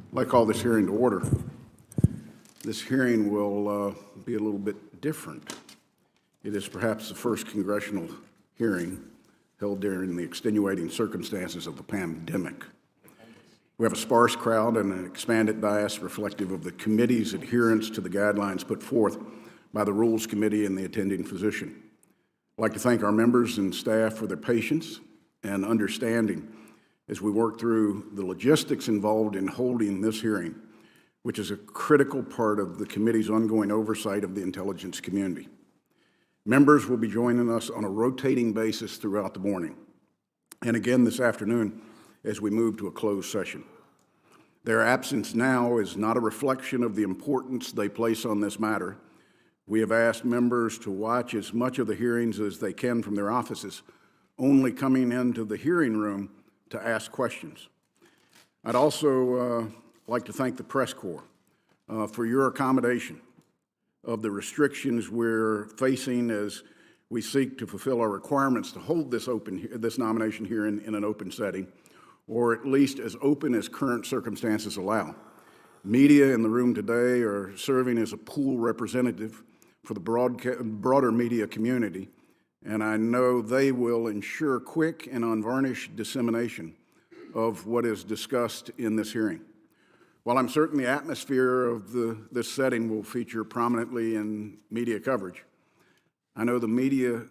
I'd like to call this hearing to order. This hearing will be a little bit different. It is perhaps the first congressional hearing held during the extenuating circumstances of the pandemic. We have a sparse crowd and an expanded dais reflective of the committee's adherence to the guidelines put forth by the Rules Committee and the attending physician. I'd like to thank our members and staff for their patience and understanding as we work through the logistics involved in holding this hearing, which is a critical part of the committee's ongoing oversight of the intelligence community. Members will be joining us on a rotating basis throughout the morning, and again this afternoon as we move to a closed session. Their absence now is not a reflection of the importance they place on this matter. We have asked members to watch as much of the hearings as they can from their offices, only coming into the hearing room to ask questions. I'd also like to thank the press corps for your accommodation of the restrictions we're facing as we seek to fulfill our requirements to hold this nomination hearing in an open setting, or at least as open as current circumstances allow. Media in the room today are serving as a pool representative for the broader media community, and I know they will ensure quick and unvarnished dissemination of what is discussed in this hearing. While I'm certain the atmosphere of this setting will feature prominently in media coverage, I know the media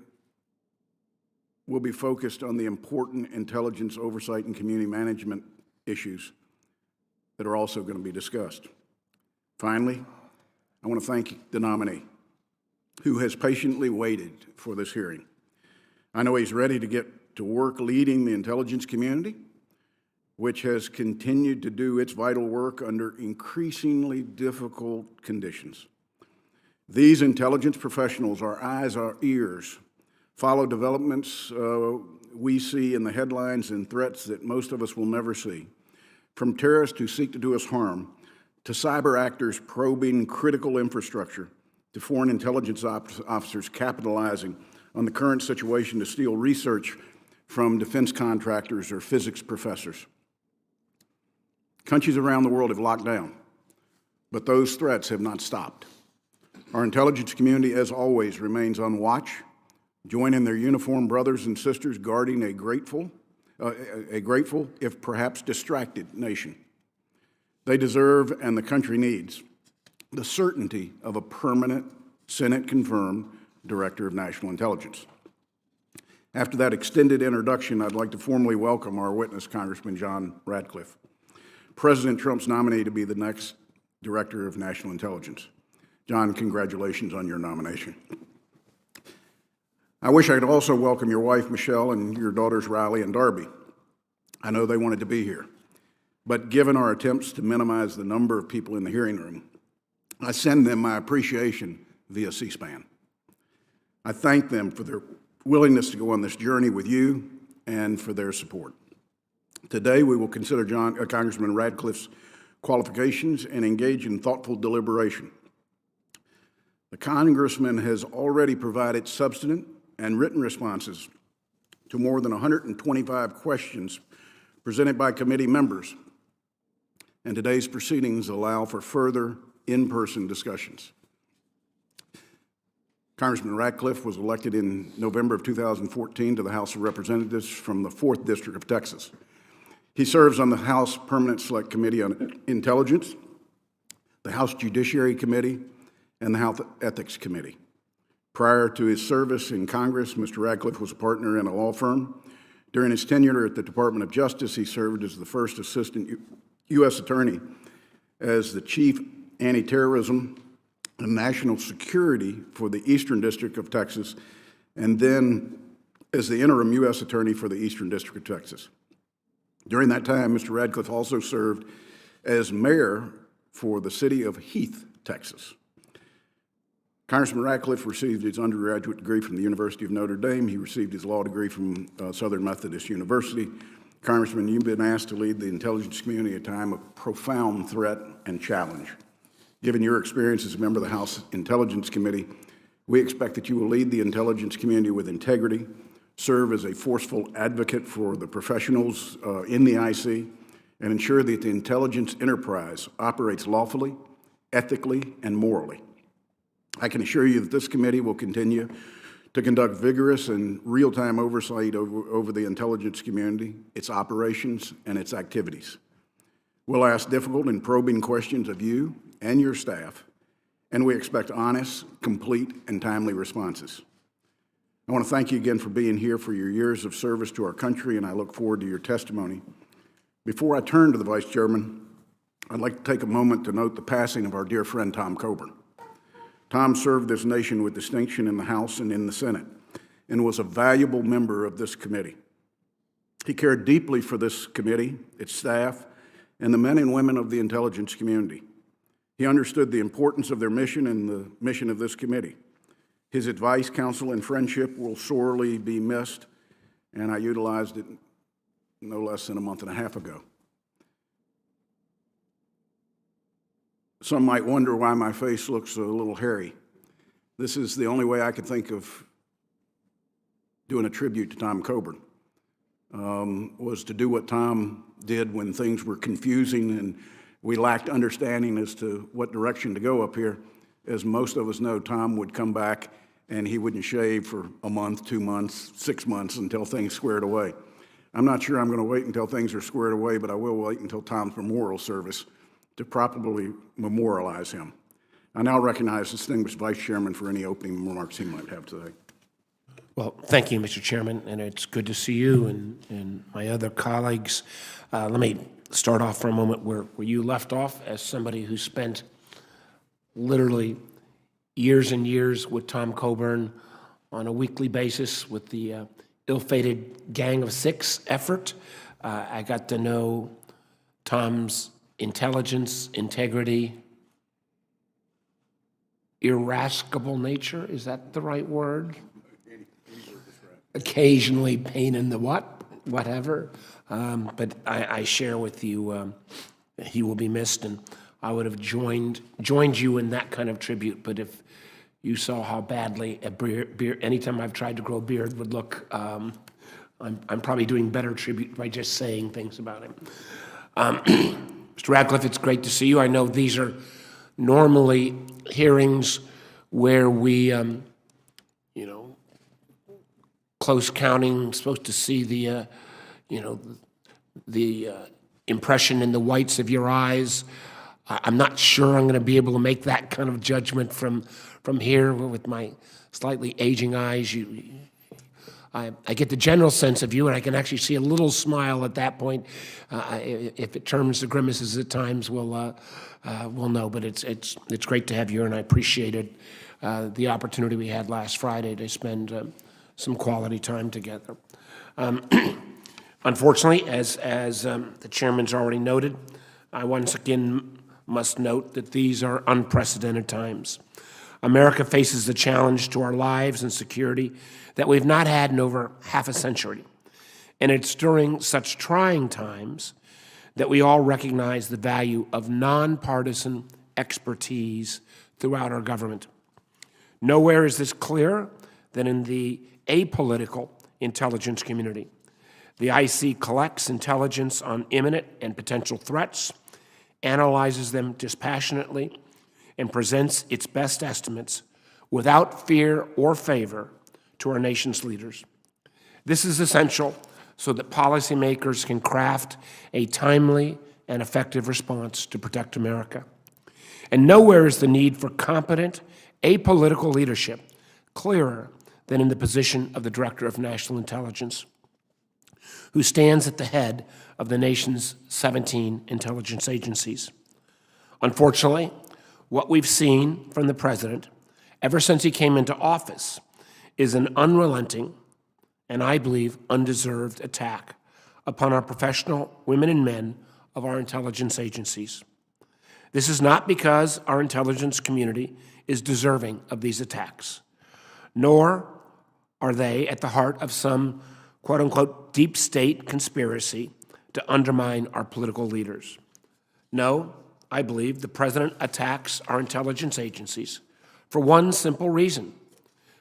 will be focused on the important intelligence oversight and community management issues that are also going to be discussed. Finally, I want to thank the nominee, who has patiently waited for this hearing. I know he's ready to get to work leading the intelligence community, which has continued to do its vital work under increasingly difficult conditions. These intelligence professionals, our eyes, our ears, follow developments we see in the headlines and threats that most of us will never see, from terrorists who seek to do us harm, to cyber actors probing critical infrastructure, to foreign intelligence officers capitalizing on the current situation to steal research from defense contractors or physics professors. Countries around the world have locked down, but those threats have not stopped. Our intelligence community, as always, remains on watch, joining their uniformed brothers and sisters guarding a grateful, if perhaps distracted, nation. They deserve, and the country needs, the certainty of a permanent, Senate-confirmed Director of National Intelligence. After that extended introduction, I'd like to formally welcome our witness, Congressman John Ratcliff, President Trump's nominee to be the next Director of National Intelligence. John, congratulations on your nomination. I wish I could also welcome your wife, Michelle, and your daughters, Riley and Darby. I know they wanted to be here, but given our attempts to minimize the number of people in the hearing room, I send them my appreciation via C-SPAN. I thank them for their willingness to go on this journey with you and for their support. Today, we will consider Congressman Ratcliff's qualifications and engage in thoughtful deliberation. The Congressman has already provided substantive and written responses to more than 125 questions presented by committee members, and today's proceedings allow for further in-person discussions. Congressman Ratcliff was elected in November of 2014 to the House of Representatives from the 4th District of Texas. He serves on the House Permanent Select Committee on Intelligence, the House Judiciary Committee, and the House Ethics Committee. Prior to his service in Congress, Mr. Ratcliff was a partner in a law firm. During his tenure at the Department of Justice, he served as the first assistant U.S. attorney, as the chief anti-terrorism and national security for the Eastern District of Texas, and then as the interim U.S. attorney for the Eastern District of Texas. During that time, Mr. Ratcliff also served as mayor for the city of Heath, Texas. Congressman Ratcliff received his undergraduate degree from the University of Notre Dame. He received his law degree from Southern Methodist University. Congressman, you've been asked to lead the intelligence community at a time of profound threat and challenge. Given your experience as a member of the House Intelligence Committee, we expect that you will lead the intelligence community with integrity, serve as a forceful advocate for the professionals in the IC, and ensure that the intelligence enterprise operates lawfully, ethically, and morally. I can assure you that this committee will continue to conduct vigorous and real-time oversight over the intelligence community, its operations, and its activities. We'll ask difficult and probing questions of you and your staff, and we expect honest, complete, and timely responses. I want to thank you again for being here, for your years of service to our country, and I look forward to your testimony. Before I turn to the Vice Chairman, I'd like to take a moment to note the passing of our dear friend Tom Coburn. Tom served this nation with distinction in the House and in the Senate, and was a valuable member of this committee. He cared deeply for this committee, its staff, and the men and women of the intelligence community. He understood the importance of their mission and the mission of this committee. His advice, counsel, and friendship will sorely be missed, and I utilized it no less than a month and a half ago. Some might wonder why my face looks a little hairy. This is the only way I could think of doing a tribute to Tom Coburn, was to do what Tom did when things were confusing and we lacked understanding as to what direction to go up here. As most of us know, Tom would come back and he wouldn't shave for a month, 2 months, 6 months until things squared away. I'm not sure I'm going to wait until things are squared away, but I will wait until Tom's memorial service to properly memorialize him. I now recognize the distinguished Vice Chairman for any opening remarks he might have today. Well, thank you, Mr. Chairman, and it's good to see you and my other colleagues. Let me start off for a moment where you left off, as somebody who spent literally years and years with Tom Coburn on a weekly basis with the ill-fated Gang of Six effort. I got to know Tom's intelligence, integrity, irascible nature, is that the right word? Occasionally pain in the whatever. But I share with you, he will be missed, and I would have joined you in that kind of tribute. But if you saw how badly a beard, anytime I've tried to grow a beard would look, I'm probably doing better tribute by just saying things about him. Mr. Ratcliff, it's great to see you. I know these are normally hearings where we, close counting, supposed to see the, the impression in the whites of your eyes. I'm not sure I'm going to be able to make that kind of judgment from here with my slightly aging eyes. I get the general sense of you, and I can actually see a little smile at that point. If it turns to grimaces at times, we'll know. But it's great to have you, and I appreciated the opportunity we had last Friday to spend some quality time together. Unfortunately, as the chairman's already noted, I once again must note that these are unprecedented times. America faces the challenge to our lives and security that we've not had in over half a century. And it's during such trying times that we all recognize the value of nonpartisan expertise throughout our government. Nowhere is this clearer than in the apolitical intelligence community. The IC collects intelligence on imminent and potential threats, analyzes them dispassionately, and presents its best estimates without fear or favor to our nation's leaders. This is essential so that policymakers can craft a timely and effective response to protect America. And nowhere is the need for competent, apolitical leadership clearer than in the position of the Director of National Intelligence, who stands at the head of the nation's 17 intelligence agencies. Unfortunately, what we've seen from the President ever since he came into office is an unrelenting and, I believe, undeserved attack upon our professional women and men of our intelligence agencies. This is not because our intelligence community is deserving of these attacks, nor are they at the heart of some quote-unquote deep state conspiracy to undermine our political leaders. No, I believe the President attacks our intelligence agencies for one simple reason: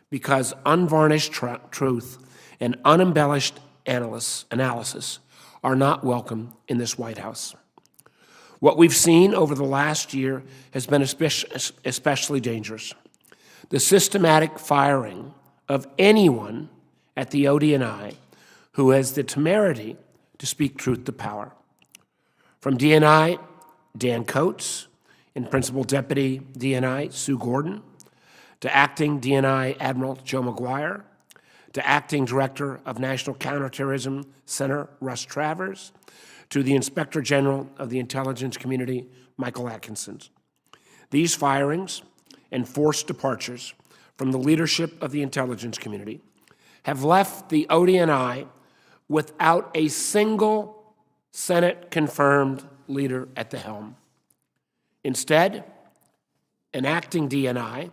because unvarnished truth and unembellished analysis are not welcome in this White House. What we've seen over the last year has been especially dangerous. The systematic firing of anyone at the ODNI who has the temerity to speak truth to power. From DNI, Dan Coates, and Principal Deputy DNI, Sue Gordon, to Acting DNI Admiral Joe McGuire, to Acting Director of National Counterterrorism Center Russ Travers, to the Inspector General of the Intelligence Community, Michael Atkinson. These firings and forced departures from the leadership of the intelligence community have left the ODNI without a single Senate-confirmed leader at the helm. Instead, an acting DNI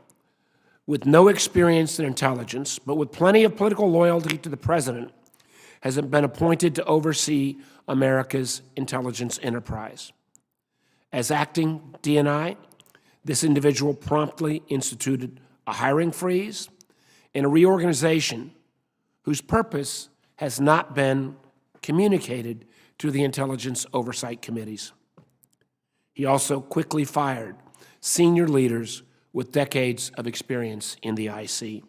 with no experience in intelligence, but with plenty of political loyalty to the president, has been appointed to oversee America's intelligence enterprise. As acting DNI, this individual promptly instituted a hiring freeze and a reorganization whose purpose has not been communicated to the intelligence oversight committees. He also quickly fired senior leaders with decades of experience in the IC.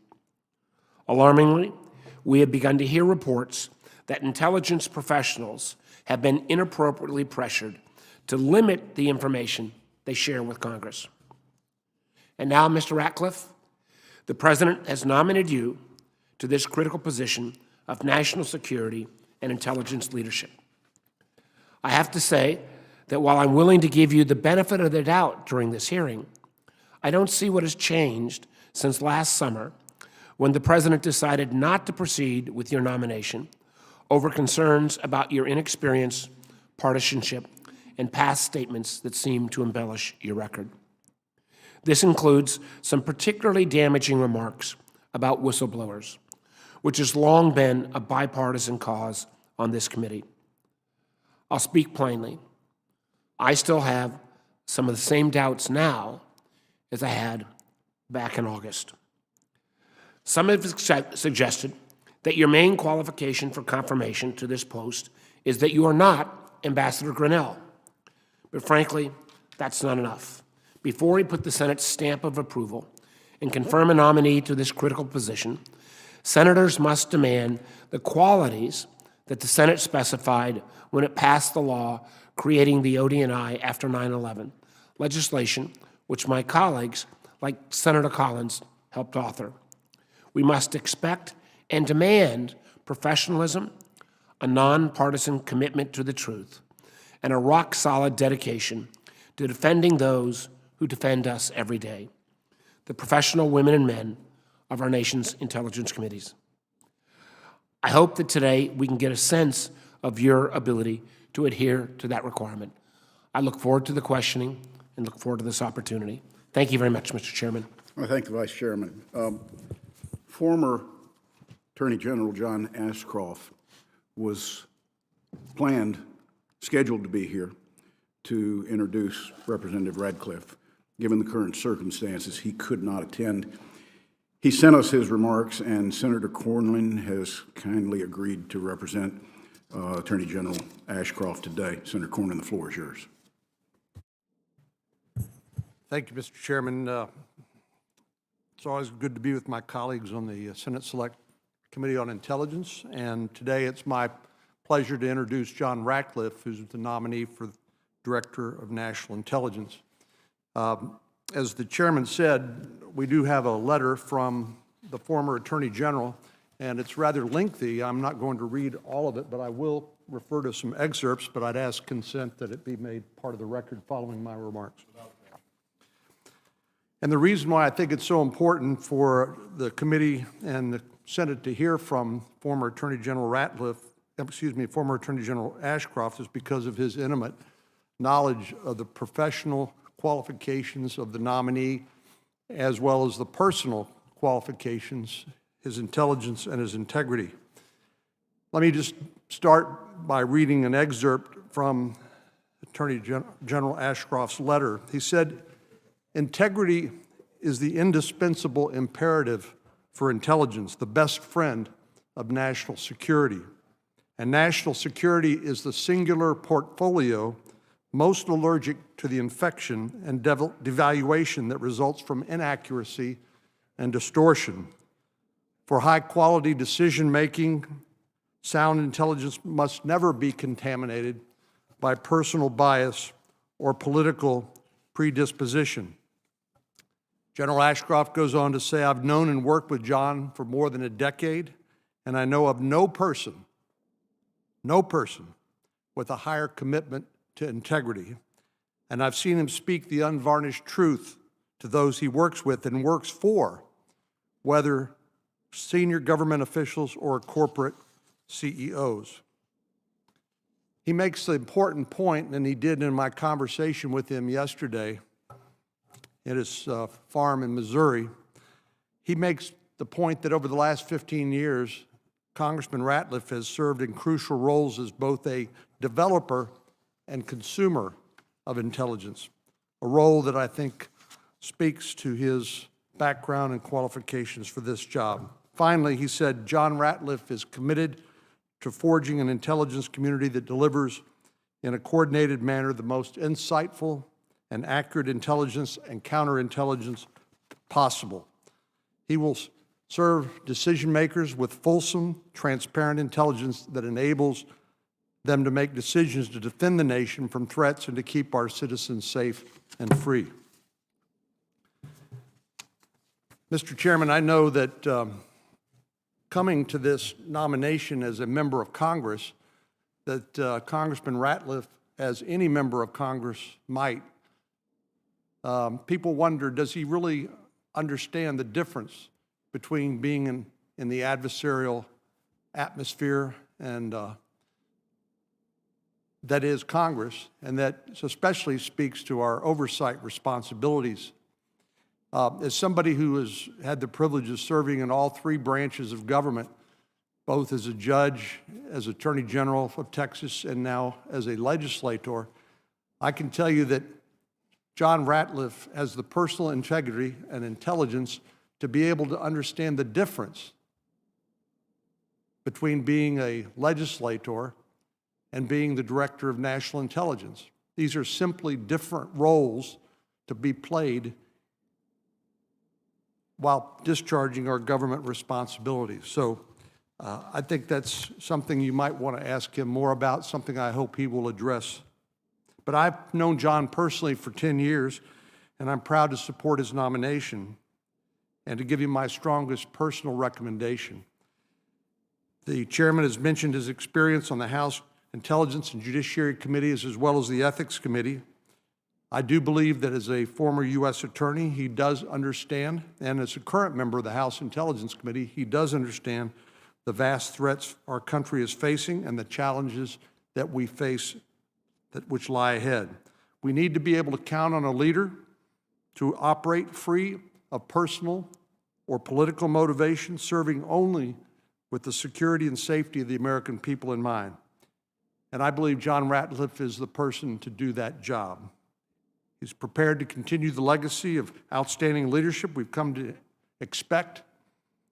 Alarmingly, we have begun to hear reports that intelligence professionals have been inappropriately pressured to limit the information they share with Congress. And now, Mr. Ratcliff, the President has nominated you to this critical position of national security and intelligence leadership. I have to say that while I'm willing to give you the benefit of the doubt during this hearing, I don't see what has changed since last summer when the President decided not to proceed with your nomination over concerns about your inexperience, partisanship, and past statements that seem to embellish your record. This includes some particularly damaging remarks about whistleblowers, which has long been a bipartisan cause on this committee. I'll speak plainly. I still have some of the same doubts now as I had back in August. Some have suggested that your main qualification for confirmation to this post is that you are not Ambassador Grinnell. But frankly, that's not enough. Before we put the Senate's stamp of approval and confirm a nominee to this critical position, senators must demand the qualities that the Senate specified when it passed the law creating the ODNI after 9/11, legislation which my colleagues, like Senator Collins, helped author. We must expect and demand professionalism, a nonpartisan commitment to the truth, and a rock-solid dedication to defending those who defend us every day, the professional women and men of our nation's intelligence committees. I hope that today we can get a sense of your ability to adhere to that requirement. I look forward to the questioning and look forward to this opportunity. Thank you very much, Mr. Chairman. I thank the Vice Chairman. Former Attorney General John Ashcroft was scheduled to be here to introduce Representative Ratcliff. Given the current circumstances, he could not attend. He sent us his remarks, and Senator Cornyn has kindly agreed to represent Attorney General Ashcroft today. Senator Cornyn, the floor is yours. Thank you, Mr. Chairman. It's always good to be with my colleagues on the Senate Select Committee on Intelligence, and today it's my pleasure to introduce John Ratcliff, who's the nominee for Director of National Intelligence. As the Chairman said, we do have a letter from the former Attorney General, and it's rather lengthy. I'm not going to read all of it, but I will refer to some excerpts, but I'd ask consent that it be made part of the record following my remarks. And the reason why I think it's so important for the committee and the Senate to hear from former Attorney General former Attorney General Ashcroft is because of his intimate knowledge of the professional qualifications of the nominee, as well as the personal qualifications, his intelligence and his integrity. Let me just start by reading an excerpt from Attorney General Ashcroft's letter. He said, "Integrity is the indispensable imperative for intelligence, the best friend of national security. and national security is the singular portfolio most allergic to the infection and devaluation that results from inaccuracy and distortion. For high-quality decision-making, sound intelligence must never be contaminated by personal bias or political predisposition. General Ashcroft goes on to say, I've known and worked with John for more than a decade, and I know of no person with a higher commitment to integrity. And I've seen him speak the unvarnished truth to those he works with and works for, whether senior government officials or corporate CEOs. He makes the important point, and he did in my conversation with him yesterday at his farm in Missouri. He makes the point that over the last 15 years, Congressman Ratcliff has served in crucial roles as both a developer and consumer of intelligence, a role that I think speaks to his background and qualifications for this job. Finally, he said, John Ratcliff is committed to forging an intelligence community that delivers in a coordinated manner the most insightful and accurate intelligence and counterintelligence possible. He will serve decision makers with fulsome, transparent intelligence that enables them to make decisions to defend the nation from threats and to keep our citizens safe and free. Mr. Chairman, I know that coming to this nomination as a member of Congress, that Congressman Ratcliff, as any member of Congress might, people wonder, does he really understand the difference between being in the adversarial atmosphere and that is Congress, and that especially speaks to our oversight responsibilities. As somebody who has had the privilege of serving in all three branches of government, both as a judge, as Attorney General of Texas, and now as a legislator, I can tell you that John Ratcliff has the personal integrity and intelligence to be able to understand the difference between being a legislator and being the Director of National Intelligence. These are simply different roles to be played while discharging our government responsibilities. So I think that's something you might want to ask him more about, something I hope he will address. But I've known John personally for 10 years, and I'm proud to support his nomination and to give him my strongest personal recommendation. The chairman has mentioned his experience on the House Intelligence and Judiciary Committees as well as the Ethics Committee. I do believe that as a former U.S. attorney, he does understand, and as a current member of the House Intelligence Committee, he does understand the vast threats our country is facing and the challenges that we face which lie ahead. We need to be able to count on a leader to operate free of personal or political motivation, serving only with the security and safety of the American people in mind. And I believe John Ratcliff is the person to do that job. He's prepared to continue the legacy of outstanding leadership we've come to expect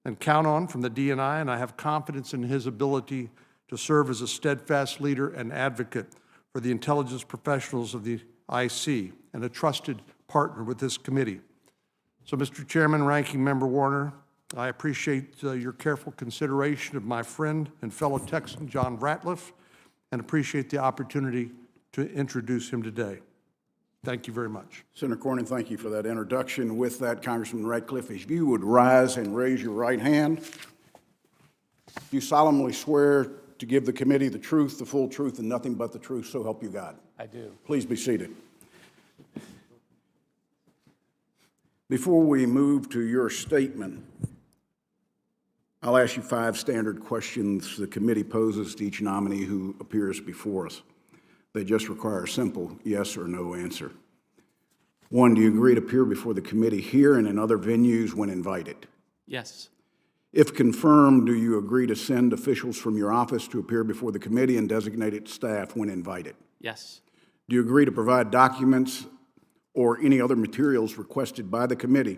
and count on from the DNI, and I have confidence in his ability to serve as a steadfast leader and advocate for the intelligence professionals of the IC and a trusted partner with this committee. So, Mr. Chairman, Ranking Member Warner, I appreciate your careful consideration of my friend and fellow Texan, John Ratcliff, and appreciate the opportunity to introduce him today. Thank you very much. Senator Cornyn, thank you for that introduction. With that, Congressman Ratcliff, if you would rise and raise your right hand. Do you solemnly swear to give the committee the truth, the full truth, and nothing but the truth, so help you God? I do. Please be seated. Before we move to your statement, I'll ask you 5 standard questions the committee poses to each nominee who appears before us. They just require a simple yes or no answer. 1, do you agree to appear before the committee here and in other venues when invited? Yes. If confirmed, do you agree to send officials from your office to appear before the committee and designated staff when invited? Yes. Do you agree to provide documents or any other materials requested by the committee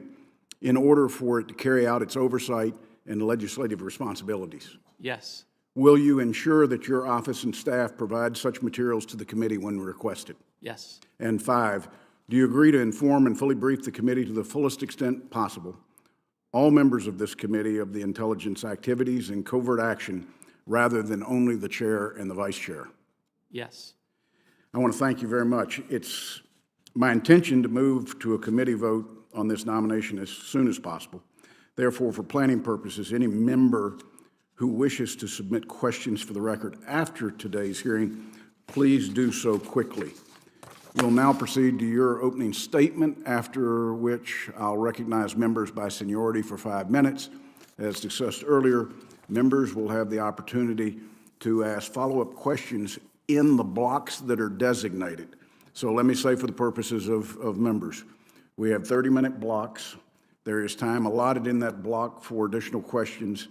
in order for it to carry out its oversight and legislative responsibilities? Yes. Will you ensure that your office and staff provide such materials to the committee when requested? Yes. And 5, do you agree to inform and fully brief the committee to the fullest extent possible all members of this committee of the intelligence activities and covert action rather than only the chair and the vice chair? Yes. I want to thank you very much. It's my intention to move to a committee vote on this nomination as soon as possible. Therefore, for planning purposes, any member who wishes to submit questions for the record after today's hearing, please do so quickly. We'll now proceed to your opening statement, after which I'll recognize members by seniority for 5 minutes. As discussed earlier, members will have the opportunity to ask follow-up questions in the blocks that are designated. So let me say, for the purposes of members, we have 30-minute blocks. There is time allotted in that block for additional questions.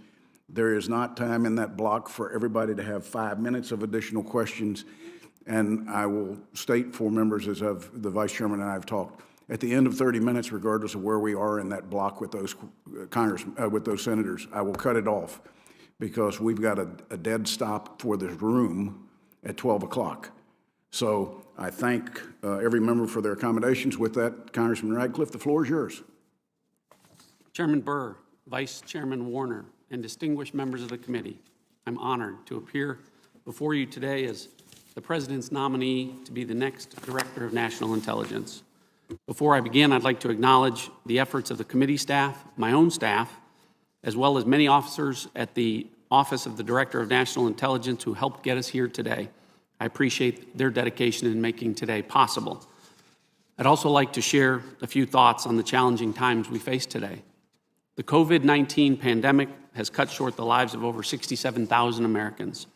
There is not time in that block for everybody to have 5 minutes of additional questions. And I will state for members, as the Vice Chairman and I have talked, at the end of 30 minutes, regardless of where we are in that block with those with those senators, I will cut it off, because we've got a dead stop for this room at 12 o'clock. So I thank every member for their accommodations. With that, Congressman Ratcliff, the floor is yours. Chairman Burr, Vice Chairman Warner, and distinguished members of the committee, I'm honored to appear before you today as the President's nominee to be the next Director of National Intelligence. Before I begin, I'd like to acknowledge the efforts of the committee staff, my own staff, as well as many officers at the Office of the Director of National Intelligence who helped get us here today. I appreciate their dedication in making today possible. I'd also like to share a few thoughts on the challenging times we face today. The COVID-19 pandemic has cut short the lives of over 67,000 Americans.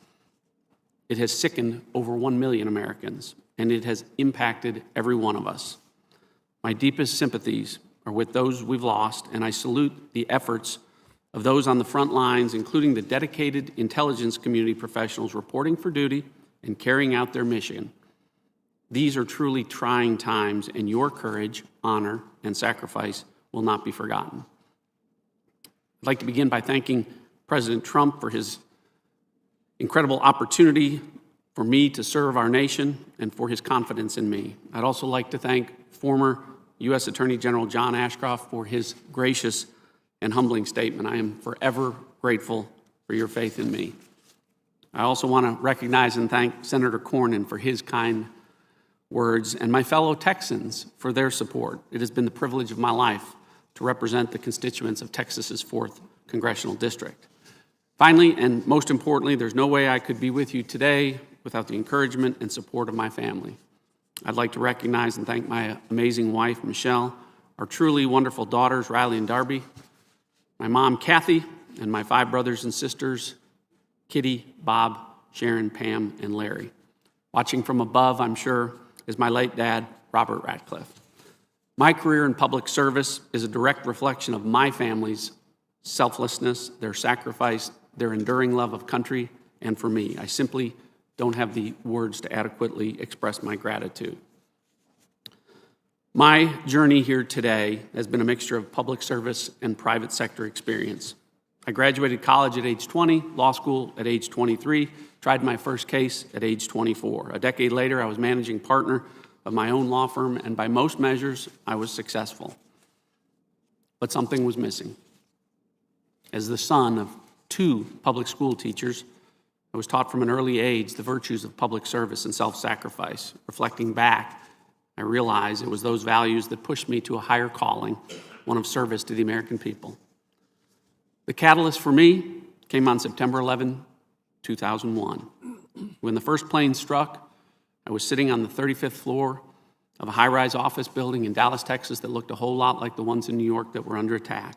It has sickened over 1 million Americans, and it has impacted every one of us. My deepest sympathies are with those we've lost, and I salute the efforts of those on the front lines, including the dedicated intelligence community professionals reporting for duty and carrying out their mission. These are truly trying times, and your courage, honor, and sacrifice will not be forgotten. I'd like to begin by thanking President Trump for his incredible opportunity for me to serve our nation and for his confidence in me. I'd also like to thank former U.S. Attorney General John Ashcroft for his gracious and humbling statement. I am forever grateful for your faith in me. I also want to recognize and thank Senator Cornyn for his kind words and my fellow Texans for their support. It has been the privilege of my life to represent the constituents of Texas's 4th Congressional District. Finally, and most importantly, there's no way I could be with you today without the encouragement and support of my family. I'd like to recognize and thank my amazing wife, Michelle, our truly wonderful daughters, Riley and Darby, my mom, Kathy, and my 5 brothers and sisters, Kitty, Bob, Sharon, Pam, and Larry. Watching from above, I'm sure, is my late dad, Robert Ratcliff. My career in public service is a direct reflection of my family's selflessness, their sacrifice, their enduring love of country, and for me. I simply don't have the words to adequately express my gratitude. My journey here today has been a mixture of public service and private sector experience. I graduated college at age 20, law school at age 23, tried my first case at age 24. A decade later, I was managing partner of my own law firm, and by most measures, I was successful. But something was missing. As the son of 2 public school teachers, I was taught from an early age the virtues of public service and self-sacrifice. Reflecting back, I realized it was those values that pushed me to a higher calling, one of service to the American people. The catalyst for me came on September 11, 2001. When the first plane struck, I was sitting on the 35th floor of a high-rise office building in Dallas, Texas that looked a whole lot like the ones in New York that were under attack.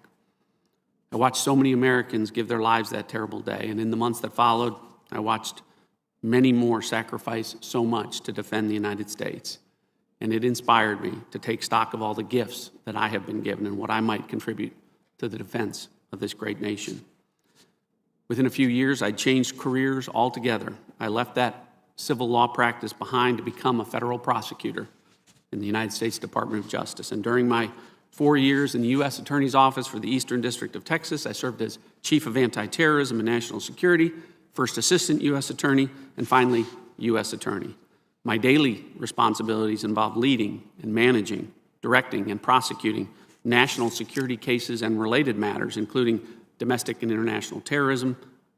I watched so many Americans give their lives that terrible day, and in the months that followed, I watched many more sacrifice so much to defend the United States. And it inspired me to take stock of all the gifts that I have been given and what I might contribute to the defense of this great nation. Within a few years, I changed careers altogether. I left that civil law practice behind to become a federal prosecutor in the United States Department of Justice. And during my 4 years in the U.S. Attorney's Office for the Eastern District of Texas, I served as Chief of Anti-Terrorism and National Security, First Assistant U.S. Attorney, and finally, U.S. Attorney. My daily responsibilities involve leading and managing, directing and prosecuting national security cases and related matters, including domestic and international terrorism,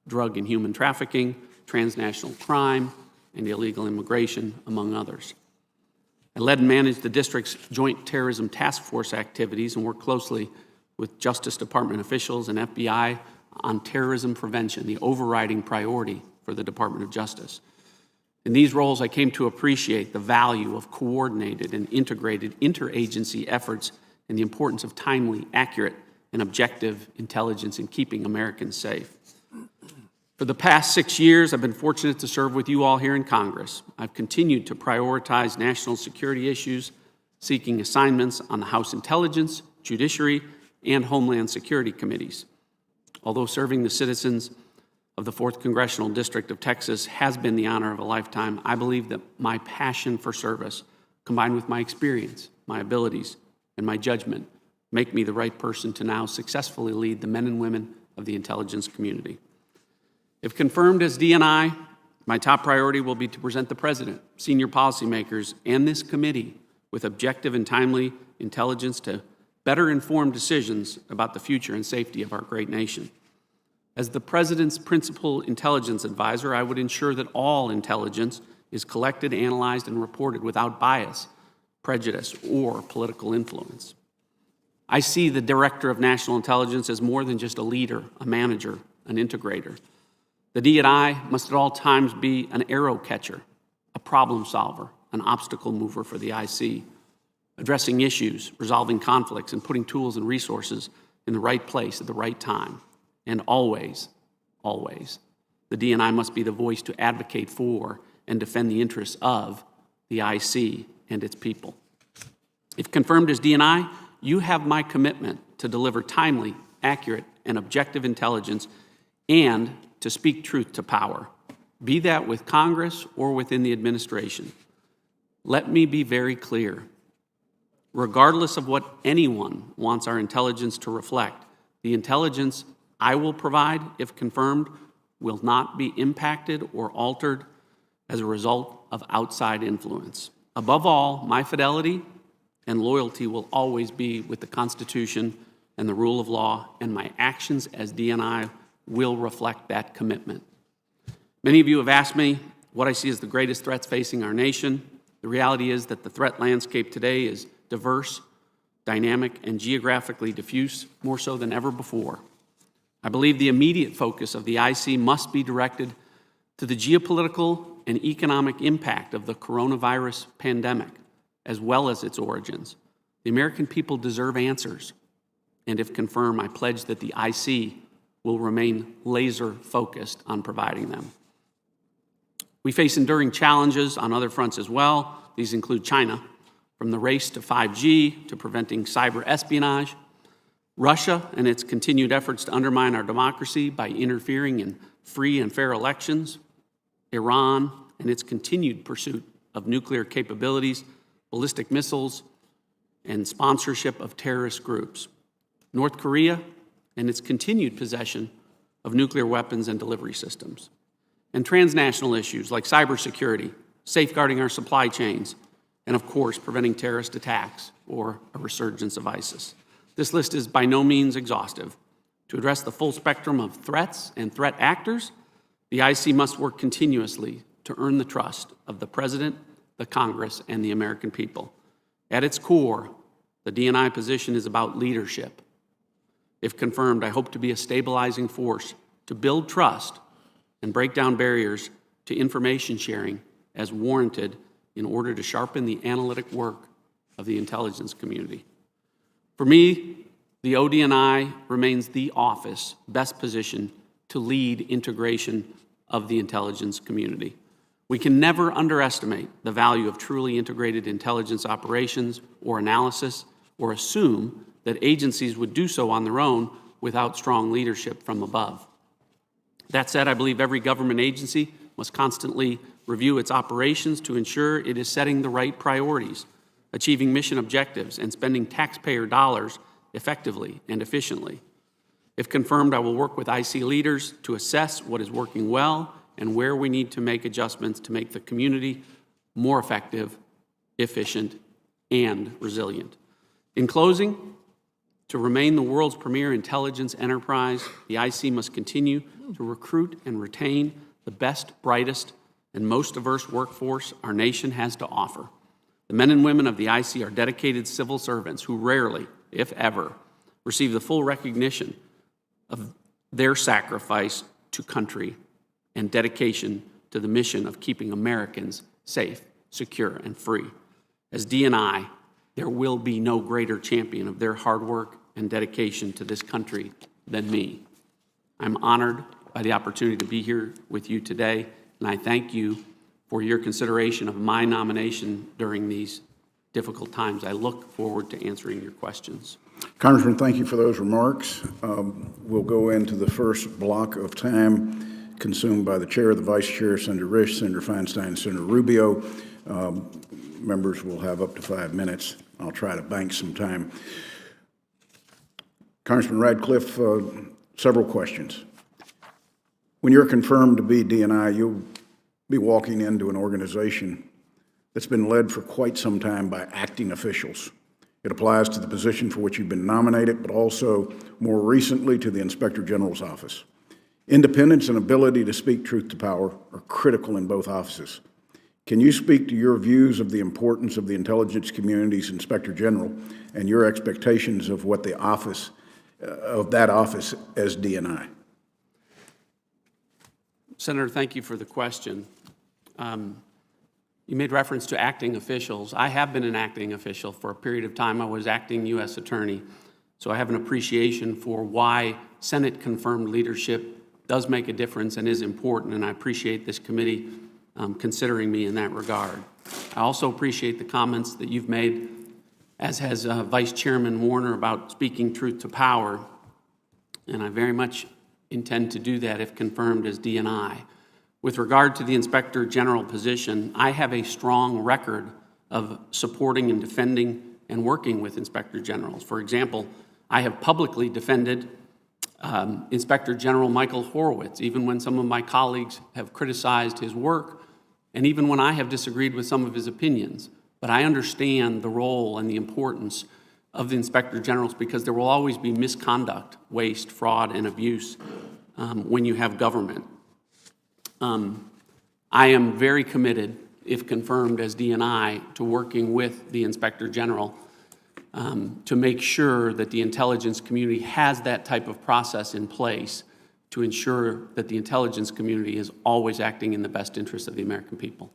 drug and human trafficking, transnational crime, and illegal immigration, among others. I led and managed the district's Joint Terrorism Task Force activities and worked closely with Justice Department officials and FBI on terrorism prevention, the overriding priority for the Department of Justice. In these roles, I came to appreciate the value of coordinated and integrated interagency efforts and the importance of timely, accurate, and objective intelligence in keeping Americans safe. For the past 6 years, I've been fortunate to serve with you all here in Congress. I've continued to prioritize national security issues, seeking assignments on the House Intelligence, Judiciary, and Homeland Security committees. Although serving the citizens of the 4th Congressional District of Texas has been the honor of a lifetime, I believe that my passion for service, combined with my experience, my abilities, and my judgment, make me the right person to now successfully lead the men and women of the intelligence community. If confirmed as DNI, my top priority will be to present the President, senior policymakers, and this committee with objective and timely intelligence to better inform decisions about the future and safety of our great nation. As the President's principal intelligence advisor, I would ensure that all intelligence is collected, analyzed, and reported without bias, prejudice, or political influence. I see the Director of National Intelligence as more than just a leader, a manager, an integrator. The DNI must at all times be an arrow catcher, a problem solver, an obstacle mover for the IC, addressing issues, resolving conflicts, and putting tools and resources in the right place at the right time. And always, always, the DNI must be the voice to advocate for and defend the interests of the IC and its people. If confirmed as DNI, you have my commitment to deliver timely, accurate, and objective intelligence and to speak truth to power, be that with Congress or within the administration. Let me be very clear. Regardless of what anyone wants our intelligence to reflect, the intelligence I will provide, if confirmed, will not be impacted or altered as a result of outside influence. Above all, my fidelity and loyalty will always be with the Constitution and the rule of law, and my actions as DNI will reflect that commitment. Many of you have asked me what I see as the greatest threats facing our nation. The reality is that the threat landscape today is diverse, dynamic, and geographically diffuse, more so than ever before. I believe the immediate focus of the IC must be directed to the geopolitical and economic impact of the coronavirus pandemic, as well as its origins. The American people deserve answers, and if confirmed, I pledge that the IC will remain laser-focused on providing them. We face enduring challenges on other fronts as well. These include China, from the race to 5G to preventing cyber espionage, Russia and its continued efforts to undermine our democracy by interfering in free and fair elections, Iran and its continued pursuit of nuclear capabilities, ballistic missiles, and sponsorship of terrorist groups, North Korea and its continued possession of nuclear weapons and delivery systems, and transnational issues like cybersecurity, safeguarding our supply chains, and of course, preventing terrorist attacks or a resurgence of ISIS. This list is by no means exhaustive. To address the full spectrum of threats and threat actors, the IC must work continuously to earn the trust of the President, the Congress, and the American people. At its core, the DNI position is about leadership. If confirmed, I hope to be a stabilizing force to build trust and break down barriers to information sharing as warranted in order to sharpen the analytic work of the intelligence community. For me, the ODNI remains the office best positioned to lead integration of the intelligence community. We can never underestimate the value of truly integrated intelligence operations or analysis, or assume that agencies would do so on their own without strong leadership from above. That said, I believe every government agency must constantly review its operations to ensure it is setting the right priorities, achieving mission objectives, and spending taxpayer dollars effectively and efficiently. If confirmed, I will work with IC leaders to assess what is working well and where we need to make adjustments to make the community more effective, efficient, and resilient. In closing, to remain the world's premier intelligence enterprise, the IC must continue to recruit and retain the best, brightest, and most diverse workforce our nation has to offer. The men and women of the IC are dedicated civil servants who rarely, if ever, receive the full recognition of their sacrifice to country and dedication to the mission of keeping Americans safe, secure, and free. As DNI, there will be no greater champion of their hard work and dedication to this country than me. I'm honored by the opportunity to be here with you today, and I thank you for your consideration of my nomination during these difficult times. I look forward to answering your questions. Congressman, thank you for those remarks. We'll go into the first block of time consumed by the chair, the vice chair, Senator Risch, Senator Feinstein, Senator Rubio. Members will have up to 5 minutes. I'll try to bank some time. Congressman Ratcliff, several questions. When you're confirmed to be DNI, you'll be walking into an organization that's been led for quite some time by acting officials. It applies to the position for which you've been nominated, but also more recently to the Inspector General's office. Independence and ability to speak truth to power are critical in both offices. Can you speak to your views of the importance of the intelligence community's Inspector General and your expectations of what the office, of that office as DNI? Senator, thank you for the question. You made reference to acting officials. I have been an acting official for a period of time. I was acting U.S. attorney, so I have an appreciation for why Senate-confirmed leadership does make a difference and is important, and I appreciate this committee considering me in that regard. I also appreciate the comments that you've made, as has Vice Chairman Warner, about speaking truth to power, and I very much intend to do that if confirmed as DNI. With regard to the Inspector General position, I have a strong record of supporting and defending and working with Inspector Generals. For example, I have publicly defended Inspector General Michael Horowitz, even when some of my colleagues have criticized his work, and even when I have disagreed with some of his opinions. But I understand the role and the importance of the Inspector Generals because there will always be misconduct, waste, fraud, and abuse when you have government. I am very committed, if confirmed as DNI, to working with the Inspector General to make sure that the intelligence community has that type of process in place to ensure that the intelligence community is always acting in the best interest of the American people.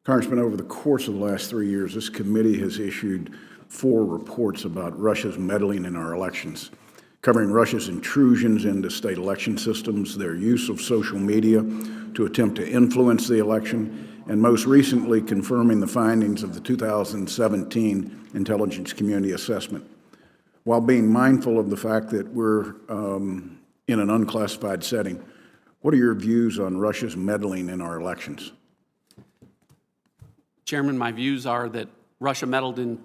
Congressman, over the course of the last 3 years, this committee has issued 4 reports about Russia's meddling in our elections, covering Russia's intrusions into state election systems, their use of social media to attempt to influence the election, and most recently confirming the findings of the 2017 Intelligence Community Assessment. While being mindful of the fact that we're in an unclassified setting, what are your views on Russia's meddling in our elections? Chairman, my views are that Russia meddled in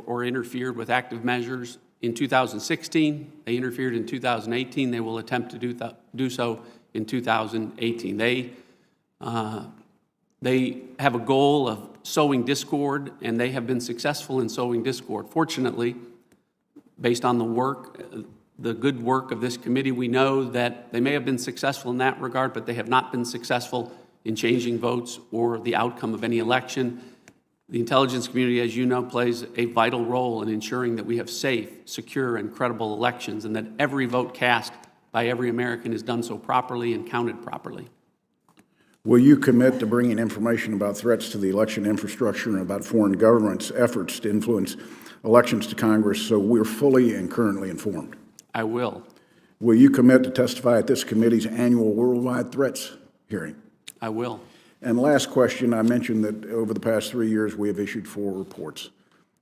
or interfered with active measures in 2016, they interfered in 2018, they will attempt to do so in 2018. They have a goal of sowing discord, and they have been successful in sowing discord. Fortunately, based on the good work of this committee, we know that they may have been successful in that regard, but they have not been successful in changing votes or the outcome of any election. The intelligence community, as you know, plays a vital role in ensuring that we have safe, secure, and credible elections, and that every vote cast by every American is done so properly and counted properly. Will you commit to bringing information about threats to the election infrastructure and about foreign governments' efforts to influence elections to Congress so we're fully and currently informed? I will. Will you commit to testify at this committee's annual Worldwide Threats hearing? I will. And last question, I mentioned that over the past 3 years, we have issued 4 reports.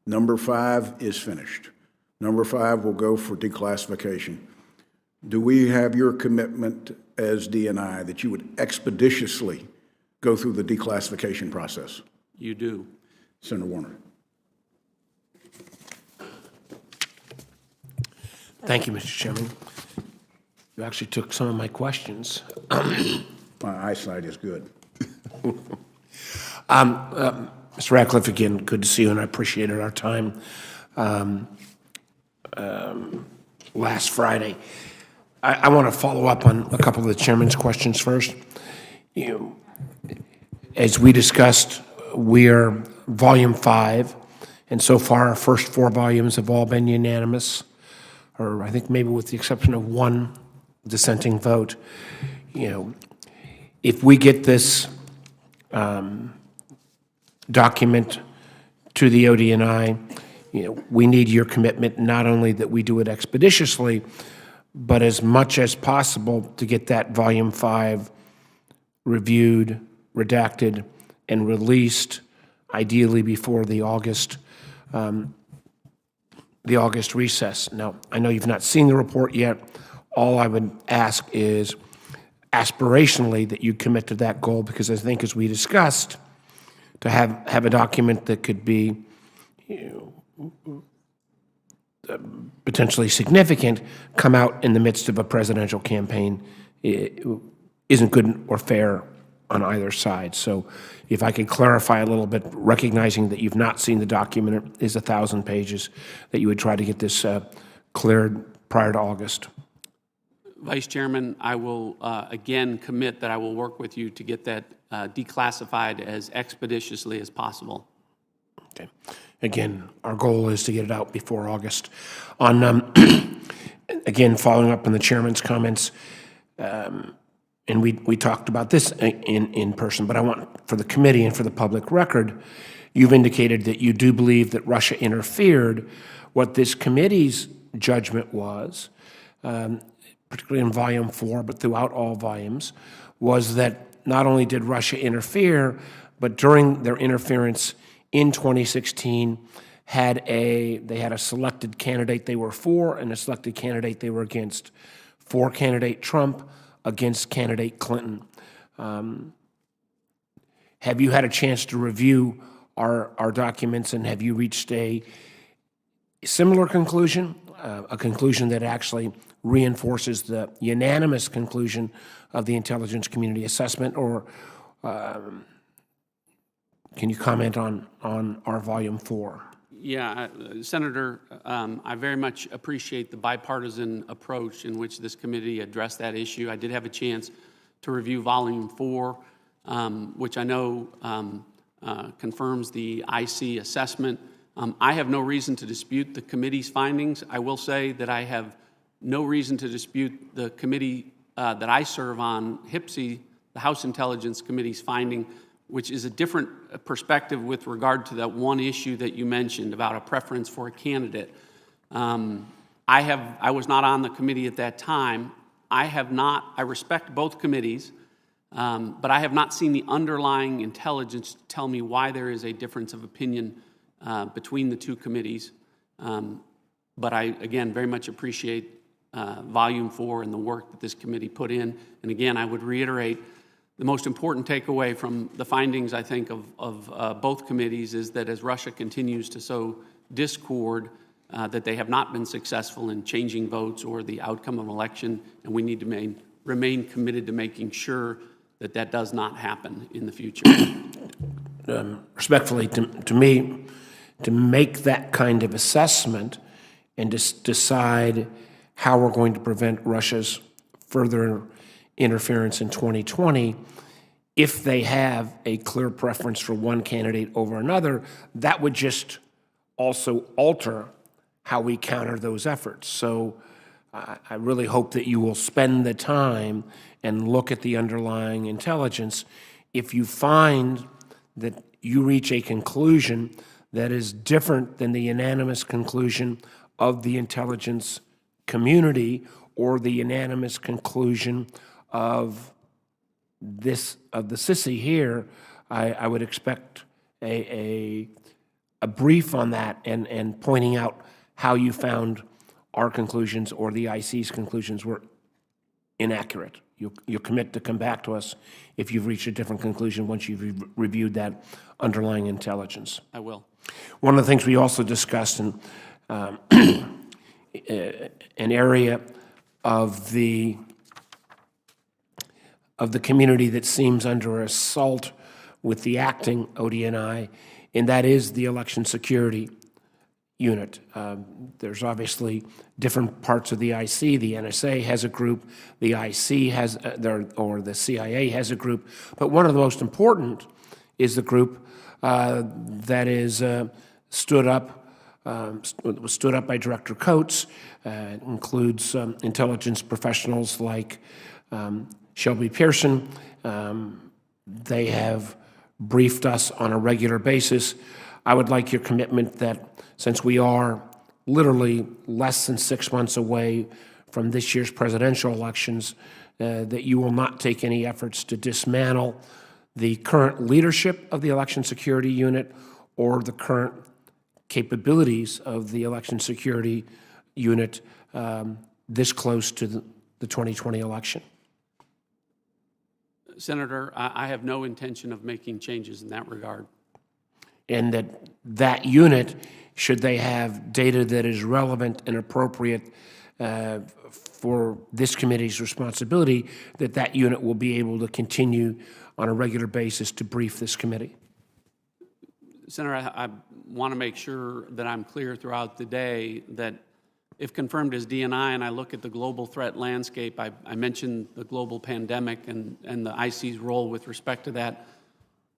Number 5 is finished. Number 5 will go for declassification. Do we have your commitment as DNI that you would expeditiously go through the declassification process? You do. Senator Warner. Thank you, Mr. Chairman. You actually took some of my questions. My eyesight is good. Mr. Ratcliff, again, good to see you, and I appreciated our time last Friday. I want to follow up on a couple of the chairman's questions first. As we discussed, we are volume 5, and so far our first 4 volumes have all been unanimous, or I think maybe with the exception of one dissenting vote. If we get this document to the ODNI, we need your commitment not only that we do it expeditiously, but as much as possible to get that volume 5 reviewed, redacted, and released, ideally before the August recess. Now, I know you've not seen the report yet. All I would ask is aspirationally that you commit to that goal, because I think, as we discussed, to have a document that could be potentially significant come out in the midst of a presidential campaign isn't good or fair on either side. So if I could clarify a little bit, recognizing that you've not seen the document, it is 1,000 pages, that you would try to get this cleared prior to August. Vice Chairman, I will again commit that I will work with you to get that declassified as expeditiously as possible. Okay. Again, our goal is to get it out before August. On again, following up on the chairman's comments, and we talked about this in person, but I want, for the committee and for the public record, you've indicated that you do believe that Russia interfered. What this committee's judgment was, particularly in volume 4, but throughout all volumes, was that not only did Russia interfere, but during their interference in 2016, they had a selected candidate they were for and a selected candidate they were against. For candidate Trump, against candidate Clinton. Have you had a chance to review our documents, and have you reached a similar conclusion, a conclusion that actually reinforces the unanimous conclusion of the intelligence community assessment, or can you comment on our volume 4? Yeah, Senator, I very much appreciate the bipartisan approach in which this committee addressed that issue. I did have a chance to review volume 4, which I know confirms the IC assessment. I have no reason to dispute the committee's findings. I will say that I have no reason to dispute the committee that I serve on, HIPSI, the House Intelligence Committee's finding, which is a different perspective with regard to that one issue that you mentioned about a preference for a candidate. I was not on the committee at that time. I respect both committees, but I have not seen the underlying intelligence to tell me why there is a difference of opinion between the two committees. But I, again, very much appreciate volume 4 and the work that this committee put in. And again, I would reiterate, the most important takeaway from the findings, I think, of both committees is that as Russia continues to sow discord, that they have not been successful in changing votes or the outcome of an election, and we need to remain committed to making sure that that does not happen in the future. Respectfully, to me, to make that kind of assessment and to decide how we're going to prevent Russia's further interference in 2020, if they have a clear preference for one candidate over another, that would just also alter how we counter those efforts. So I really hope that you will spend the time and look at the underlying intelligence. If you find that you reach a conclusion that is different than the unanimous conclusion of the intelligence community or the unanimous conclusion of the SISI here, I would expect a brief on that and pointing out how you found our conclusions or the IC's conclusions were inaccurate. You'll commit to come back to us if you've reached a different conclusion once you've reviewed that underlying intelligence. I will. One of the things we also discussed, and an area of the community that seems under assault with the acting ODNI, and that is the election security unit. There's obviously different parts of the IC. The NSA has a group, the IC has, or the CIA has a group, but one of the most important is the group that is stood up by Director Coates. It includes intelligence professionals like Shelby Pearson. They have briefed us on a regular basis. I would like your commitment that since we are literally less than 6 months away from this year's presidential elections, that you will not take any efforts to dismantle the current leadership of the election security unit or the current capabilities of the election security unit this close to the 2020 election. Senator, I have no intention of making changes in that regard. And that unit, should they have data that is relevant and appropriate for this committee's responsibility, that unit will be able to continue on a regular basis to brief this committee? Senator, I want to make sure that I'm clear throughout the day that if confirmed as DNI and I look at the global threat landscape, I mentioned the global pandemic and the IC's role with respect to that,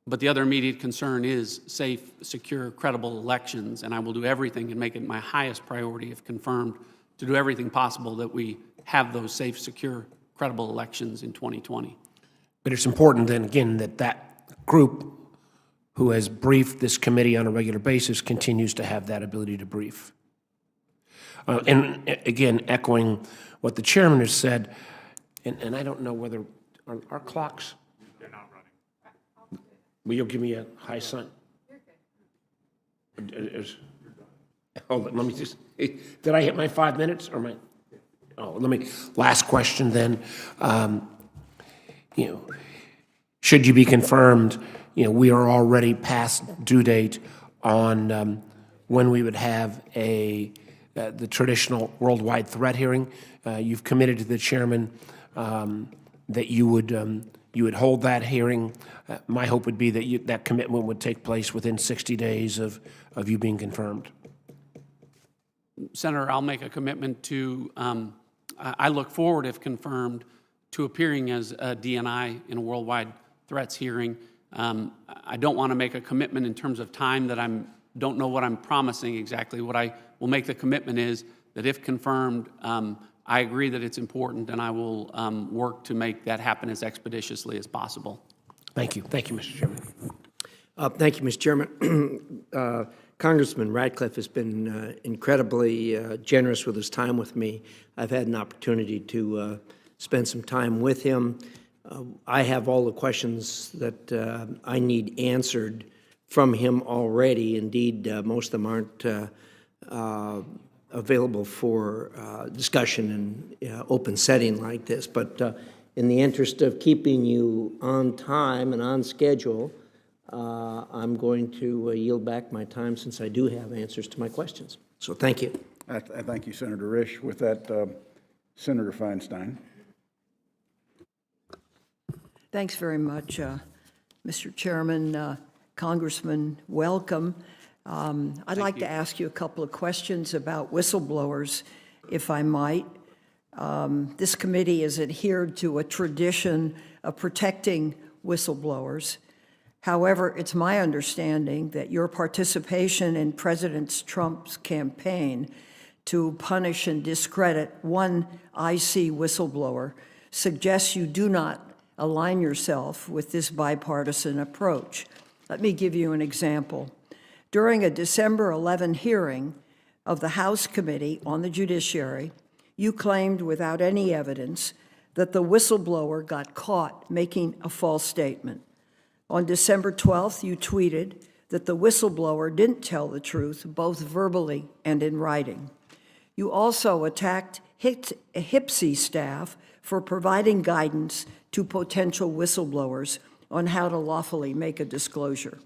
but the other immediate concern is safe, secure, credible elections, and I will do everything and make it my highest priority, if confirmed, to do everything possible that we have those safe, secure, credible elections in 2020. But it's important then, again, that group who has briefed this committee on a regular basis continues to have that ability to brief. And again, echoing what the chairman has said, and I don't know whether, are our clocks? They're not running. Will you give me a high sign? Hold on, let me just, did I hit my 5 minutes or my, last question then. Should you be confirmed, we are already past due date on when we would have the traditional worldwide threat hearing. You've committed to the chairman that you would hold that hearing. My hope would be that that commitment would take place within 60 days of you being confirmed. Senator, I'll make a commitment to, I look forward, if confirmed, to appearing as a DNI in a worldwide threats hearing. I don't want to make a commitment in terms of time that don't know what I'm promising exactly. What I will make the commitment is that if confirmed, I agree that it's important, and I will work to make that happen as expeditiously as possible. Thank you. Thank you, Mr. Chairman. Thank you, Mr. Chairman. Congressman Ratcliff has been incredibly generous with his time with me. I've had an opportunity to spend some time with him. I have all the questions that I need answered from him already. Indeed, most of them aren't available for discussion in open setting like this. But in the interest of keeping you on time and on schedule, I'm going to yield back my time since I do have answers to my questions. So thank you. I thank you, Senator Risch. With that, Senator Feinstein. Thanks very much, Mr. Chairman. Congressman, welcome. I'd like to ask you a couple of questions about whistleblowers, if I might. This committee has adhered to a tradition of protecting whistleblowers. However, it's my understanding that your participation in President Trump's campaign to punish and discredit one IC whistleblower suggests you do not align yourself with this bipartisan approach. Let me give you an example. During a December 11 hearing of the House Committee on the Judiciary, you claimed without any evidence that the whistleblower got caught making a false statement. On December 12th, you tweeted that the whistleblower didn't tell the truth, both verbally and in writing. You also attacked HPSI staff for providing guidance to potential whistleblowers on how to lawfully make a disclosure.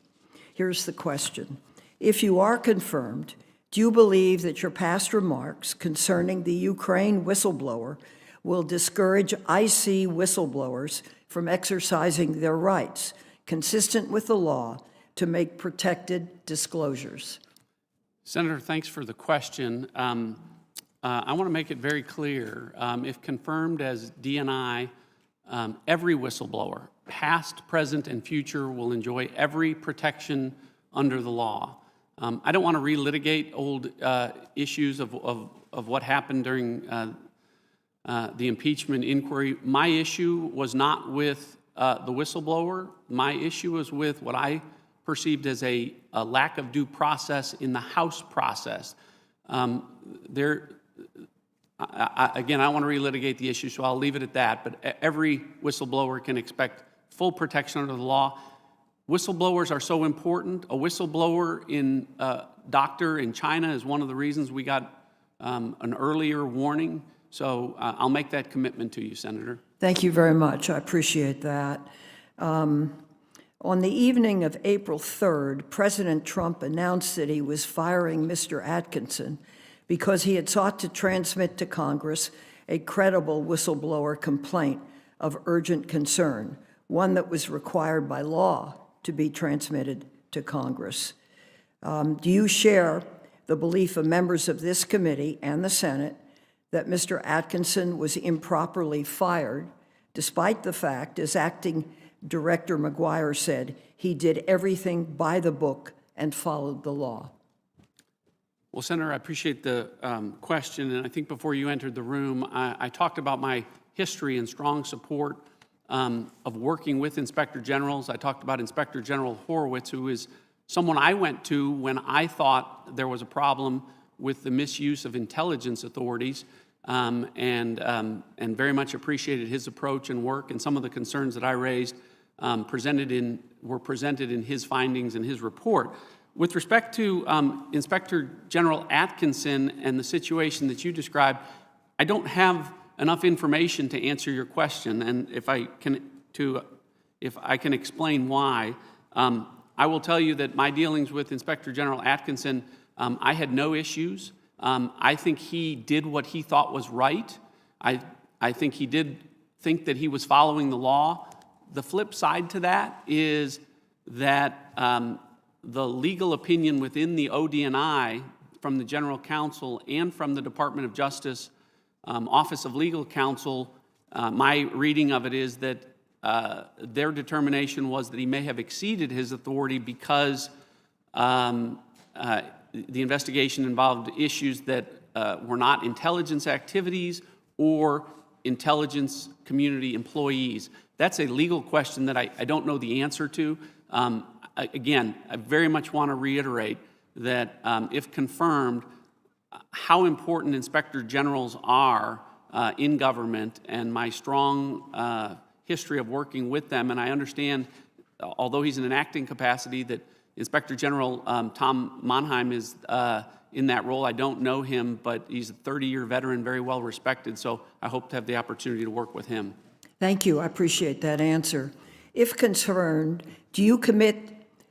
Here's the question. If you are confirmed, Do you believe that your past remarks concerning the Ukraine whistleblower will discourage IC whistleblowers from exercising their rights, consistent with the law, to make protected disclosures? Senator, thanks for the question. I want to make it very clear, if confirmed as DNI, every whistleblower, past, present, and future, will enjoy every protection under the law. I don't want to relitigate old issues of what happened during the impeachment inquiry. My issue was not with the whistleblower. My issue was with what I perceived as a lack of due process in the House process. Again, I don't want to relitigate the issue, so I'll leave it at that, but every whistleblower can expect full protection under the law. Whistleblowers are so important. A whistleblower doctor in China is one of the reasons we got an earlier warning. So I'll make that commitment to you, Senator. Thank you very much. I appreciate that. On the evening of April 3rd, President Trump announced that he was firing Mr. Atkinson because he had sought to transmit to Congress a credible whistleblower complaint of urgent concern, one that was required by law to be transmitted to Congress. Do you share the belief of members of this committee and the Senate that Mr. Atkinson was improperly fired, despite the fact, as Acting Director McGuire said, he did everything by the book and followed the law? Well, Senator, I appreciate the question, and I think before you entered the room, I talked about my history and strong support of working with Inspector Generals. I talked about Inspector General Horowitz, who is someone I went to when I thought there was a problem with the misuse of intelligence authorities, and very much appreciated his approach and work, and some of the concerns that I raised were presented in his findings and his report. With respect to Inspector General Atkinson and the situation that you described, I don't have enough information to answer your question, and if I can explain why, I will tell you that my dealings with Inspector General Atkinson, I had no issues. I think he did what he thought was right. I think he did think that he was following the law. The flip side to that is that the legal opinion within the ODNI from the General Counsel and from the Department of Justice Office of Legal Counsel, my reading of it is that their determination was that he may have exceeded his authority because the investigation involved issues that were not intelligence activities or intelligence community employees. That's a legal question that I don't know the answer to. Again, I very much want to reiterate that if confirmed, how important inspector generals are in government, and my strong history of working with them. And I understand, although he's in an acting capacity, that Inspector General Tom Monheim is in that role. I don't know him, but he's a 30-year veteran, very well respected, so I hope to have the opportunity to work with him. Thank you. I appreciate that answer. If concerned, do you commit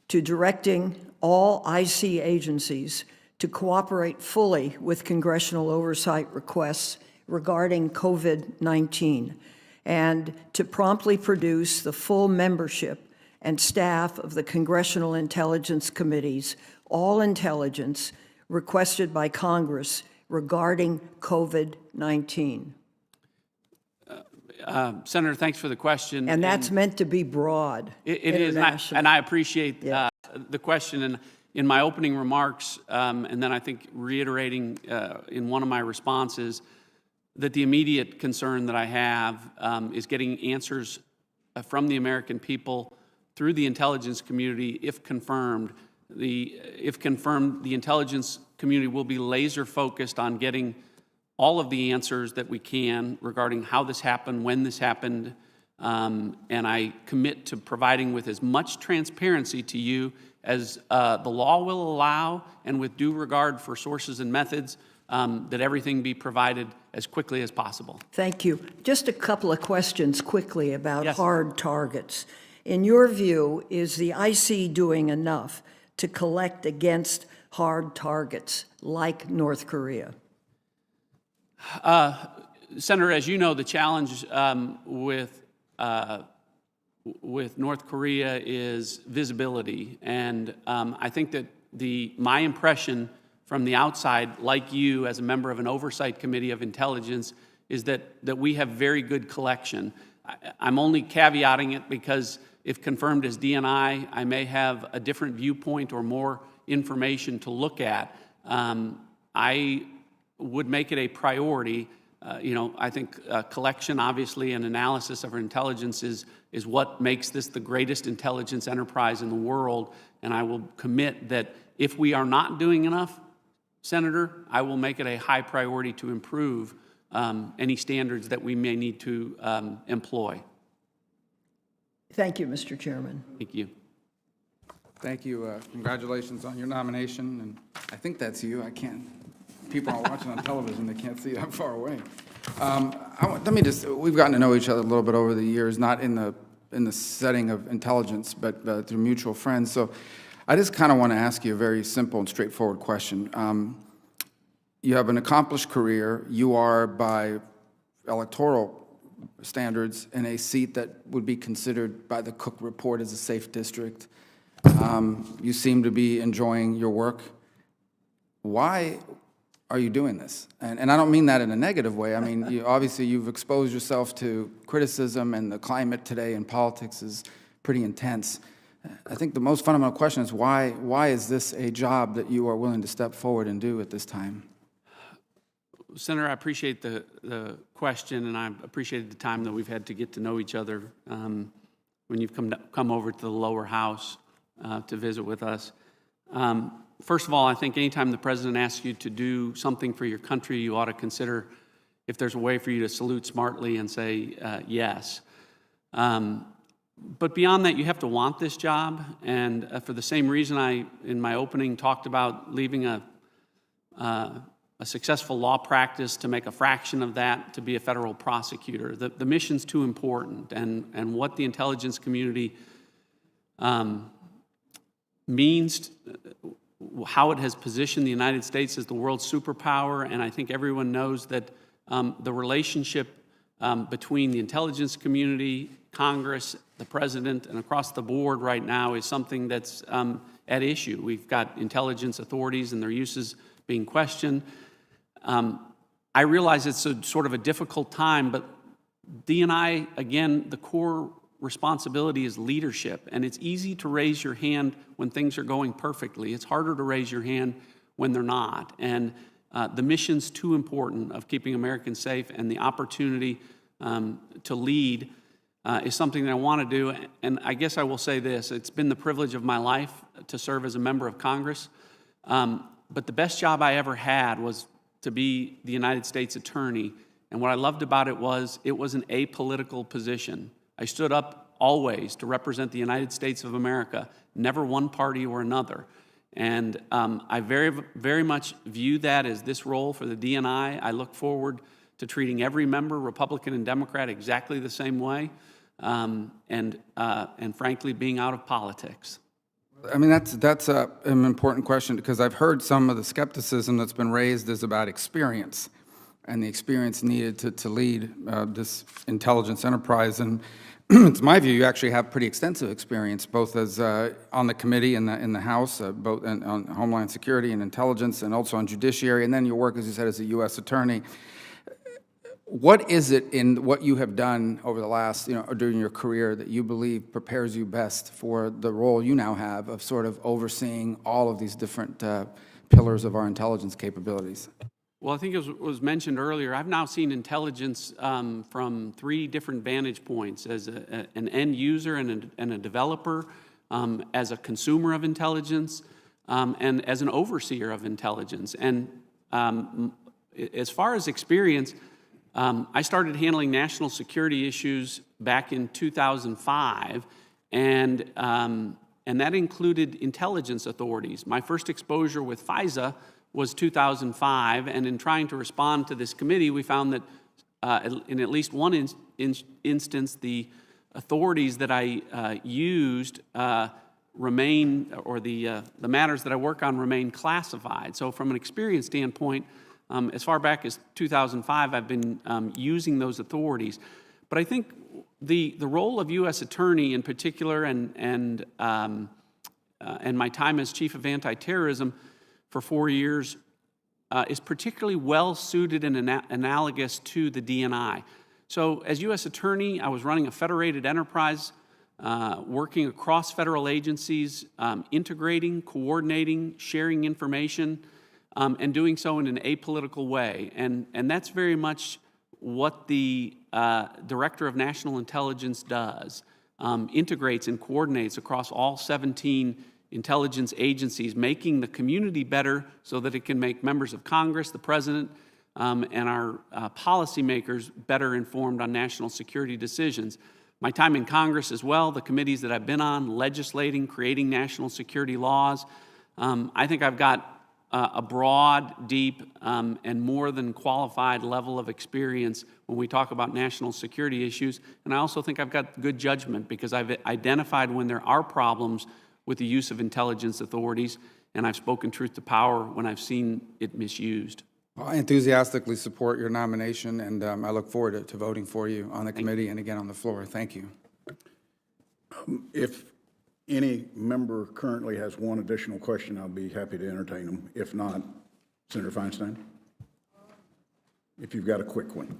to directing all IC agencies to cooperate fully with congressional oversight requests regarding COVID-19 and to promptly produce the full membership and staff of the Congressional Intelligence Committees, all intelligence requested by Congress regarding COVID-19? Senator, thanks for the question. And that's meant to be broad. It is, and I appreciate the question. And in my opening remarks, and then I think reiterating in one of my responses, that the immediate concern that I have is getting answers from the American people through the intelligence community. If confirmed, the intelligence community will be laser focused on getting all of the answers that we can regarding how this happened, when this happened, and I commit to providing with as much transparency to you as the law will allow, and with due regard for sources and methods, that everything be provided as quickly as possible. Thank you. Just a couple of questions quickly about Yes. hard targets. In your view, is the IC doing enough to collect against hard targets like North Korea? Senator, as you know, the challenge with North Korea is visibility. And I think that my impression from the outside, like you as a member of an oversight committee of intelligence, is that we have very good collection. I'm only caveating it because if confirmed as DNI, I may have a different viewpoint or more information to look at. I would make it a priority. I think collection, obviously, and analysis of our intelligence is what makes this the greatest intelligence enterprise in the world. And I will commit that if we are not doing enough, Senator, I will make it a high priority to improve any standards that we may need to employ. Thank you, Mr. Chairman. Thank you. Thank you. Congratulations on your nomination. And I think that's you. I can't. People are watching on television. They can't see that far away. We've gotten to know each other a little bit over the years, not in the setting of intelligence, but through mutual friends. So I just kind of want to ask you a very simple and straightforward question. You have an accomplished career. You are, by electoral standards, in a seat that would be considered by the Cook Report as a safe district. You seem to be enjoying your work. Why are you doing this? And I don't mean that in a negative way. I mean, obviously you've exposed yourself to criticism, and the climate today in politics is pretty intense. I think the most fundamental question is why is this a job that you are willing to step forward and do at this time? Senator, I appreciate the question, and I appreciated the time that we've had to get to know each other when you've come over to the lower house to visit with us. First of all, I think anytime the president asks you to do something for your country, you ought to consider if there's a way for you to salute smartly and say yes. But beyond that, you have to want this job. And for the same reason I, in my opening, talked about leaving a successful law practice to make a fraction of that to be a federal prosecutor. The mission's too important. And what the intelligence community means, how it has positioned the United States as the world's superpower, and I think everyone knows that the relationship between the intelligence community, Congress, the president, and across the board right now is something that's at issue. We've got intelligence authorities and their uses being questioned. I realize it's a sort of a difficult time, but DNI, again, the core responsibility is leadership, and it's easy to raise your hand when things are going perfectly. It's harder to raise your hand when they're not, and the mission's too important of keeping Americans safe, and the opportunity to lead is something that I want to do. And I guess I will say this: it's been the privilege of my life to serve as a member of Congress, but the best job I ever had was to be the United States Attorney, and what I loved about it was an apolitical position. I stood up always to represent the United States of America, never one party or another. And I very, very much view that as this role for the DNI. I look forward to treating every member, Republican and Democrat, exactly the same way, and frankly, being out of politics. I mean, that's an important question, because I've heard some of the skepticism that's been raised is about experience and the experience needed to lead this intelligence enterprise. And it's my view you actually have pretty extensive experience, both as on the committee in the House, both on Homeland Security and Intelligence, and also on Judiciary, and then your work, as you said, as a U.S. Attorney. What is it in what you have done over the last, during your career, that you believe prepares you best for the role you now have of sort of overseeing all of these different pillars of our intelligence capabilities? Well, I think it was mentioned earlier, I've now seen intelligence from three different vantage points: as an end user and a developer, as a consumer of intelligence, and as an overseer of intelligence. And as far as experience, I started handling national security issues back in 2005, and that included intelligence authorities. My first exposure with FISA was 2005, and in trying to respond to this committee, we found that in at least one instance, the authorities that I used remain, or the matters that I work on remain classified. So from an experience standpoint, as far back as 2005, I've been using those authorities. But I think the role of U.S. Attorney in particular, and my time as Chief of Anti-Terrorism for 4 years, is particularly well suited and analogous to the DNI. So as U.S. Attorney, I was running a federated enterprise, working across federal agencies, integrating, coordinating, sharing information, and doing so in an apolitical way. And that's very much what the Director of National Intelligence does, integrates and coordinates across all 17 intelligence agencies, making the community better so that it can make members of Congress, the President, and our policymakers better informed on national security decisions. My time in Congress as well, the committees that I've been on, legislating, creating national security laws, I think I've got a broad, deep, and more than qualified level of experience when we talk about national security issues. And I also think I've got good judgment because I've identified when there are problems with the use of intelligence authorities, and I've spoken truth to power when I've seen it misused. Well, I enthusiastically support your nomination, and I look forward to voting for you on the committee and again on the floor. Thank you. If any member currently has one additional question, I'll be happy to entertain them. If not, Senator Feinstein, if you've got a quick one.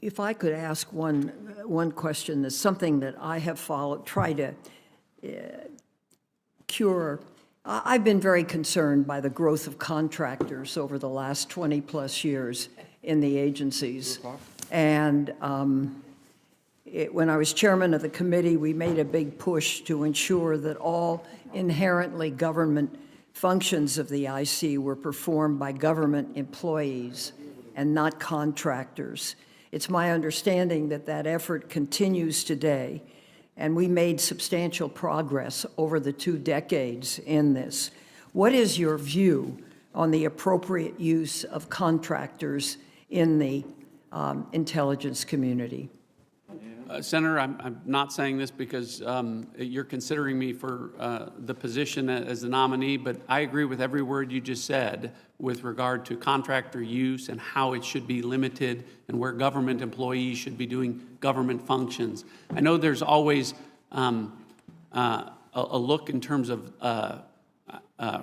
If I could ask one question, that's something that I have tried to cure. I've been very concerned by the growth of contractors over the last 20-plus years in the agencies. And when I was chairman of the committee, we made a big push to ensure that all inherently government functions of the IC were performed by government employees and not contractors. It's my understanding that that effort continues today, and we made substantial progress over the 2 decades in this. What is your view on the appropriate use of contractors in the intelligence community? Senator, I'm not saying this because you're considering me for the position as the nominee, but I agree with every word you just said with regard to contractor use and how it should be limited and where government employees should be doing government functions. I know there's always a look in terms of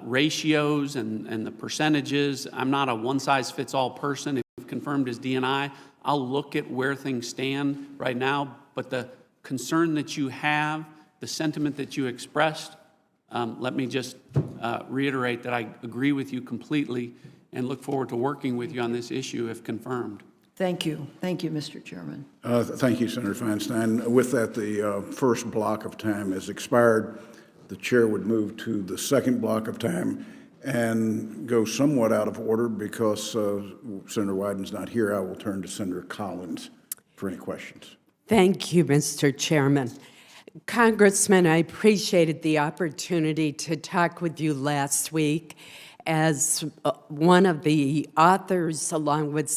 ratios and the percentages. I'm not a one-size-fits-all person. If confirmed as DNI, I'll look at where things stand right now, but the concern that you have, the sentiment that you expressed, let me just reiterate that I agree with you completely and look forward to working with you on this issue if confirmed. Thank you. Thank you, Mr. Chairman. Thank you, Senator Feinstein. With that, the first block of time has expired. The chair would move to the second block of time and go somewhat out of order because Senator Wyden's not here. I will turn to Senator Collins for any questions. Thank you, Mr. Chairman. Congressman, I appreciated the opportunity to talk with you last week as one of the authors, along with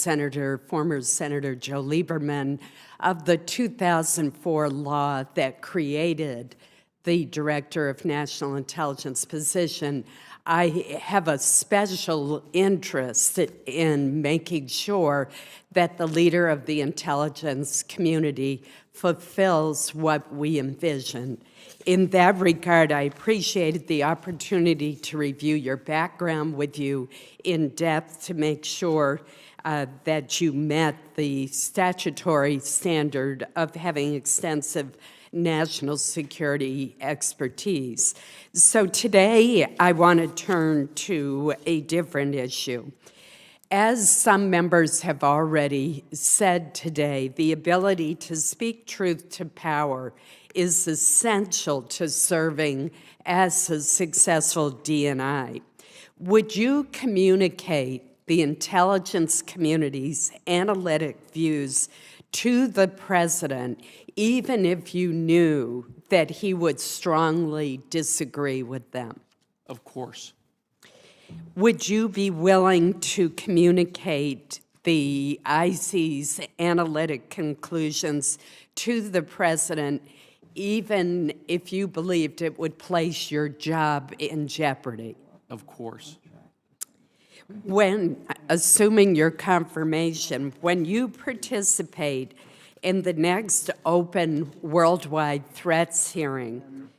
former Senator Joe Lieberman, of the 2004 law that created the Director of National Intelligence position. I have a special interest in making sure that the leader of the intelligence community fulfills what we envision. In that regard, I appreciated the opportunity to review your background with you in depth to make sure that you met the statutory standard of having extensive national security expertise. So today, I want to turn to a different issue. As some members have already said today, the ability to speak truth to power is essential to serving as a successful DNI. Would you communicate the intelligence community's analytic views to the president, even if you knew that he would strongly disagree with them? Of course. Would you be willing to communicate the IC's analytic conclusions to the president, even if you believed it would place your job in jeopardy? Of course. When, assuming your confirmation, when you participate in the next open worldwide threats hearing,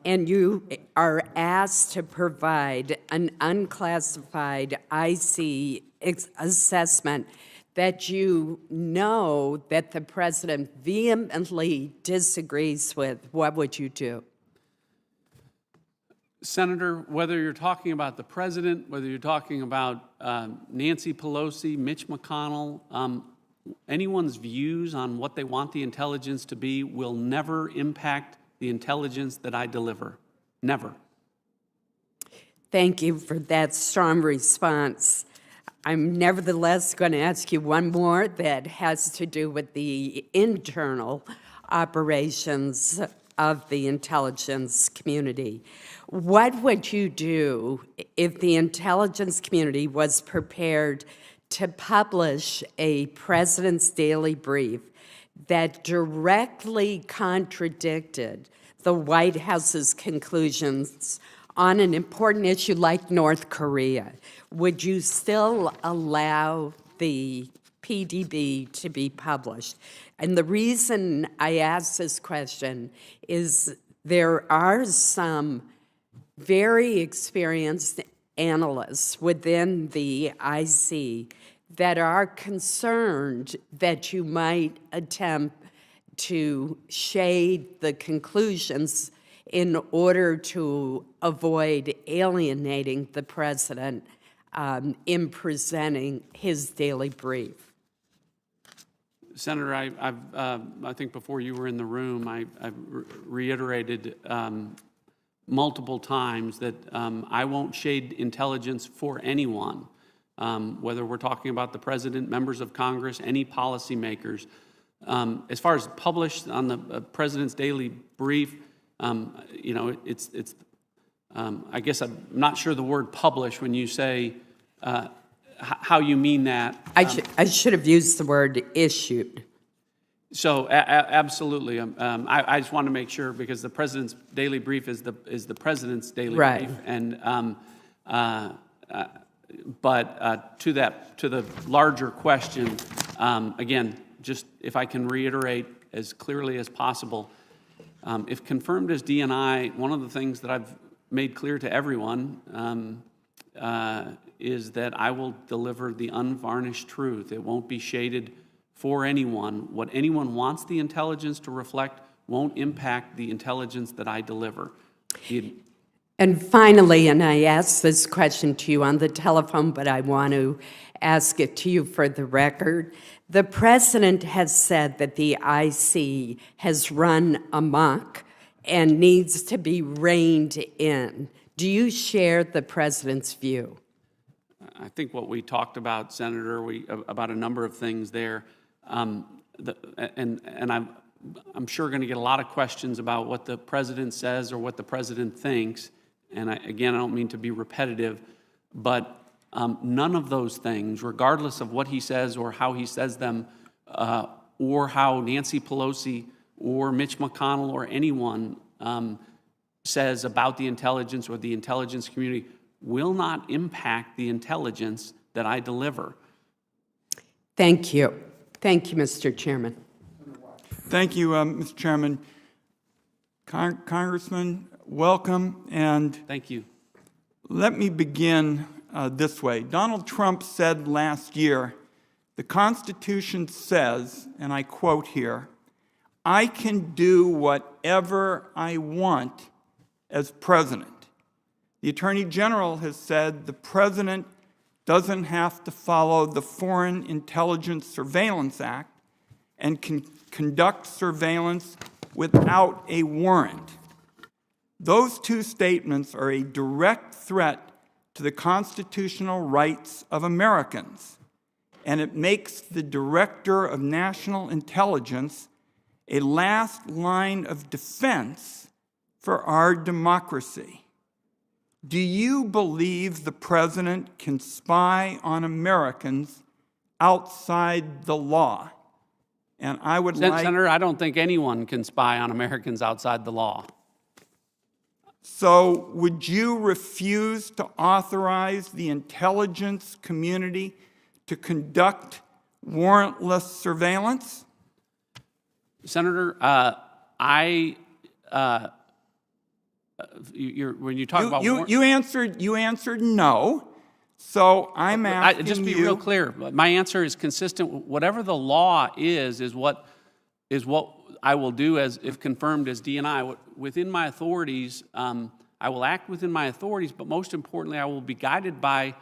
and you are asked to provide an unclassified IC assessment that you know that the president vehemently disagrees with, what would you do? Senator, whether you're talking about the president, whether you're talking about Nancy Pelosi, Mitch McConnell, anyone's views on what they want the intelligence to be will never impact the intelligence that I deliver. Never. Thank you for that strong response. I'm nevertheless going to ask you one more that has to do with the internal operations of the intelligence community. What would you do if the intelligence community was prepared to publish a president's daily brief that directly contradicted the White House's conclusions on an important issue like North Korea? Would you still allow the PDB to be published? And the reason I ask this question is there are some very experienced analysts within the IC that are concerned that you might attempt to shade the conclusions in order to avoid alienating the president in presenting his daily brief. Senator, I think before you were in the room, I've reiterated multiple times that I won't shade intelligence for anyone, whether we're talking about the president, members of Congress, any policymakers. As far as published on the president's daily brief, you know, I guess I'm not sure the word publish when you say how you mean that. I should have used the word issued. So absolutely, I just want to make sure because the president's daily brief is the president's daily Right. brief, and but to the larger question, again, just if I can reiterate as clearly as possible, if confirmed as DNI, one of the things that I've made clear to everyone is that I will deliver the unvarnished truth. It won't be shaded for anyone. What anyone wants the intelligence to reflect won't impact the intelligence that I deliver. And finally, and I asked this question to you on the telephone, but I want to ask it to you for the record. The president has said that the IC has run amok and needs to be reined in. Do you share the president's view? I think what we talked about, Senator, about a number of things there, and I'm sure going to get a lot of questions about what the president says or what the president thinks. And again, I don't mean to be repetitive, but none of those things, regardless of what he says or how he says them, or how Nancy Pelosi or Mitch McConnell or anyone says about the intelligence or the intelligence community, will not impact the intelligence that I deliver. Thank you. Thank you, Mr. Chairman. Thank you, Mr. Chairman. Congressman, welcome, and Thank you. let me begin this way. Donald Trump said last year, the Constitution says, and I quote here, "I can do whatever I want as president." The Attorney General has said the president doesn't have to follow the Foreign Intelligence Surveillance Act and can conduct surveillance without a warrant. Those two statements are a direct threat to the constitutional rights of Americans. and it makes the Director of National Intelligence a last line of defense for our democracy. Do you believe the President can spy on Americans outside the law? And I would like... Senator, I don't think anyone can spy on Americans outside the law. So would you refuse to authorize the intelligence community to conduct warrantless surveillance? Senator, when you talk about you answered no. So I'm asking just be real clear. My answer is consistent. Whatever the law is what I will do as if confirmed as DNI. Within my authorities, I will act within my authorities, but most importantly, I will be guided by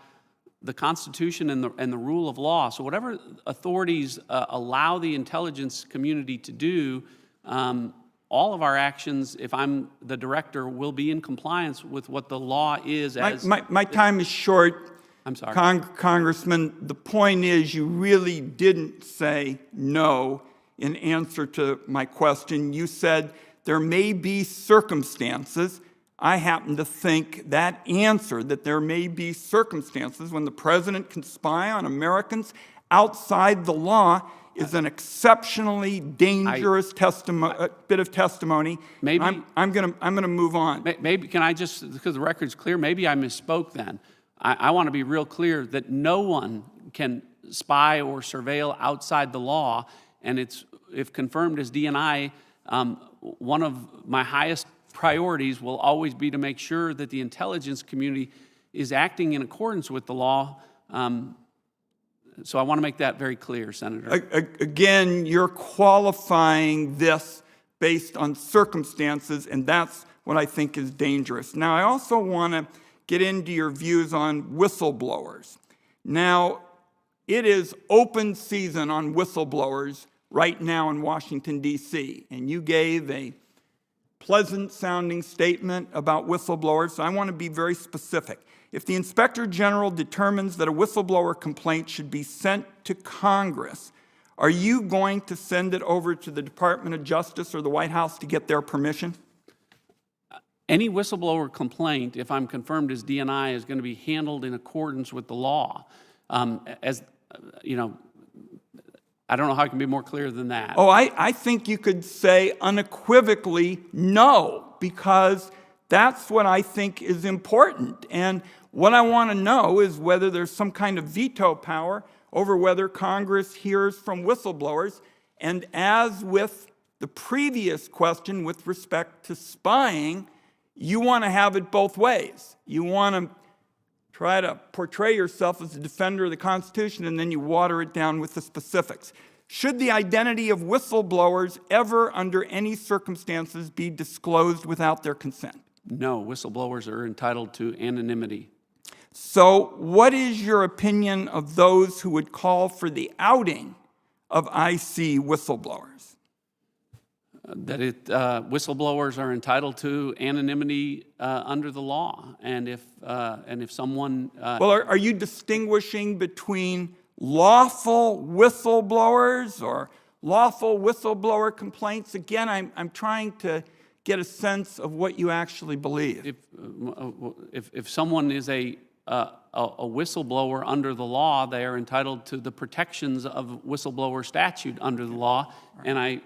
the Constitution and the rule of law. So whatever authorities allow the intelligence community to do, all of our actions, if I'm the director, will be in compliance with what the law is. My time is short. I'm sorry. Congressman, the point is you really didn't say no in answer to my question. You said there may be circumstances. I happen to think that answer, that there may be circumstances when the President can spy on Americans outside the law, is an exceptionally dangerous bit of testimony. Maybe I'm going to move on. Maybe can I just, because the record's clear, maybe I misspoke then. I want to be real clear that no one can spy or surveil outside the law, and if confirmed as DNI, one of my highest priorities will always be to make sure that the intelligence community is acting in accordance with the law. So I want to make that very clear, Senator. Again, you're qualifying this based on circumstances, and that's what I think is dangerous. Now, I also want to get into your views on whistleblowers. Now, it is open season on whistleblowers right now in Washington, D.C., and you gave a pleasant-sounding statement about whistleblowers, so I want to be very specific. If the Inspector General determines that a whistleblower complaint should be sent to Congress, are you going to send it over to the Department of Justice or the White House to get their permission? Any whistleblower complaint, if I'm confirmed as DNI, is going to be handled in accordance with the law. As you know, I don't know how I can be more clear than that. Oh, I think you could say unequivocally no, because that's what I think is important. And what I want to know is whether there's some kind of veto power over whether Congress hears from whistleblowers. And as with the previous question with respect to spying, you want to have it both ways. You want to try to portray yourself as a defender of the Constitution, and then you water it down with the specifics. Should the identity of whistleblowers ever, under any circumstances, be disclosed without their consent? No, whistleblowers are entitled to anonymity. So what is your opinion of those who would call for the outing of IC whistleblowers? That whistleblowers are entitled to anonymity under the law, and if someone well, are you distinguishing between lawful whistleblowers or lawful whistleblower complaints? Again, I'm trying to get a sense of what you actually believe. If someone is a whistleblower under the law, they are entitled to the protections of whistleblower statute under the law. And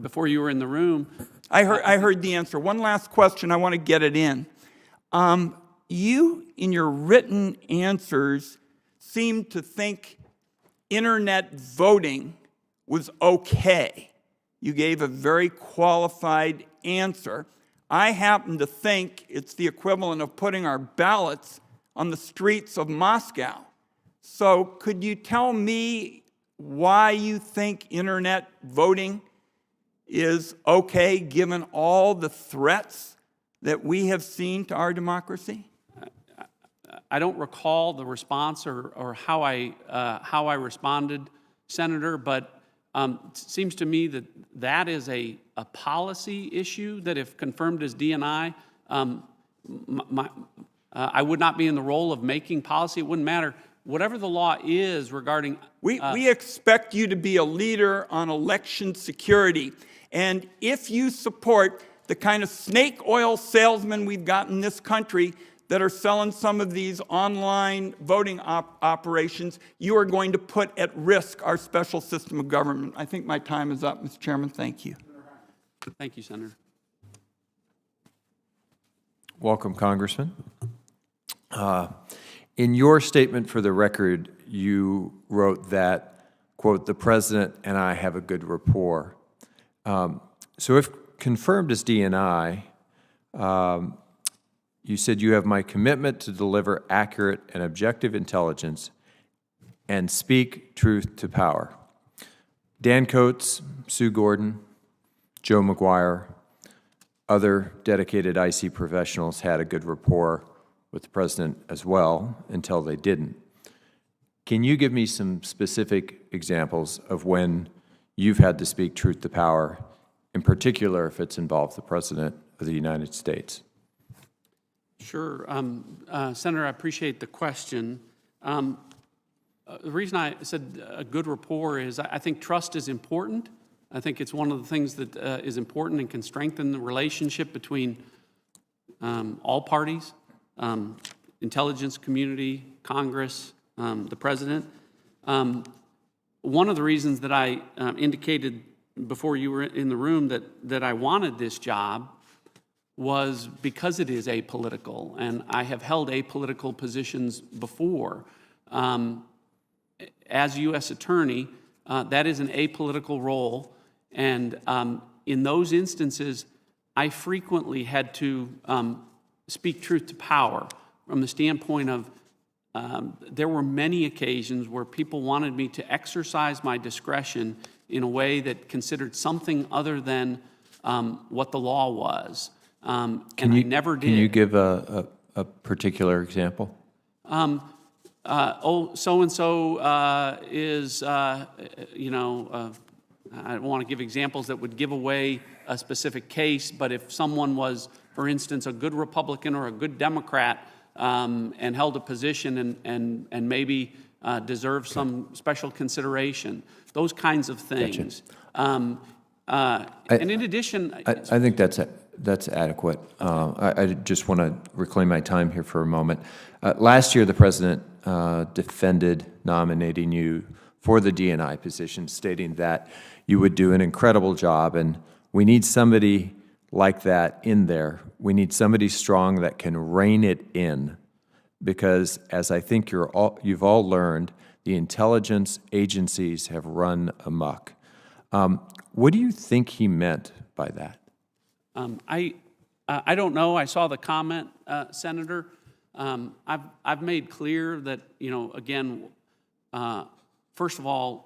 before you were in the room, I heard the answer. One last question. I want to get it in. You, in your written answers, seem to think internet voting was okay. You gave a very qualified answer. I happen to think it's the equivalent of putting our ballots on the streets of Moscow. So could you tell me why you think internet voting is okay given all the threats that we have seen to our democracy? I don't recall the response or how I responded, Senator, but it seems to me that is a policy issue that, if confirmed as DNI, I would not be in the role of making policy. It wouldn't matter whatever the law is regarding... We expect you to be a leader on election security. And if you support the kind of snake oil salesmen we've got in this country that are selling some of these online voting operations, you are going to put at risk our special system of government. I think my time is up, Mr. Chairman. Thank you. Thank you, Senator. Welcome, Congressman. In your statement for the record, you wrote that, quote, "The President and I have a good rapport." So if confirmed as DNI, you said you have my commitment to deliver accurate and objective intelligence and speak truth to power. Dan Coates, Sue Gordon, Joe McGuire, other dedicated IC professionals had a good rapport with the President as well until they didn't. Can you give me some specific examples of when you've had to speak truth to power, in particular if it's involved the President of the United States? Sure. Senator, I appreciate the question. The reason I said a good rapport is I think trust is important. I think it's one of the things that is important and can strengthen the relationship between all parties, intelligence community, Congress, the President. One of the reasons that I indicated before you were in the room that I wanted this job was because it is apolitical, and I have held apolitical positions before. As U.S. Attorney, that is an apolitical role, and in those instances, I frequently had to speak truth to power from the standpoint of there were many occasions where people wanted me to exercise my discretion in a way that considered something other than what the law was. I never did. Can you give a particular example? So-and-so is, I don't want to give examples that would give away a specific case, but if someone was, for instance, a good Republican or a good Democrat and held a position and maybe deserved some special consideration, those kinds of things. Gotcha. And in addition... I think that's adequate. I just want to reclaim my time here for a moment. Last year, the President defended nominating you for the DNI position, stating that you would do an incredible job, and we need somebody like that in there. We need somebody strong that can rein it in, because as I think you've all learned, the intelligence agencies have run amok. What do you think he meant by that? I don't know. I saw the comment, Senator. I've made clear that, again, first of all,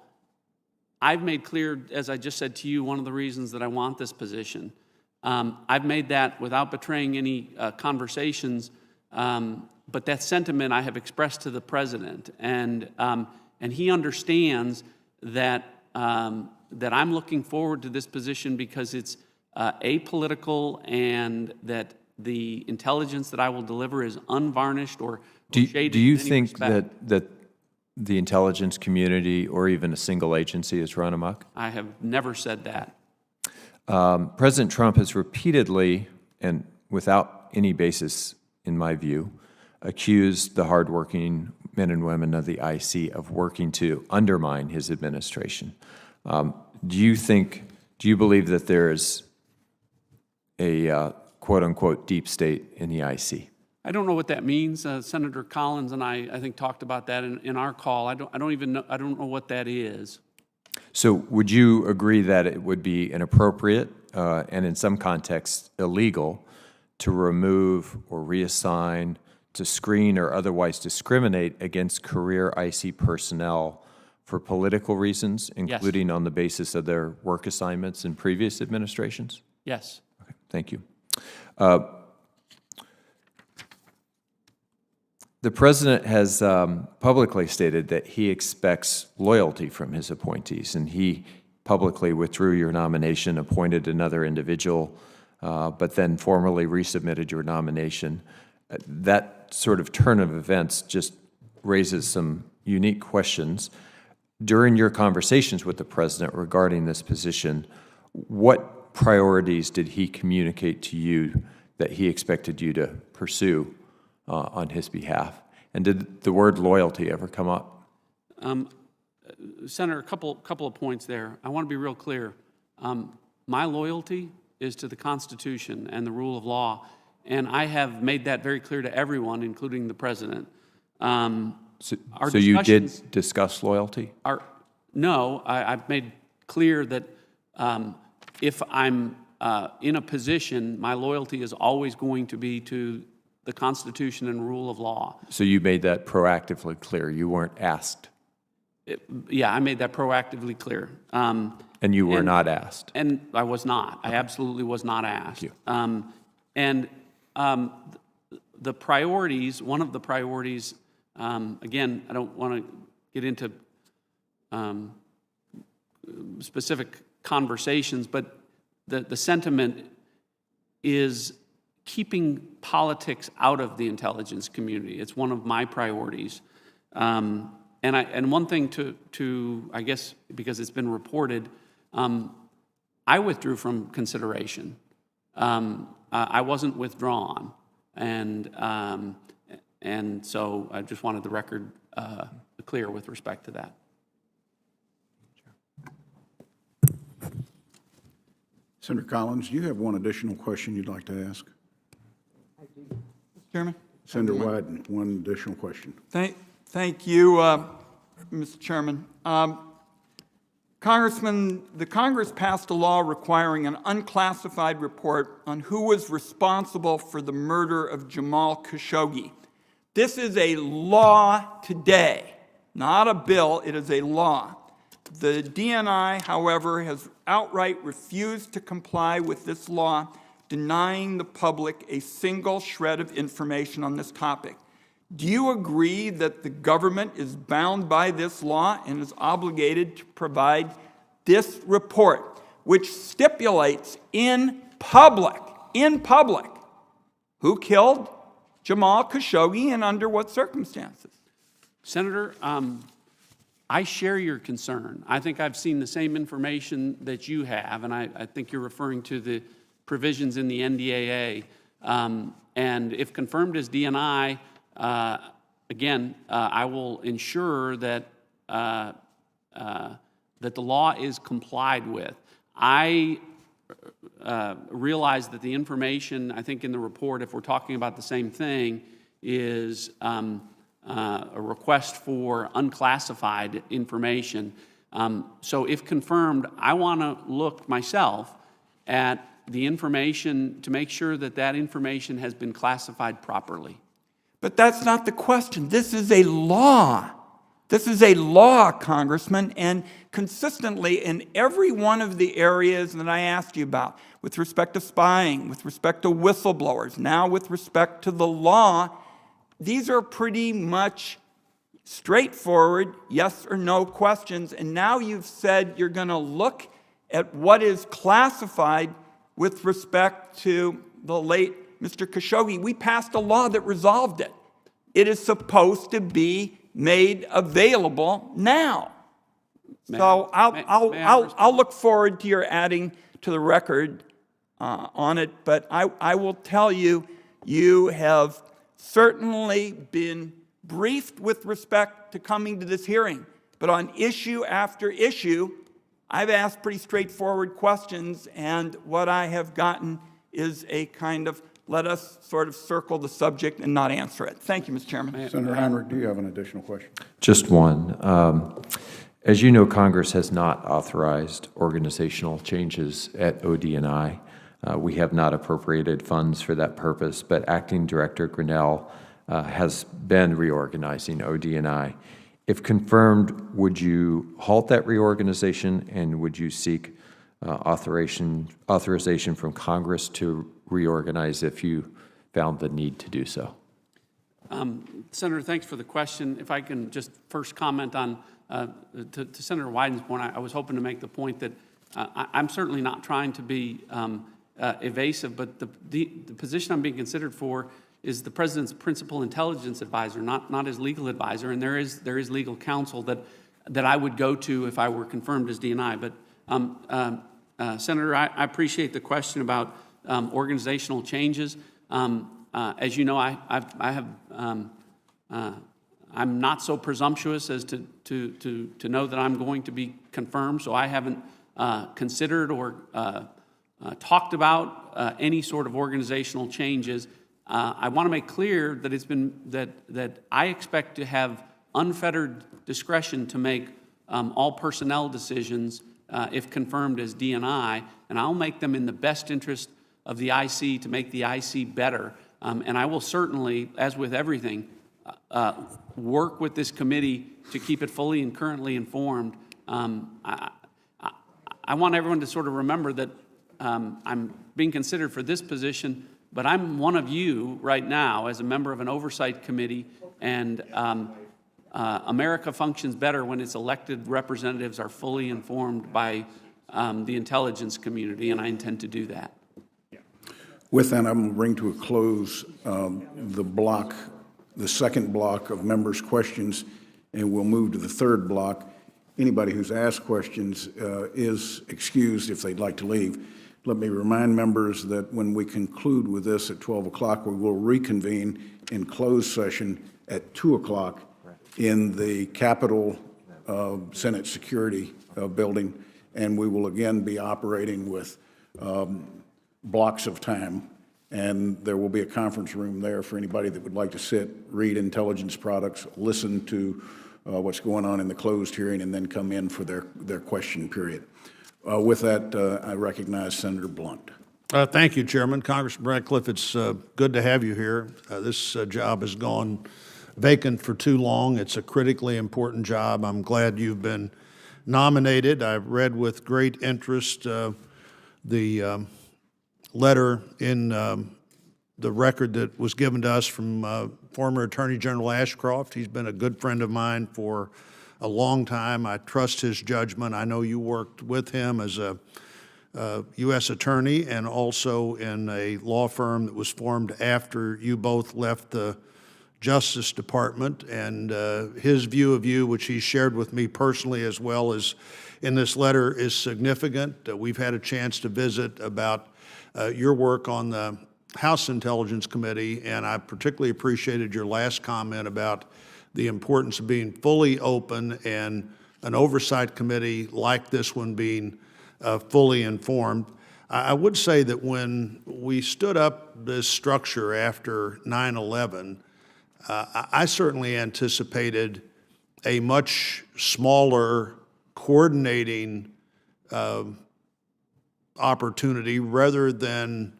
I've made clear, as I just said to you, one of the reasons that I want this position. I've made that without betraying any conversations, but that sentiment I have expressed to the President, and he understands that that I'm looking forward to this position because it's apolitical and that the intelligence that I will deliver is unvarnished or shaded. Do you in any think respect. that the intelligence community or even a single agency is run amok? I have never said that. President Trump has repeatedly, and without any basis in my view, accused the hardworking men and women of the IC of working to undermine his administration. Do you believe that there is a quote-unquote deep state in the IC? I don't know what that means. Senator Collins and I think, talked about that in our call. I don't even know. I don't know what that is. So would you agree that it would be inappropriate and in some contexts illegal to remove or reassign, to screen or otherwise discriminate against career IC personnel for political reasons, including on the basis of their work assignments in previous administrations? Yes. Okay, thank you. The President has publicly stated that he expects loyalty from his appointees, and he publicly withdrew your nomination, appointed another individual, but then formally resubmitted your nomination. That sort of turn of events just raises some unique questions. During your conversations with the president regarding this position, what priorities did he communicate to you that he expected you to pursue on his behalf? And did the word loyalty ever come up? Senator, a couple of points there. I want to be real clear. My loyalty is to the Constitution and the rule of law, and I have made that very clear to everyone, including the president. So you did discuss loyalty? No, I've made clear that if I'm in a position, my loyalty is always going to be to the Constitution and rule of law. So you made that proactively clear. You weren't asked. Yeah, I made that proactively clear. And you were not asked. And I was not. I absolutely was not asked. Thank you. The priorities, one of the priorities, again, I don't want to get into specific conversations, but the sentiment is keeping politics out of the intelligence community. It's one of my priorities. And one thing to I guess, because it's been reported, I withdrew from consideration. I wasn't withdrawn, and so I just wanted the record clear with respect to that. Senator Collins, do you have one additional question you'd like to ask? I do. Mr. Chairman? Senator Wyden, one additional question. Thank you, Mr. Chairman. Congressman, the Congress passed a law requiring an unclassified report on who was responsible for the murder of Jamal Khashoggi. This is a law today, not a bill, it is a law. The DNI, however, has outright refused to comply with this law, denying the public a single shred of information on this topic. Do you agree that the government is bound by this law and is obligated to provide this report, which stipulates in public, who killed Jamal Khashoggi and under what circumstances? Senator, I share your concern. I think I've seen the same information that you have, and I think you're referring to the provisions in the NDAA. And if confirmed as DNI, again, I will ensure that that the law is complied with. I realize that the information, I think in the report, if we're talking about the same thing, is a request for unclassified information. So if confirmed, I want to look myself at the information to make sure that that information has been classified properly. But that's not the question. This is a law. This is a law, Congressman, and consistently in every one of the areas that I asked you about, with respect to spying, with respect to whistleblowers, now with respect to the law, these are pretty much straightforward yes or no questions, and now you've said you're going to look at what is classified with respect to the late Mr. Khashoggi. We passed a law that resolved it. It is supposed to be made available now. So I'll look forward to your adding to the record on it, but I will tell you, you have certainly been briefed with respect to coming to this hearing, but on issue after issue, I've asked pretty straightforward questions, and what I have gotten is a kind of let us sort of circle the subject and not answer it. Thank you, Mr. Chairman. Senator Heinrich, do you have an additional question? Just one. As you know, Congress has not authorized organizational changes at ODNI. We have not appropriated funds for that purpose, but Acting Director Grinnell has been reorganizing ODNI. If confirmed, would you halt that reorganization, and would you seek authorization from Congress to reorganize if you found the need to do so? Senator, thanks for the question. If I can just first comment on, to Senator Wyden's point, I was hoping to make the point that I'm certainly not trying to be evasive, but the position I'm being considered for is the president's principal intelligence advisor, not his legal advisor, and there is legal counsel that I would go to if I were confirmed as DNI. But Senator, I appreciate the question about organizational changes. As you know, I'm not so presumptuous as to know that I'm going to be confirmed, so I haven't considered or talked about any sort of organizational changes. I want to make clear that that I expect to have unfettered discretion to make all personnel decisions if confirmed as DNI, and I'll make them in the best interest of the IC to make the IC better. And I will certainly, as with everything, work with this committee to keep it fully and currently informed. I want everyone to sort of remember that I'm being considered for this position, but I'm one of you right now as a member of an oversight committee, and America functions better when its elected representatives are fully informed by the intelligence community, and I intend to do that. With that, I'm going to bring to a close the second block of members' questions, and we'll move to the third block. Anybody who's asked questions is excused if they'd like to leave. Let me remind members that when we conclude with this at 12 o'clock, we will reconvene in closed session at 2 o'clock in the Capitol Senate Security Building, and we will again be operating with blocks of time, and there will be a conference room there for anybody that would like to sit, read intelligence products, listen to what's going on in the closed hearing, and then come in for their question period. With that, I recognize Senator Blunt. Thank you, Chairman. Congressman Ratcliff, it's good to have you here. This job has gone vacant for too long. It's a critically important job. I'm glad you've been nominated. I've read with great interest the letter in the record that was given to us from former Attorney General Ashcroft. He's been a good friend of mine for a long time. I trust his judgment. I know you worked with him as a U.S. attorney and also in a law firm that was formed after you both left the Justice Department, and his view of you, which he shared with me personally as well as in this letter, is significant. We've had a chance to visit about your work on the House Intelligence Committee, and I particularly appreciated your last comment about the importance of being fully open and an oversight committee like this one being fully informed. I would say that when we stood up this structure after 9/11, I certainly anticipated a much smaller coordinating opportunity rather than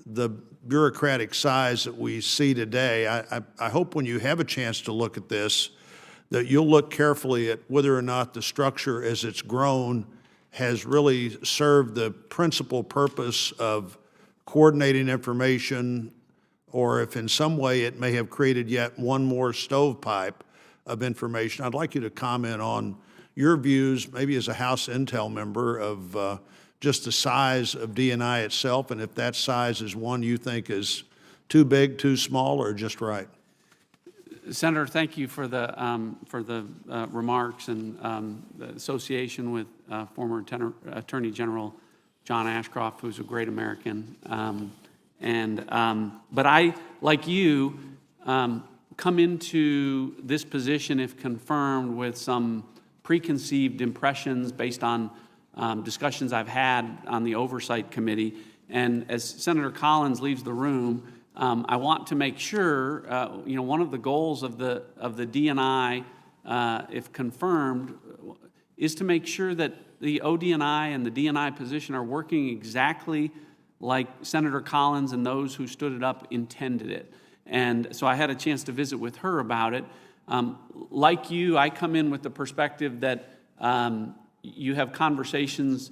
the bureaucratic size that we see today. I hope when you have a chance to look at this, that you'll look carefully at whether or not the structure as it's grown has really served the principal purpose of coordinating information, or if in some way it may have created yet one more stovepipe of information. I'd like you to comment on your views, maybe as a House Intel member, of just the size of DNI itself, and if that size is one you think is too big, too small, or just right. Senator, thank you for the remarks and the association with former Attorney General John Ashcroft, who's a great American. But I, like you, come into this position, if confirmed, with some preconceived impressions based on discussions I've had on the Oversight Committee. And as Senator Collins leaves the room, I want to make sure, one of the goals of the DNI, if confirmed, is to make sure that the ODNI and the DNI position are working exactly like Senator Collins and those who stood it up intended it. And so I had a chance to visit with her about it. Like you, I come in with the perspective that you have conversations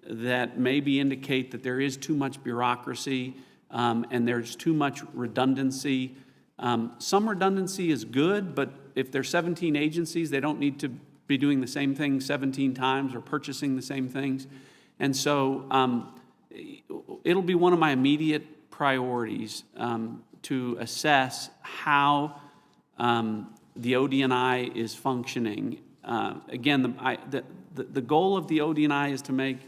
that maybe indicate that there is too much bureaucracy and there's too much redundancy. Some redundancy is good, but if there's 17 agencies, they don't need to be doing the same thing 17 times or purchasing the same things. And so it'll be one of my immediate priorities to assess how the ODNI is functioning. Again, the goal of the ODNI is to make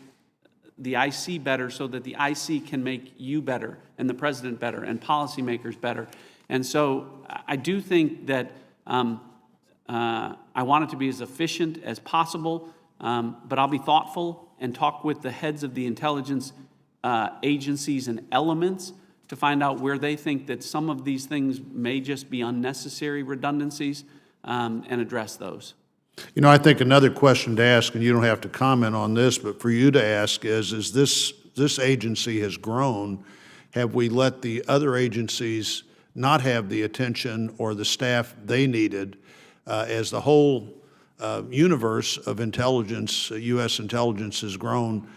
the IC better so that the IC can make you better and the president better and policymakers better. And so I do think that I want it to be as efficient as possible, but I'll be thoughtful and talk with the heads of the intelligence agencies and elements to find out where they think that some of these things may just be unnecessary redundancies, and address those. You know, I think another question to ask, and you don't have to comment on this, but for you to ask is this agency has grown. Have we let the other agencies not have the attention or the staff they needed as the whole universe of intelligence, U.S. intelligence has grown?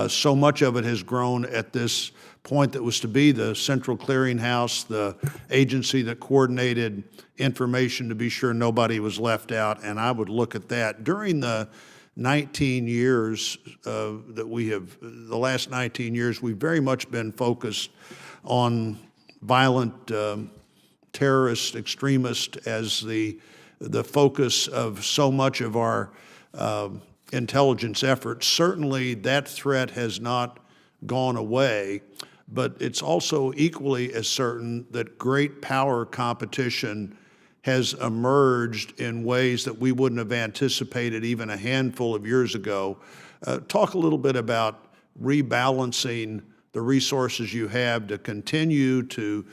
So much of it has grown at this point that was to be the central clearinghouse, the agency that coordinated information to be sure nobody was left out, and I would look at that. During the 19 years that we have, the last 19 years, we've very much been focused on violent terrorist, extremist as the focus of so much of our intelligence efforts. Certainly that threat has not gone away, but it's also equally as certain that great power competition has emerged in ways that we wouldn't have anticipated even a handful of years ago. Talk a little bit about rebalancing the resources you have to continue to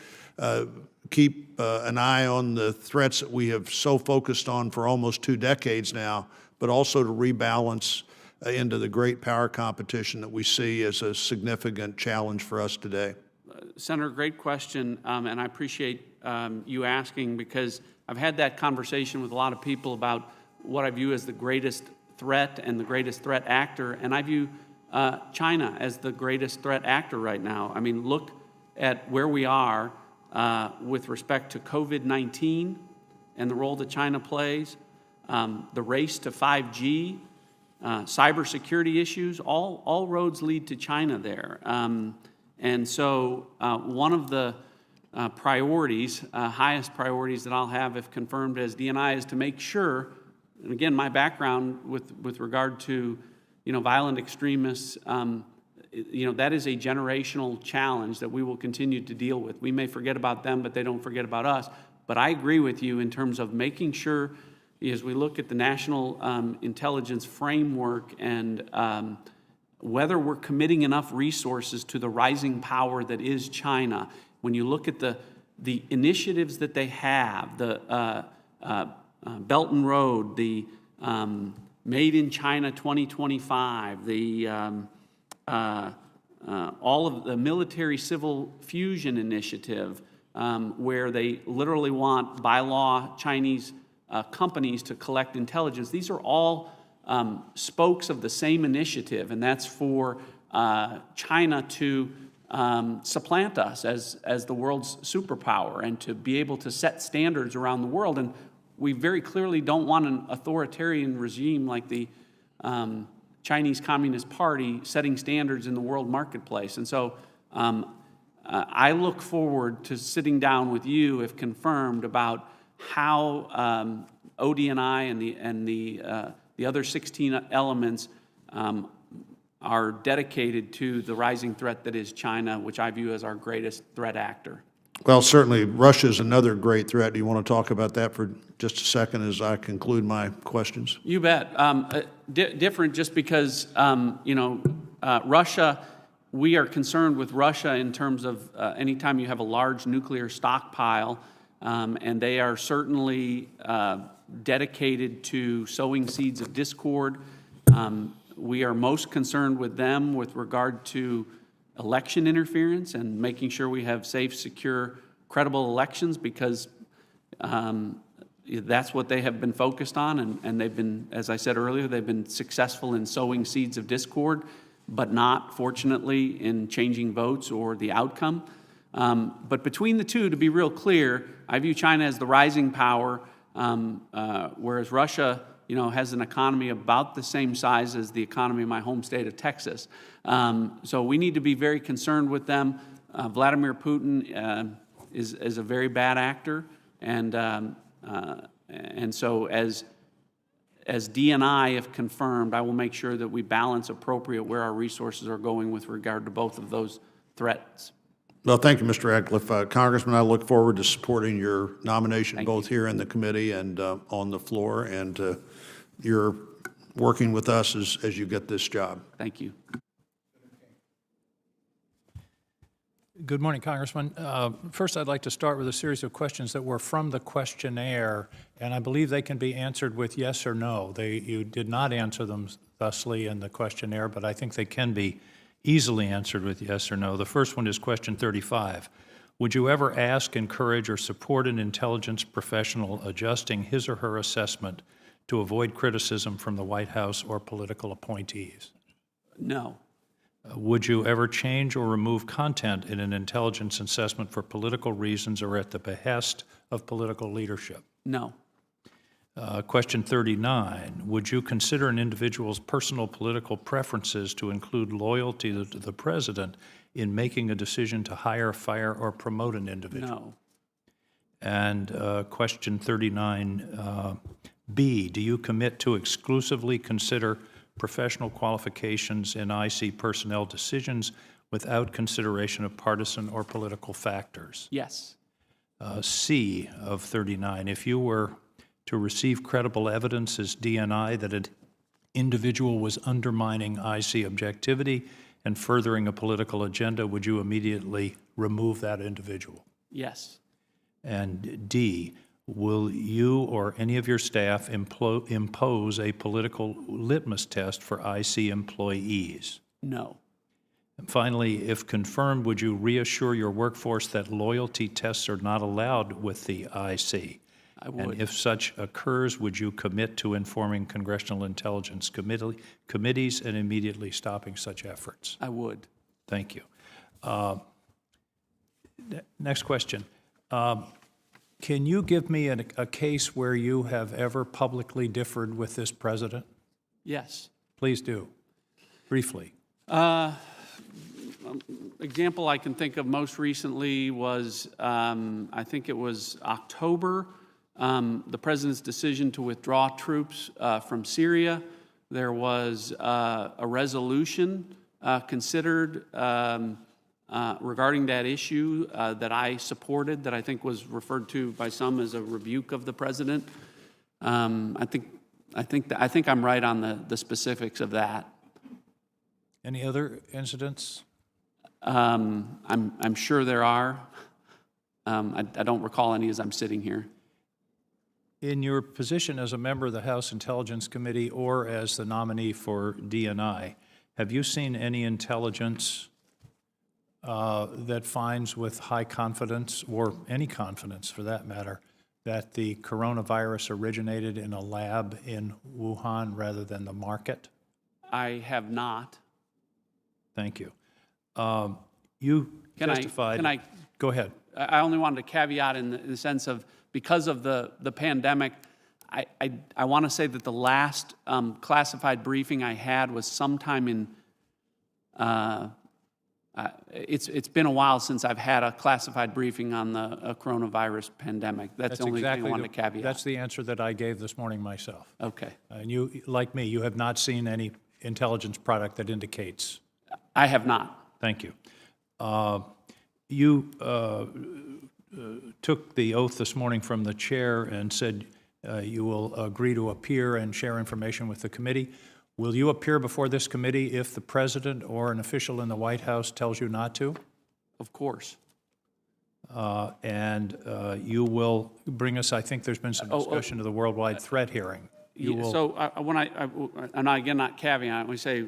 keep an eye on the threats that we have so focused on for almost 2 decades now, but also to rebalance into the great power competition that we see as a significant challenge for us today. Senator, great question, and I appreciate you asking, because I've had that conversation with a lot of people about what I view as the greatest threat and the greatest threat actor, and I view China as the greatest threat actor right now. I mean, look at where we are with respect to COVID-19 and the role that China plays, the race to 5G, cybersecurity issues, all roads lead to China there. And so one of the priorities, highest priorities that I'll have if confirmed as DNI is to make sure, and again, my background with regard to, violent extremists, that is a generational challenge that we will continue to deal with. We may forget about them, but they don't forget about us. But I agree with you in terms of making sure, as we look at the national intelligence framework and whether we're committing enough resources to the rising power that is China. When you look at the initiatives that they have, the Belt and Road, the Made in China 2025, the all of the military civil fusion initiative, where they literally want by law Chinese companies to collect intelligence. These are all spokes of the same initiative, and that's for China to supplant us as the world's superpower and to be able to set standards around the world. And we very clearly don't want an authoritarian regime like the Chinese Communist Party setting standards in the world marketplace. And so I look forward to sitting down with you, if confirmed, about how ODNI and the other 16 elements are dedicated to the rising threat that is China, which I view as our greatest threat actor. Well, certainly Russia is another great threat. Do you want to talk about that for just a second as I conclude my questions? You bet. Different just because, Russia, we are concerned with Russia in terms of anytime you have a large nuclear stockpile, and they are certainly dedicated to sowing seeds of discord. We are most concerned with them with regard to election interference and making sure we have safe, secure, credible elections, because that's what they have been focused on, and they've been, as I said earlier, they've been successful in sowing seeds of discord, but not, fortunately, in changing votes or the outcome. But between the two, to be real clear, I view China as the rising power, whereas Russia, has an economy about the same size as the economy of my home state of Texas. So we need to be very concerned with them. Vladimir Putin is a very bad actor, and so as DNI, if confirmed, I will make sure that we balance appropriate where our resources are going with regard to both of those threats. Well, thank you, Mr. Ratcliff. Congressman, I look forward to supporting your nomination both here in the committee and on the floor, and you're working with us as you get this job. Thank you. Good morning, Congressman. First, I'd like to start with a series of questions that were from the questionnaire, and I believe they can be answered with yes or no. You did not answer them thusly in the questionnaire, but I think they can be easily answered with yes or no. The first one is question 35. Would you ever ask, encourage, or support an intelligence professional adjusting his or her assessment to avoid criticism from the White House or political appointees? No. Would you ever change or remove content in an intelligence assessment for political reasons or at the behest of political leadership? No. Question 39, would you consider an individual's personal political preferences to include loyalty to the president in making a decision to hire, fire, or promote an individual? No. And question 39B, do you commit to exclusively consider professional qualifications in IC personnel decisions without consideration of partisan or political factors? Yes. C of 39, if you were to receive credible evidence as DNI that an individual was undermining IC objectivity and furthering a political agenda, would you immediately remove that individual? Yes. And D, will you or any of your staff impose a political litmus test for IC employees? No. And finally, if confirmed, would you reassure your workforce that loyalty tests are not allowed with the IC? I would. And if such occurs, would you commit to informing Congressional Intelligence committees and immediately stopping such efforts? I would. Thank you. Next question. Can you give me a case where you have ever publicly differed with this president? Yes. Please do, briefly. Example I can think of most recently was, I think it was October, the president's decision to withdraw troops from Syria. There was a resolution considered regarding that issue that I supported, that I think was referred to by some as a rebuke of the president. I think I'm right on the specifics of that. Any other incidents? I'm sure there are. I don't recall any as I'm sitting here. In your position as a member of the House Intelligence Committee or as the nominee for DNI, have you seen any intelligence that finds with high confidence, or any confidence for that matter, that the coronavirus originated in a lab in Wuhan rather than the market? I have not. Thank you. You testified. Go ahead. I only wanted to caveat in the sense of, because of the pandemic, I want to say that the last classified briefing I had was sometime in, it's been a while since I've had a classified briefing on the coronavirus pandemic. That's the only thing I wanted to caveat. That's the answer that I gave this morning myself. Okay. And you, like me, you have not seen any intelligence product that indicates. I have not. Thank you. You took the oath this morning from the chair and said you will agree to appear and share information with the committee. Will you appear before this committee if the president or an official in the White House tells you not to? Of course. And you will bring us, I think there's been some discussion of the worldwide threat hearing. So when and again, not caveat, we say.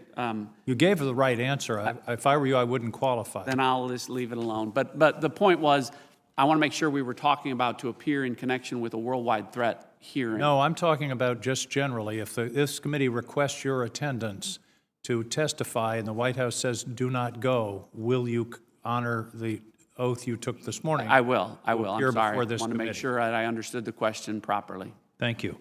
You gave the right answer. If I were you, I wouldn't qualify. Then I'll just leave it alone. But the point was, I want to make sure we were talking about to appear in connection with a worldwide threat hearing. No, I'm talking about just generally. If this committee requests your attendance to testify and the White House says do not go, will you honor the oath you took this morning? I will. I will. I'm sorry. I want to committee? make sure that I understood the question properly. Thank you.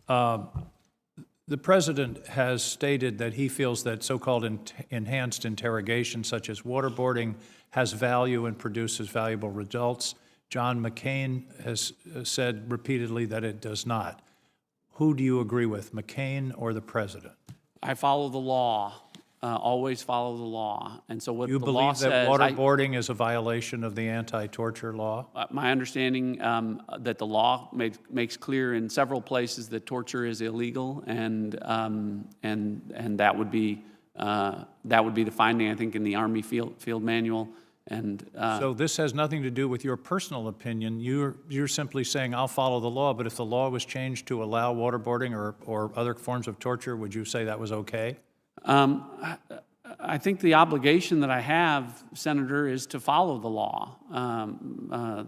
The president has stated that he feels that so-called enhanced interrogation, such as waterboarding, has value and produces valuable results. John McCain has said repeatedly that it does not. Who do you agree with, McCain or the president? I follow the law, always follow the law. And so what You the law believe that says, waterboarding is a violation of the anti-torture law? my understanding that the law makes clear in several places that torture is illegal, and that would be the finding, I think, in the Army field manual. And So this has nothing to do with your personal opinion. You're simply saying, I'll follow the law, but if the law was changed to allow waterboarding or other forms of torture, would you say that was okay? I think the obligation that I have, Senator, is to follow the law.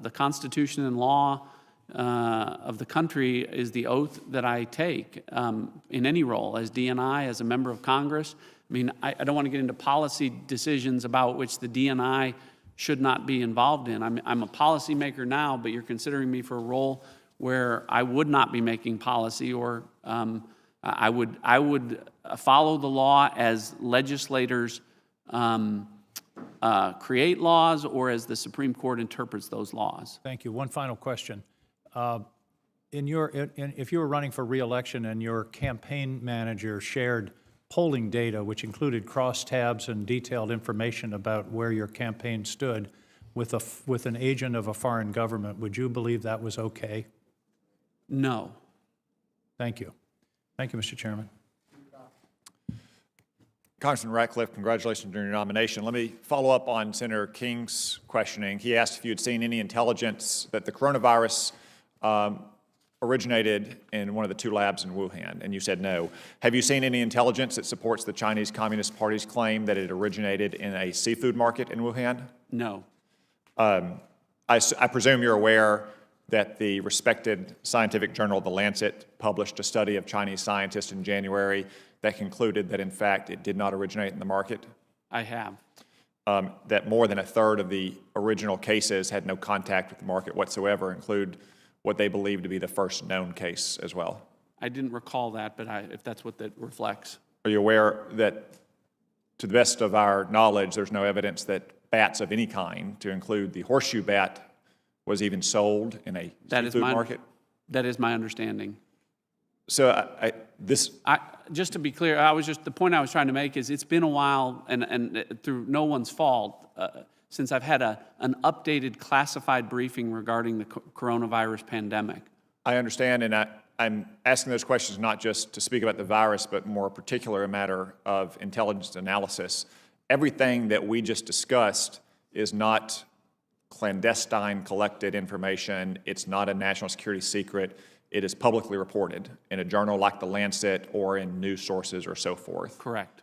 The Constitution and law of the country is the oath that I take in any role, as DNI, as a member of Congress. I mean, I don't want to get into policy decisions about which the DNI should not be involved in. I'm a policymaker now, but you're considering me for a role where I would not be making policy, or I would follow the law as legislators create laws, or as the Supreme Court interprets those laws. Thank you. One final question. If you were running for re-election and your campaign manager shared polling data, which included crosstabs and detailed information about where your campaign stood with an agent of a foreign government, would you believe that was okay? No. Thank you. Thank you, Mr. Chairman. Congressman Ratcliff, congratulations on your nomination. Let me follow up on Senator King's questioning. He asked if you had seen any intelligence that the coronavirus originated in one of the 2 labs in Wuhan, and you said no. Have you seen any intelligence that supports the Chinese Communist Party's claim that it originated in a seafood market in Wuhan? No. I presume you're aware that the respected scientific journal, The Lancet, published a study of Chinese scientists in January that concluded that, in fact, it did not originate in the market? I have. That more than a third of the original cases had no contact with the market whatsoever, include what they believe to be the first known case as well. I didn't recall that, but if that's what that reflects. Are you aware that, to the best of our knowledge, there's no evidence that bats of any kind, to include the horseshoe bat, was even sold in a seafood market? That is my understanding. So just to be clear, the point I was trying to make is it's been a while, and through no one's fault, since I've had an updated classified briefing regarding the coronavirus pandemic. I understand, and I'm asking those questions not just to speak about the virus, but more particular a matter of intelligence analysis. Everything that we just discussed is not clandestine collected information. It's not a national security secret. It is publicly reported in a journal like The Lancet or in news sources or so forth. Correct.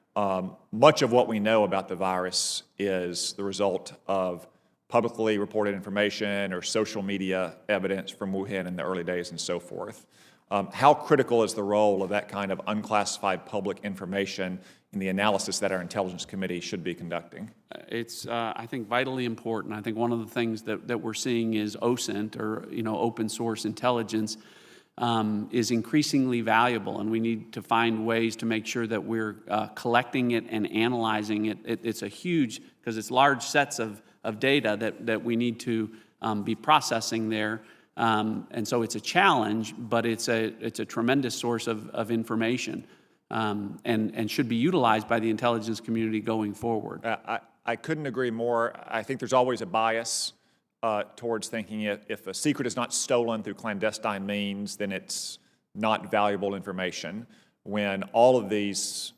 Much of what we know about the virus is the result of publicly reported information or social media evidence from Wuhan in the early days and so forth. How critical is the role of that kind of unclassified public information in the analysis that our Intelligence Committee should be conducting? It's, I think, vitally important. I think one of the things that we're seeing is OSINT, or open source intelligence, is increasingly valuable, and we need to find ways to make sure that we're collecting it and analyzing it. It's a huge, because it's large sets of data that we need to be processing there. And so it's a challenge, but it's a tremendous source of information, and should be utilized by the intelligence community going forward. I couldn't agree more. I think there's always a bias towards thinking if a secret is not stolen through clandestine means, then it's not valuable information, when all of these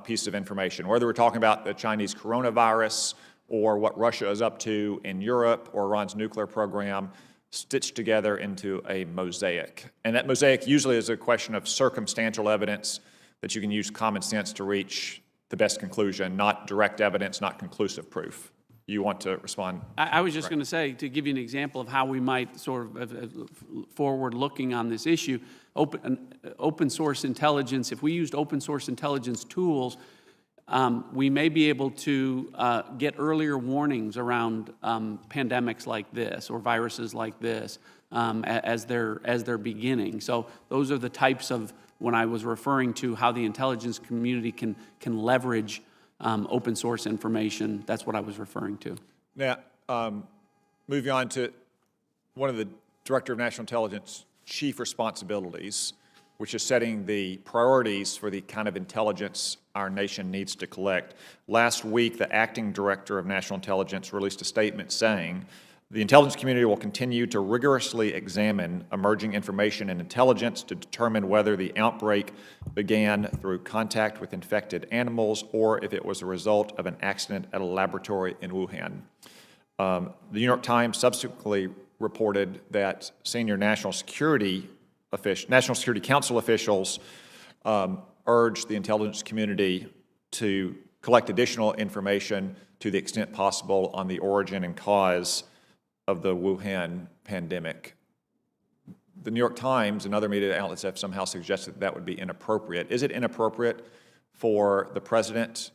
pieces of information, whether we're talking about the Chinese coronavirus or what Russia is up to in Europe or Iran's nuclear program, stitched together into a mosaic. And that mosaic usually is a question of circumstantial evidence that you can use common sense to reach the best conclusion, not direct evidence, not conclusive proof. You want to respond? I was just going to say, to give you an example of how we might sort of forward-looking on this issue, open source intelligence, if we used open source intelligence tools, we may be able to get earlier warnings around pandemics like this or viruses like this as they're beginning. So those are the types of, when I was referring to how the intelligence community can leverage open source information, that's what I was referring to. Now, moving on to one of the Director of National Intelligence chief responsibilities, which is setting the priorities for the kind of intelligence our nation needs to collect. Last week, the acting Director of National Intelligence released a statement saying, the intelligence community will continue to rigorously examine emerging information and intelligence to determine whether the outbreak began through contact with infected animals or if it was a result of an accident at a laboratory in Wuhan. The New York Times subsequently reported that senior National Security Council officials urged the intelligence community to collect additional information to the extent possible on the origin and cause of the Wuhan pandemic. The New York Times and other media outlets have somehow suggested that would be inappropriate. Is it inappropriate for the President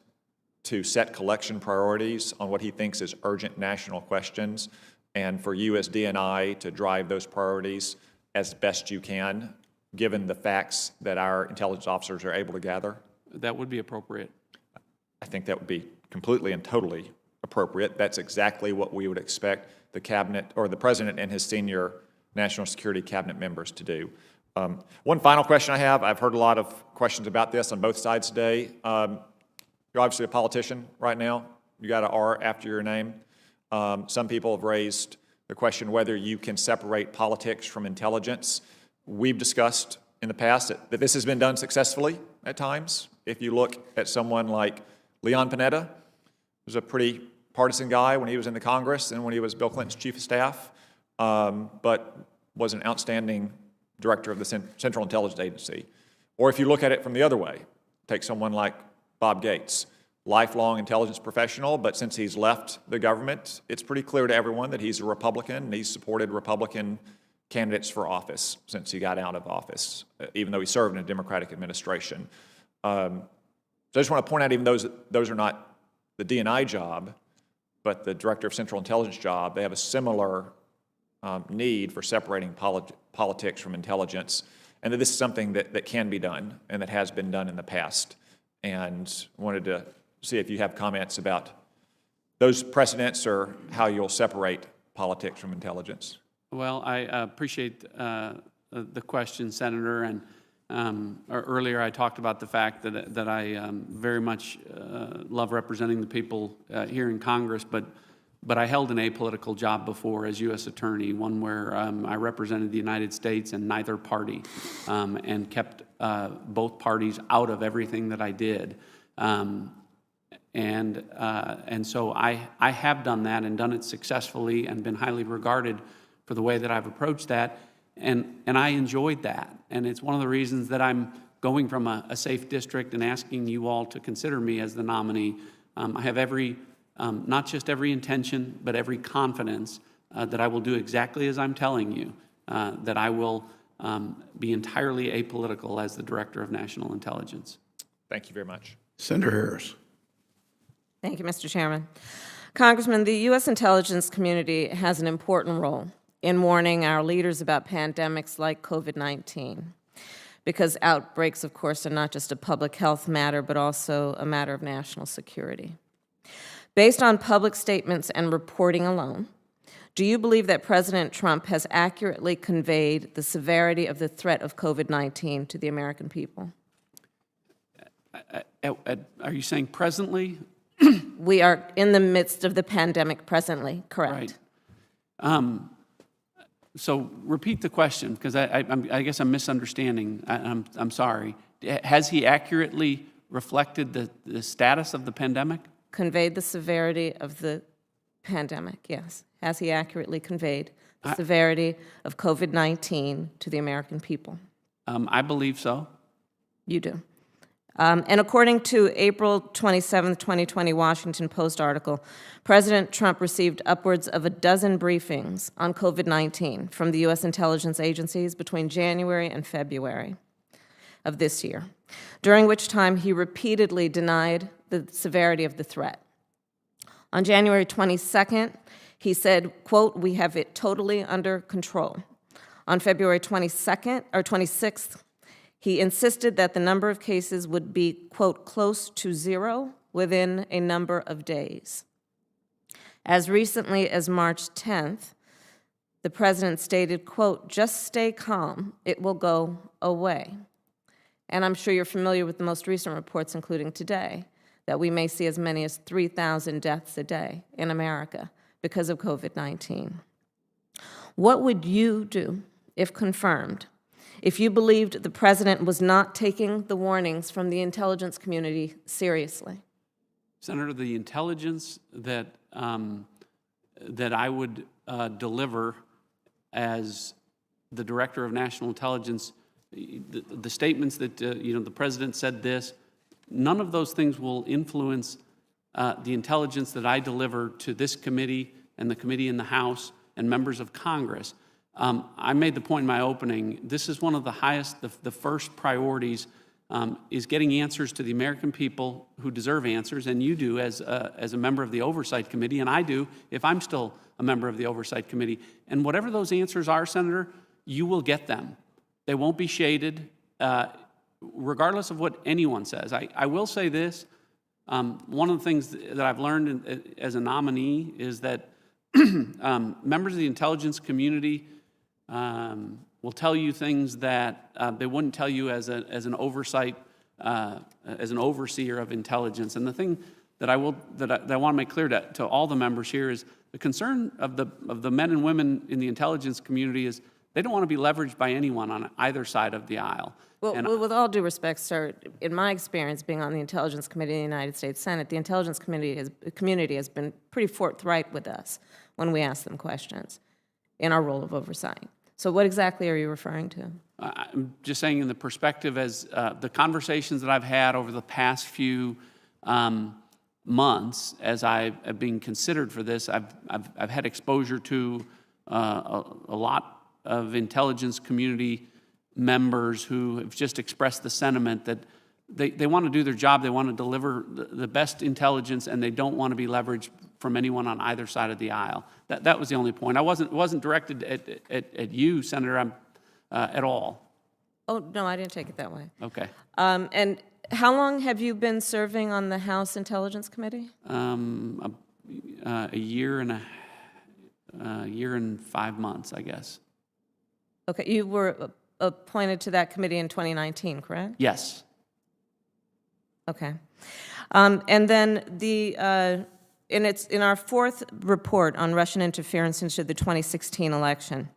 to set collection priorities on what he thinks is urgent national questions, and for you as DNI to drive those priorities as best you can, given the facts that our intelligence officers are able to gather? That would be appropriate. I think that would be completely and totally appropriate. That's exactly what we would expect the Cabinet, or the President and his senior National Security Cabinet members to do. One final question I have. I've heard a lot of questions about this on both sides today. You're obviously a politician right now. You got an R after your name. Some people have raised the question whether you can separate politics from intelligence. We've discussed in the past that this has been done successfully at times. If you look at someone like Leon Panetta, who's a pretty partisan guy when he was in the Congress and when he was Bill Clinton's chief of staff, but was an outstanding director of the Central Intelligence Agency. Or if you look at it from the other way, take someone like Bob Gates, lifelong intelligence professional, but since he's left the government, it's pretty clear to everyone that he's a Republican, and he's supported Republican candidates for office since he got out of office, even though he served in a Democratic administration. So I just want to point out, even those are not the DNI job, but the Director of Central Intelligence job, they have a similar need for separating politics from intelligence, and that this is something that can be done and that has been done in the past. And wanted to see if you have comments about those precedents or how you'll separate politics from intelligence. Well, I appreciate the question, Senator, and earlier I talked about the fact that I very much love representing the people here in Congress, but I held an apolitical job before as U.S. Attorney, one where I represented the United States and neither party, and kept both parties out of everything that I did. And so I have done that and done it successfully and been highly regarded for the way that I've approached that, and I enjoyed that. And it's one of the reasons that I'm going from a safe district and asking you all to consider me as the nominee. I have every, not just every intention, but every confidence that I will do exactly as I'm telling you, that I will be entirely apolitical as the Director of National Intelligence. Thank you very much. Senator Harris. Thank you, Mr. Chairman. Congressman, the U.S. intelligence community has an important role in warning our leaders about pandemics like COVID-19, because outbreaks, of course, are not just a public health matter, but also a matter of national security. Based on public statements and reporting alone, do you believe that President Trump has accurately conveyed the severity of the threat of COVID-19 to the American people? Are you saying presently? We are in the midst of the pandemic presently, correct? Right. So repeat the question, because I guess I'm misunderstanding. I'm sorry. Has he accurately reflected the status of the pandemic? Conveyed the severity of the pandemic, yes. Has he accurately conveyed the severity of COVID-19 to the American people? I believe so. You do. And according to April 27, 2020 Washington Post article, President Trump received upwards of a dozen briefings on COVID-19 from the U.S. intelligence agencies between January and February of this year, during which time he repeatedly denied the severity of the threat. On January 22nd, he said, quote, "We have it totally under control." On February 26th, he insisted that the number of cases would be, quote, "close to zero within a number of days." As recently as March 10th, the president stated, quote, "Just stay calm, it will go away." And I'm sure you're familiar with the most recent reports, including today, that we may see as many as 3,000 deaths a day in America because of COVID-19. What would you do, if confirmed, if you believed the president was not taking the warnings from the intelligence community seriously? Senator, the intelligence that I would deliver as the Director of National Intelligence, the statements that the president said this, none of those things will influence the intelligence that I deliver to this committee and the committee in the House and members of Congress. I made the point in my opening, this is one of the highest, the first priorities is getting answers to the American people who deserve answers, and you do as a member of the Oversight Committee, and I do if I'm still a member of the Oversight Committee. And whatever those answers are, Senator, you will get them. They won't be shaded, regardless of what anyone says. I will say this, one of the things that I've learned as a nominee is that members of the intelligence community will tell you things that they wouldn't tell you as an oversight, as an overseer of intelligence. And the thing that I want to make clear to all the members here is the concern of the men and women in the intelligence community is they don't want to be leveraged by anyone on either side of the aisle. Well, with all due respect, sir, in my experience being on the Intelligence Committee in the United States Senate, the Intelligence community has been pretty forthright with us when we ask them questions in our role of oversight. So what exactly are you referring to? I'm just saying in the perspective as the conversations that I've had over the past few months as I've been considered for this, I've had exposure to a lot of intelligence community members who have just expressed the sentiment that they want to do their job, they want to deliver the best intelligence, and they don't want to be leveraged from anyone on either side of the aisle. That was the only point. It wasn't directed at you, Senator, at all. Oh, no, I didn't take it that way. Okay. And how long have you been serving on the House Intelligence Committee? A year and 5 months, I guess. Okay, you were appointed to that committee in 2019, correct? Yes. Okay. And then in our fourth report on Russian interference into the 2016 election,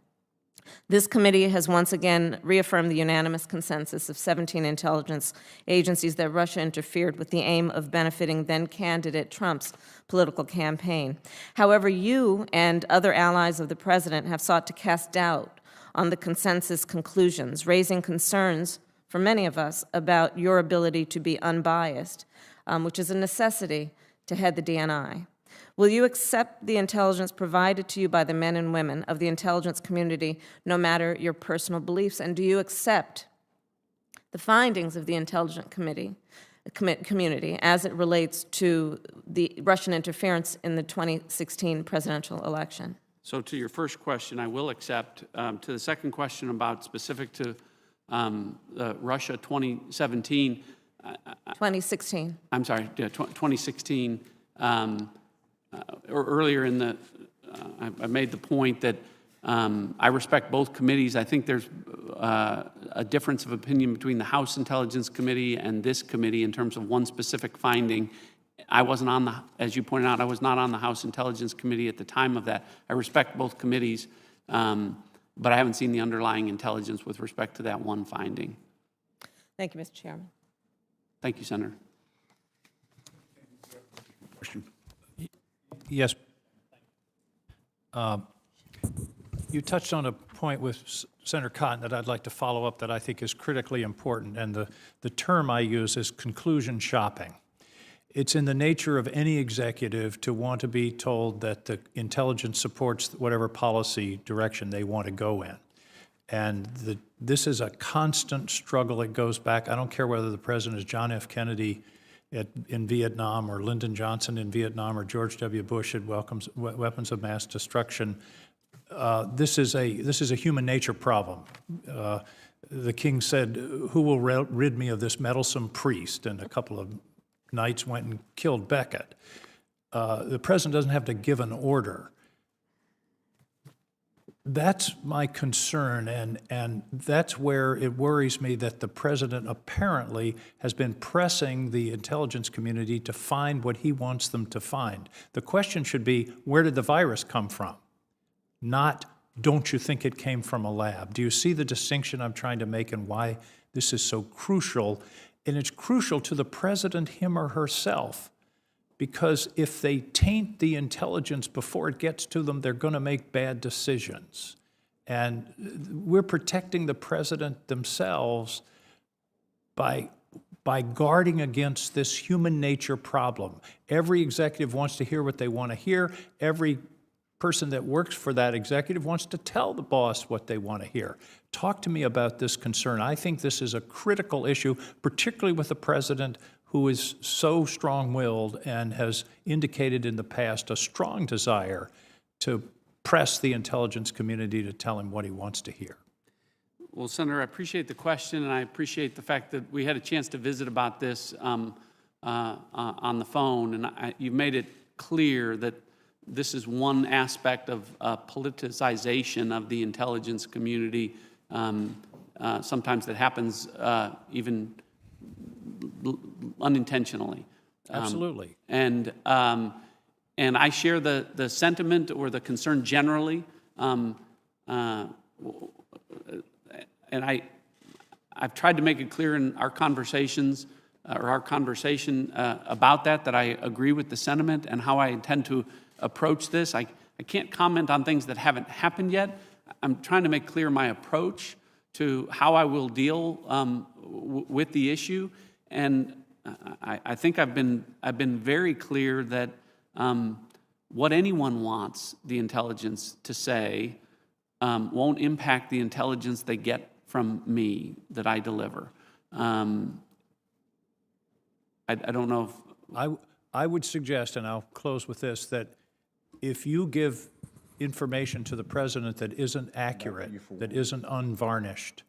this committee has once again reaffirmed the unanimous consensus of 17 intelligence agencies that Russia interfered with the aim of benefiting then-candidate Trump's political campaign. However, you and other allies of the president have sought to cast doubt on the consensus conclusions, raising concerns for many of us about your ability to be unbiased, which is a necessity to head the DNI. Will you accept the intelligence provided to you by the men and women of the intelligence community, no matter your personal beliefs? And do you accept the findings of the intelligence community as it relates to the Russian interference in the 2016 presidential election? So to your first question, I will accept. To the second question about specific to Russia 2017. 2016. I'm sorry, 2016. Or earlier in the, I made the point that I respect both committees. I think there's a difference of opinion between the House Intelligence Committee and this committee in terms of one specific finding. I wasn't on the, as you pointed out, I was not on the House Intelligence Committee at the time of that. I respect both committees, but I haven't seen the underlying intelligence with respect to that one finding. Thank you, Mr. Chairman. Thank you, Senator. Question? Yes. You touched on a point with Senator Cotton that I'd like to follow up that I think is critically important, and the term I use is conclusion shopping. It's in the nature of any executive to want to be told that the intelligence supports whatever policy direction they want to go in. And this is a constant struggle. It goes back, I don't care whether the president is John F. Kennedy in Vietnam or Lyndon Johnson in Vietnam or George W. Bush had weapons of mass destruction. This is a human nature problem. The king said, "Who will rid me of this meddlesome priest?" And a couple of knights went and killed Becket. The president doesn't have to give an order. That's my concern, and that's where it worries me that the president apparently has been pressing the intelligence community to find what he wants them to find. The question should be, where did the virus come from? Not, don't you think it came from a lab? Do you see the distinction I'm trying to make and why this is so crucial? And it's crucial to the president, him or herself, because if they taint the intelligence before it gets to them, they're going to make bad decisions. And we're protecting the president themselves by guarding against this human nature problem. Every executive wants to hear what they want to hear. Every person that works for that executive wants to tell the boss what they want to hear. Talk to me about this concern. I think this is a critical issue, particularly with the president who is so strong-willed and has indicated in the past a strong desire to press the intelligence community to tell him what he wants to hear. Well, Senator, I appreciate the question, and I appreciate the fact that we had a chance to visit about this on the phone, and you've made it clear that this is one aspect of politicization of the intelligence community, sometimes that happens even unintentionally. Absolutely. And I share the sentiment or the concern generally. And I've tried to make it clear in our conversations or our conversation about that I agree with the sentiment and how I intend to approach this. I can't comment on things that haven't happened yet. I'm trying to make clear my approach to how I will deal with the issue. And I think I've been very clear that what anyone wants the intelligence to say won't impact the intelligence they get from me that I deliver. I don't know if... I would suggest, and I'll close with this, that if you give information to the president that isn't accurate, that isn't unvarnished,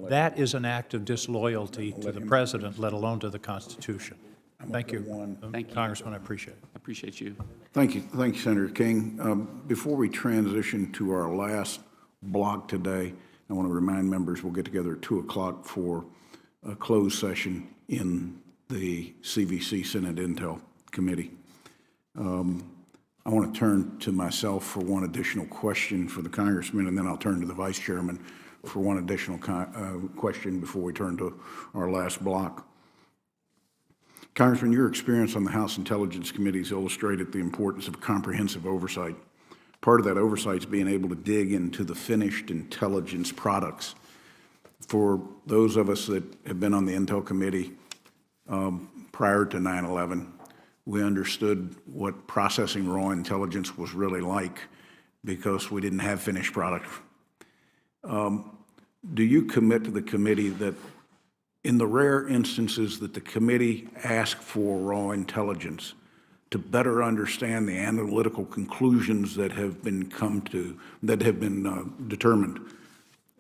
that is an act of disloyalty to the president, let alone to the Constitution. Thank you. Thank you. Congressman, I appreciate it. I appreciate you. Thank you, Senator King. Before we transition to our last block today, I want to remind members we'll get together at 2 o'clock for a closed session in the CVC Senate Intel Committee. I want to turn to myself for one additional question for the congressman, and then I'll turn to the vice chairman for one additional question before we turn to our last block. Congressman, your experience on the House Intelligence Committees illustrated the importance of comprehensive oversight. Part of that oversight is being able to dig into the finished intelligence products. For those of us that have been on the Intel Committee prior to 9/11, we understood what processing raw intelligence was really like because we didn't have finished product. Do you commit to the committee that in the rare instances that the committee asks for raw intelligence to better understand the analytical conclusions that have been determined,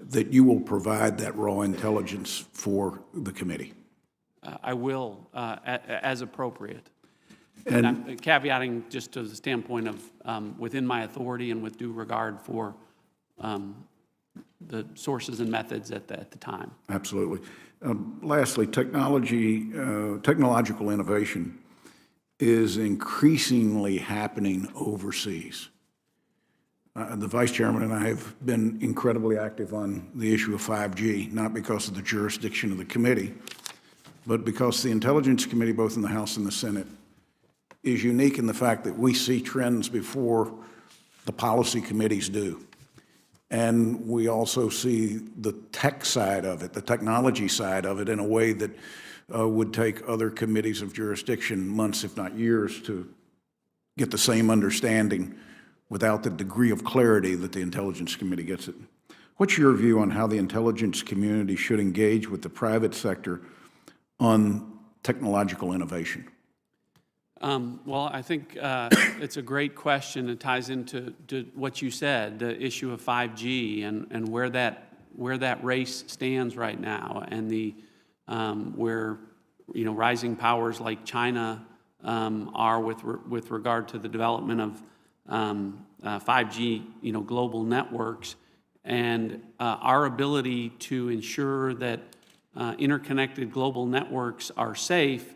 that you will provide that raw intelligence for the committee? I will, as appropriate. And I'm caveating just to the standpoint of within my authority and with due regard for the sources and methods at the time. Absolutely. Lastly, technological innovation is increasingly happening overseas. The Vice Chairman and I have been incredibly active on the issue of 5G, not because of the jurisdiction of the committee, but because the Intelligence Committee, both in the House and the Senate, is unique in the fact that we see trends before the policy committees do. And we also see the tech side of it, the technology side of it, in a way that would take other committees of jurisdiction months, if not years, to get the same understanding without the degree of clarity that the Intelligence Committee gets it. What's your view on how the intelligence community should engage with the private sector on technological innovation? Well, I think it's a great question. It ties into what you said, the issue of 5G and where that race stands right now, and the where rising powers like China are with regard to the development 5G, global networks, and our ability to ensure that interconnected global networks are safe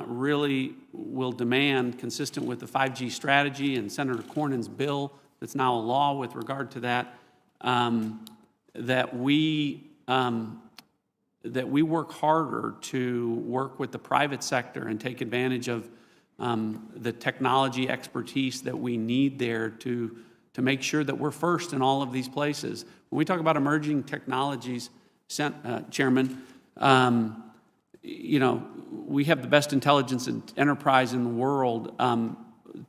really will demand, consistent with the 5G strategy and Senator Cornyn's bill that's now a law with regard to that, that we work harder to work with the private sector and take advantage of the technology expertise that we need there to make sure that we're first in all of these places. When we talk about emerging technologies, Chairman, we have the best intelligence enterprise in the world.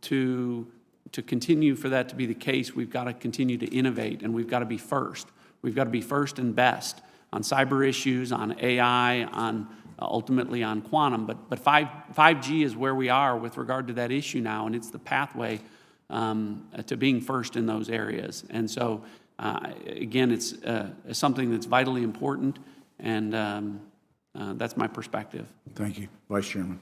To continue for that to be the case, we've got to continue to innovate, and we've got to be first. We've got to be first and best on cyber issues, on AI, on ultimately on quantum. But 5G is where we are with regard to that issue now, and it's the pathway to being first in those areas. And so, again, it's something that's vitally important, and that's my perspective. Thank you. Vice Chairman.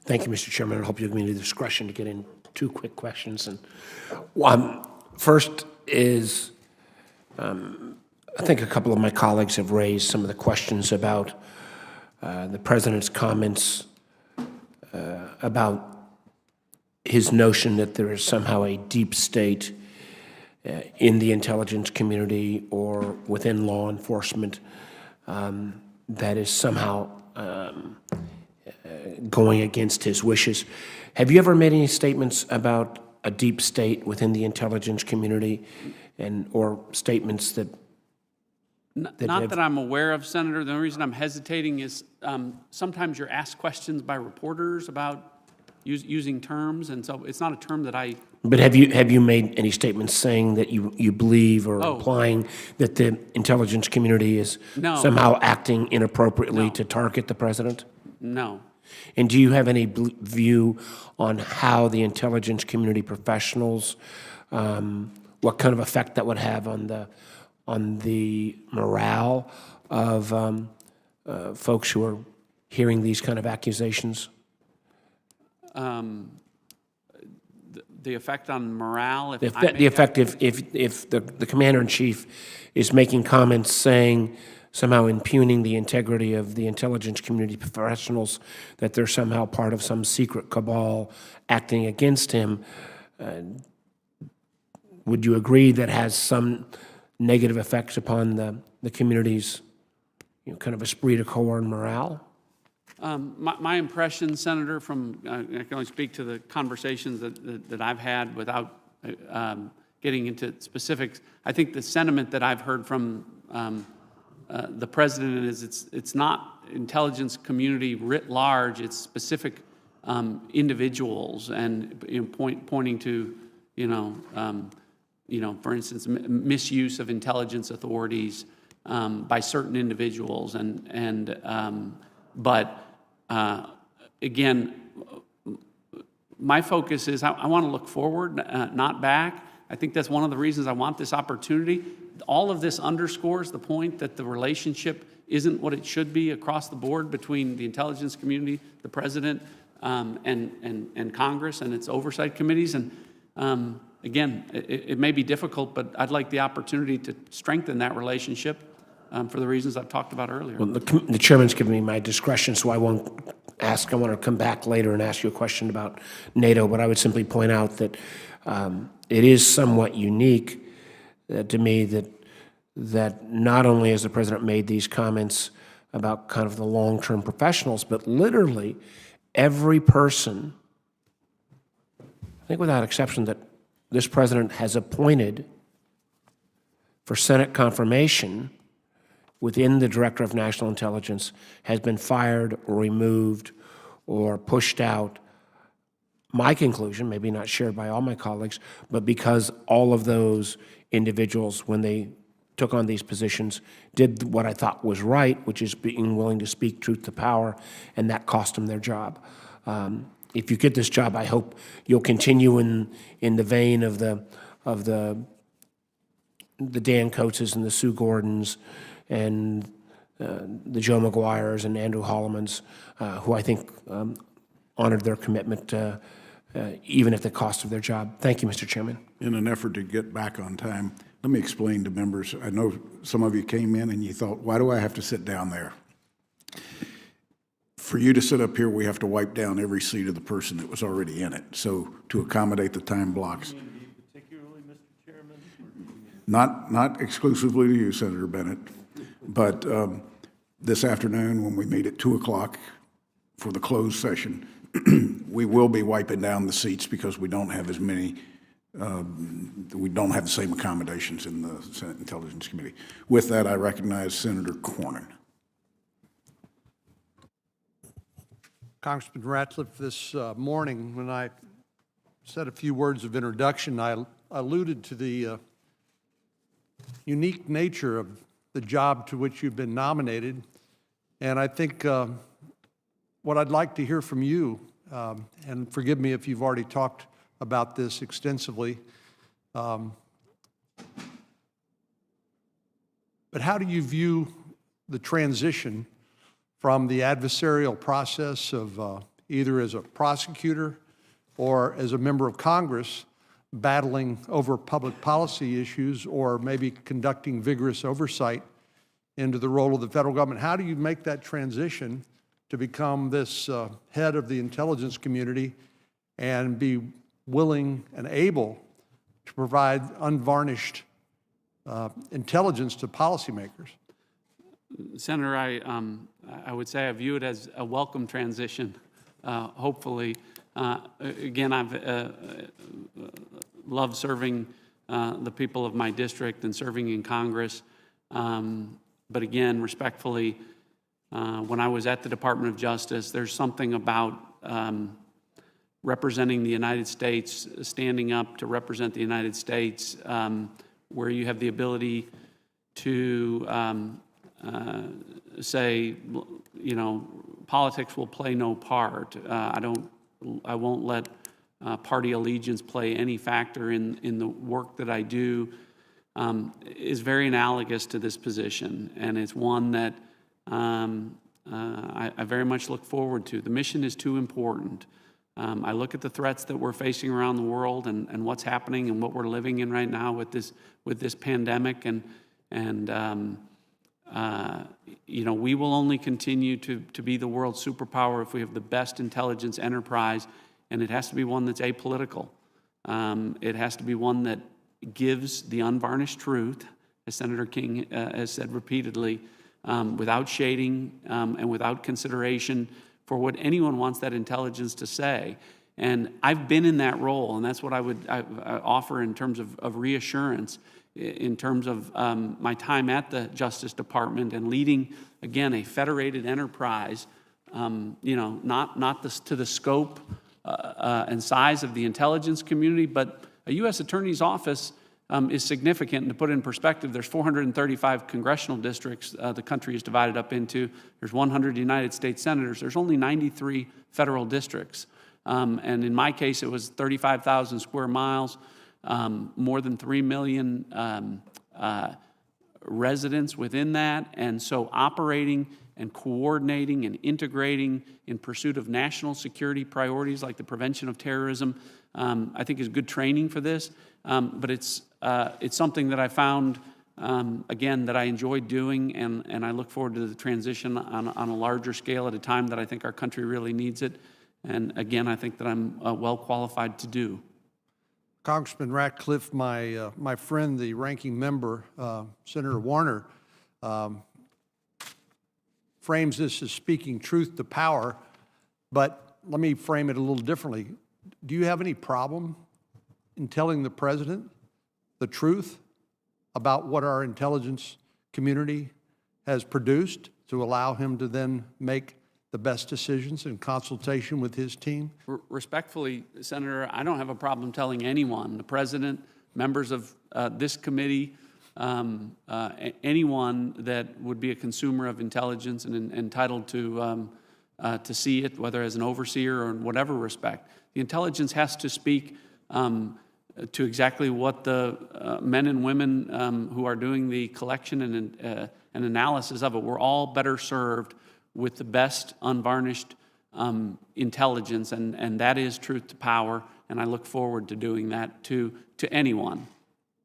Thank you, Mr. Chairman. I hope you'll give me the discretion to get in 2 quick questions. And first is, I think a couple of my colleagues have raised some of the questions about the President's comments about his notion that there is somehow a deep state in the intelligence community or within law enforcement that is somehow going against his wishes. Have you ever made any statements about a deep state within the intelligence community, or statements that Not that I'm aware of, Senator. The only reason I'm hesitating is sometimes you're asked questions by reporters about using terms, and so it's not a term that I... But have you made any statements saying that you believe or implying that the intelligence community is somehow acting inappropriately to target the President? No. And do you have any view on how the intelligence community professionals, what kind of effect that would have on the morale of folks who are hearing these kind of accusations? The effect on morale? The effect if the commander-in-chief is making comments saying, somehow impugning the integrity of the intelligence community professionals, that they're somehow part of some secret cabal acting against him, would you agree that has some negative effects upon the community's kind of esprit de corps and morale? My impression, Senator, from I can only speak to the conversations that I've had without getting into specifics. I think the sentiment that I've heard from the President is it's not intelligence community writ large. It's specific individuals, and pointing to for instance, misuse of intelligence authorities by certain individuals, but again, my focus is I want to look forward, not back. I think that's one of the reasons I want this opportunity. All of this underscores the point that the relationship isn't what it should be across the board between the intelligence community, the President, and Congress and its oversight committees. And again, it may be difficult, but I'd like the opportunity to strengthen that relationship for the reasons I've talked about earlier. Well, the Chairman's given me my discretion, so I won't ask. I want to come back later and ask you a question about NATO, but I would simply point out that it is somewhat unique to me that not only has the President made these comments about kind of the long-term professionals, but literally every person, I think without exception, that this President has appointed for Senate confirmation within the Director of National Intelligence has been fired or removed or pushed out. My conclusion, maybe not shared by all my colleagues, but because all of those individuals, when they took on these positions, did what I thought was right, which is being willing to speak truth to power, and that cost them their job. If you get this job, I hope you'll continue in the vein of the Dan Coates and the Sue Gordons and the Joe McGuires and Andrew Hollemans, who I think honored their commitment even at the cost of their job. Thank you, Mr. Chairman. In an effort to get back on time, let me explain to members. I know some of you came in and you thought, why do I have to sit down there? For you to sit up here, we have to wipe down every seat of the person that was already in it. So to accommodate the time blocks. Particularly, Mr. Chairman? Not exclusively to you, Senator Bennett, but this afternoon when we meet at 2 o'clock for the closed session, we will be wiping down the seats because we don't have as many, we don't have the same accommodations in the Senate Intelligence Committee. With that, I recognize Senator Cornyn. Congressman Ratcliff, this morning when I said a few words of introduction, I alluded to the unique nature of the job to which you've been nominated. And I think what I'd like to hear from you, and forgive me if you've already talked about this extensively, but how do you view the transition from the adversarial process of either as a prosecutor or as a member of Congress battling over public policy issues or maybe conducting vigorous oversight into the role of the federal government? How do you make that transition to become this head of the intelligence community and be willing and able to provide unvarnished intelligence to policymakers? Senator, I would say I view it as a welcome transition, hopefully. Again, I've loved serving the people of my district and serving in Congress. But again, respectfully, when I was at the Department of Justice, there's something about representing the United States, standing up to represent the United States, where you have the ability to say, you know, politics will play no part. I won't let party allegiance play any factor in the work that I do, is very analogous to this position, and it's one that I very much look forward to. The mission is too important. I look at the threats that we're facing around the world and what's happening and what we're living in right now with this pandemic, and you know, we will only continue to be the world's superpower if we have the best intelligence enterprise, and it has to be one that's apolitical. It has to be one that gives the unvarnished truth, as Senator King has said repeatedly, without shading and without consideration for what anyone wants that intelligence to say. And I've been in that role, and that's what I would offer in terms of reassurance, in terms of my time at the Justice Department and leading, again, a federated enterprise, you know, not to the scope and size of the intelligence community, but a U.S. Attorney's Office is significant. And to put it in perspective, there's 435 congressional districts the country is divided up into. There's 100 United States senators. There's only 93 federal districts. And in my case, it was 35,000 square miles, more than 3 million residents within that. And so operating and coordinating and integrating in pursuit of national security priorities like the prevention of terrorism, I think is good training for this. But it's something that I found, again, that I enjoyed doing, and I look forward to the transition on a larger scale at a time that I think our country really needs it. And again, I think that I'm well qualified to do. Congressman Ratcliff, my friend, the ranking member, Senator Warner, frames this as speaking truth to power, but let me frame it a little differently. Do you have any problem in telling the President the truth about what our intelligence community has produced to allow him to then make the best decisions in consultation with his team? Respectfully, Senator, I don't have a problem telling anyone, the President, members of this committee, anyone that would be a consumer of intelligence and entitled to see it, whether as an overseer or in whatever respect. The intelligence has to speak to exactly what the men and women who are doing the collection and analysis of it. We're all better served with the best unvarnished intelligence, and that is truth to power, and I look forward to doing that to anyone.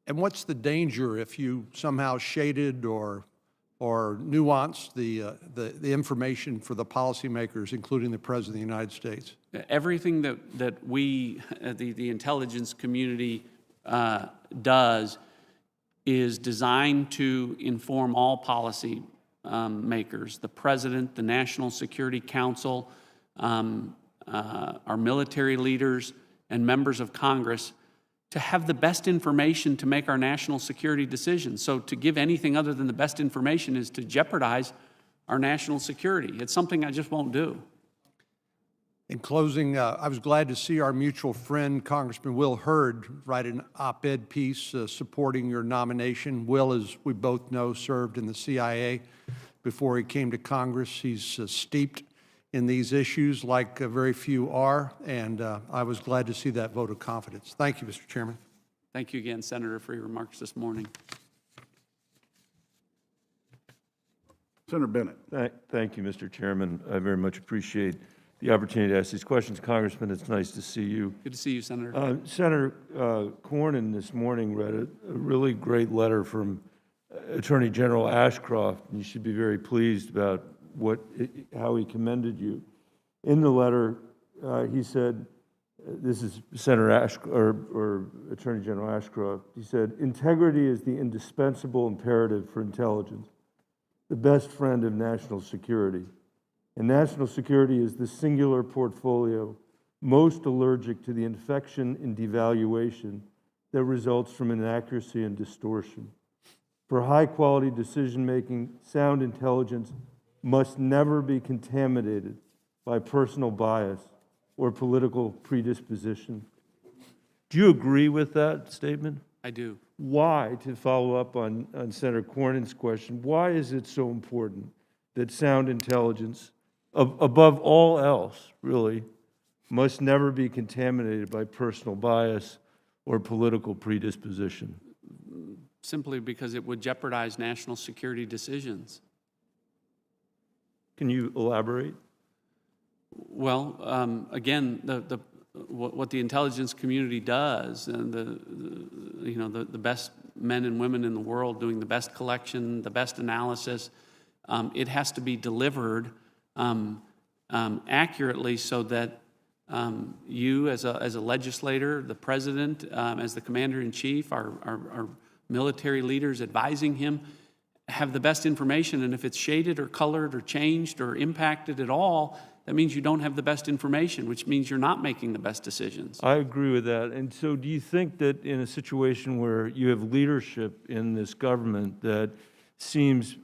And what's the danger if you somehow shaded or nuanced the information for the policymakers, including the President of the United States? Everything that we, the intelligence community, does is designed to inform all policy makers, the President, the National Security Council, our military leaders, and members of Congress, to have the best information to make our national security decisions. So to give anything other than the best information is to jeopardize our national security. It's something I just won't do. In closing, I was glad to see our mutual friend, Congressman Will Hurd, write an op-ed piece supporting your nomination. Will, as we both know, served in the CIA before he came to Congress. He's steeped in these issues like very few are, and I was glad to see that vote of confidence. Thank you, Mr. Chairman. Thank you again, Senator, for your remarks this morning. Senator Bennett. Thank you, Mr. Chairman. I very much appreciate the opportunity to ask these questions. Congressman, it's nice to see you. Good to see you, Senator. Senator Cornyn this morning read a really great letter from Attorney General Ashcroft, and you should be very pleased about how he commended you. In the letter, he said, this is Senator or Attorney General Ashcroft, he said, integrity is the indispensable imperative for intelligence, the best friend of national security. And national security is the singular portfolio most allergic to the infection and devaluation that results from inaccuracy and distortion. For high-quality decision-making, sound intelligence must never be contaminated by personal bias or political predisposition. Do you agree with that statement? I do. Why, to follow up on Senator Cornyn's question, why is it so important that sound intelligence, above all else, really, must never be contaminated by personal bias or political predisposition? Simply because it would jeopardize national security decisions. Can you elaborate? Well, again, what the intelligence community does, and the best men and women in the world doing the best collection, the best analysis, it has to be delivered accurately so that you, as a legislator, the president, as the commander-in-chief, our military leaders advising him, have the best information. And if it's shaded or colored or changed or impacted at all, that means you don't have the best information, which means you're not making the best decisions. I agree with that. And so do you think that in a situation where you have leadership in this government that seems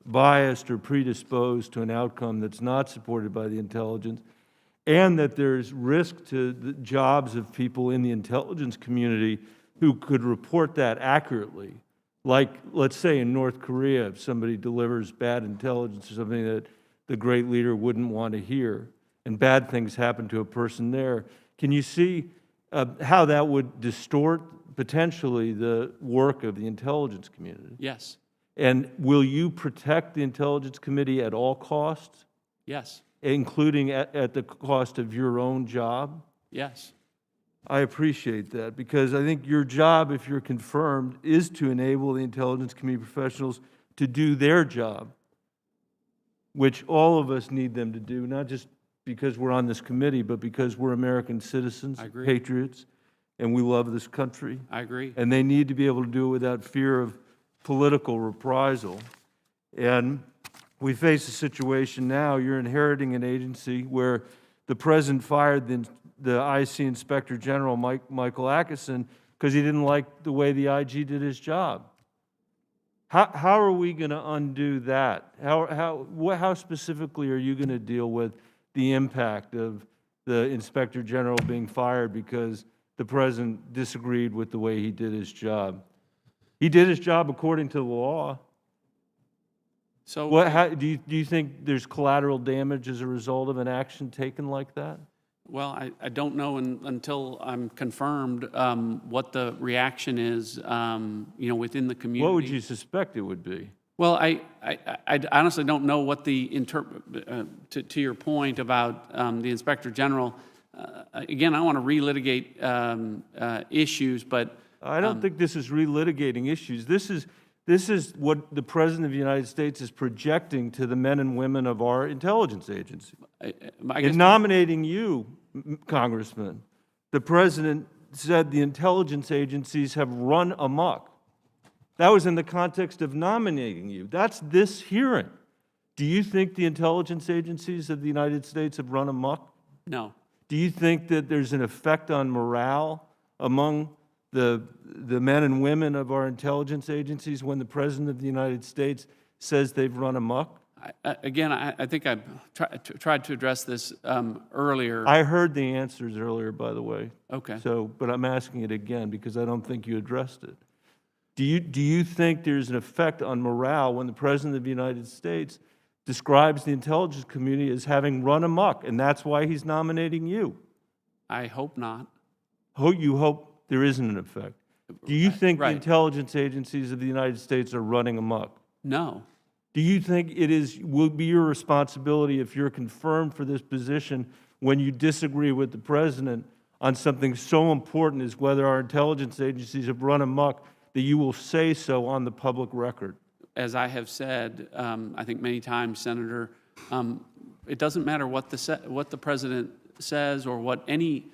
biased or predisposed to an outcome that's not supported by the intelligence, and that there's risk to the jobs of people in the intelligence community who could report that accurately? Like, let's say in North Korea, if somebody delivers bad intelligence or something that the great leader wouldn't want to hear, and bad things happen to a person there, can you see how that would distort potentially the work of the intelligence community? Yes. And will you protect the Intelligence Committee at all costs? Yes. Including at the cost of your own job? Yes. I appreciate that, because I think your job, if you're confirmed, is to enable the intelligence community professionals to do their job, which all of us need them to do, not just because we're on this committee, but because we're American citizens, patriots, and we love this country. I agree. And they need to be able to do it without fear of political reprisal. And we face a situation now, you're inheriting an agency where the president fired the IC Inspector General, Michael Atkinson, because he didn't like the way the IG did his job. How are we going to undo that? How specifically are you going to deal with the impact of the Inspector General being fired because the president disagreed with the way he did his job? He did his job according to the law. So do you think there's collateral damage as a result of an action taken like that? Well, I don't know until I'm confirmed what the reaction is, within the community. What would you suspect it would be? Well, I honestly don't know what the, to your point about the Inspector General, again, I don't want to relitigate issues, but. I don't think this is relitigating issues. This is what the President of the United States is projecting to the men and women of our intelligence agency. In nominating you, Congressman, the President said the intelligence agencies have run amok. That was in the context of nominating you. That's this hearing. Do you think the intelligence agencies of the United States have run amok? No. Do you think that there's an effect on morale among the men and women of our intelligence agencies when the President of the United States says they've run amok? Again, I think I tried to address this earlier. I heard the answers earlier, by the way. Okay. But I'm asking it again because I don't think you addressed it. Do you think there's an effect on morale when the President of the United States describes the intelligence community as having run amok, and that's why he's nominating you? I hope not. You hope there isn't an effect. Do you think the intelligence agencies of the United States are running amok? No. Do you think will be your responsibility if you're confirmed for this position when you disagree with the President on something so important as whether our intelligence agencies have run amok, that you will say so on the public record? As I have said, I think many times, Senator, it doesn't matter what the President says or what any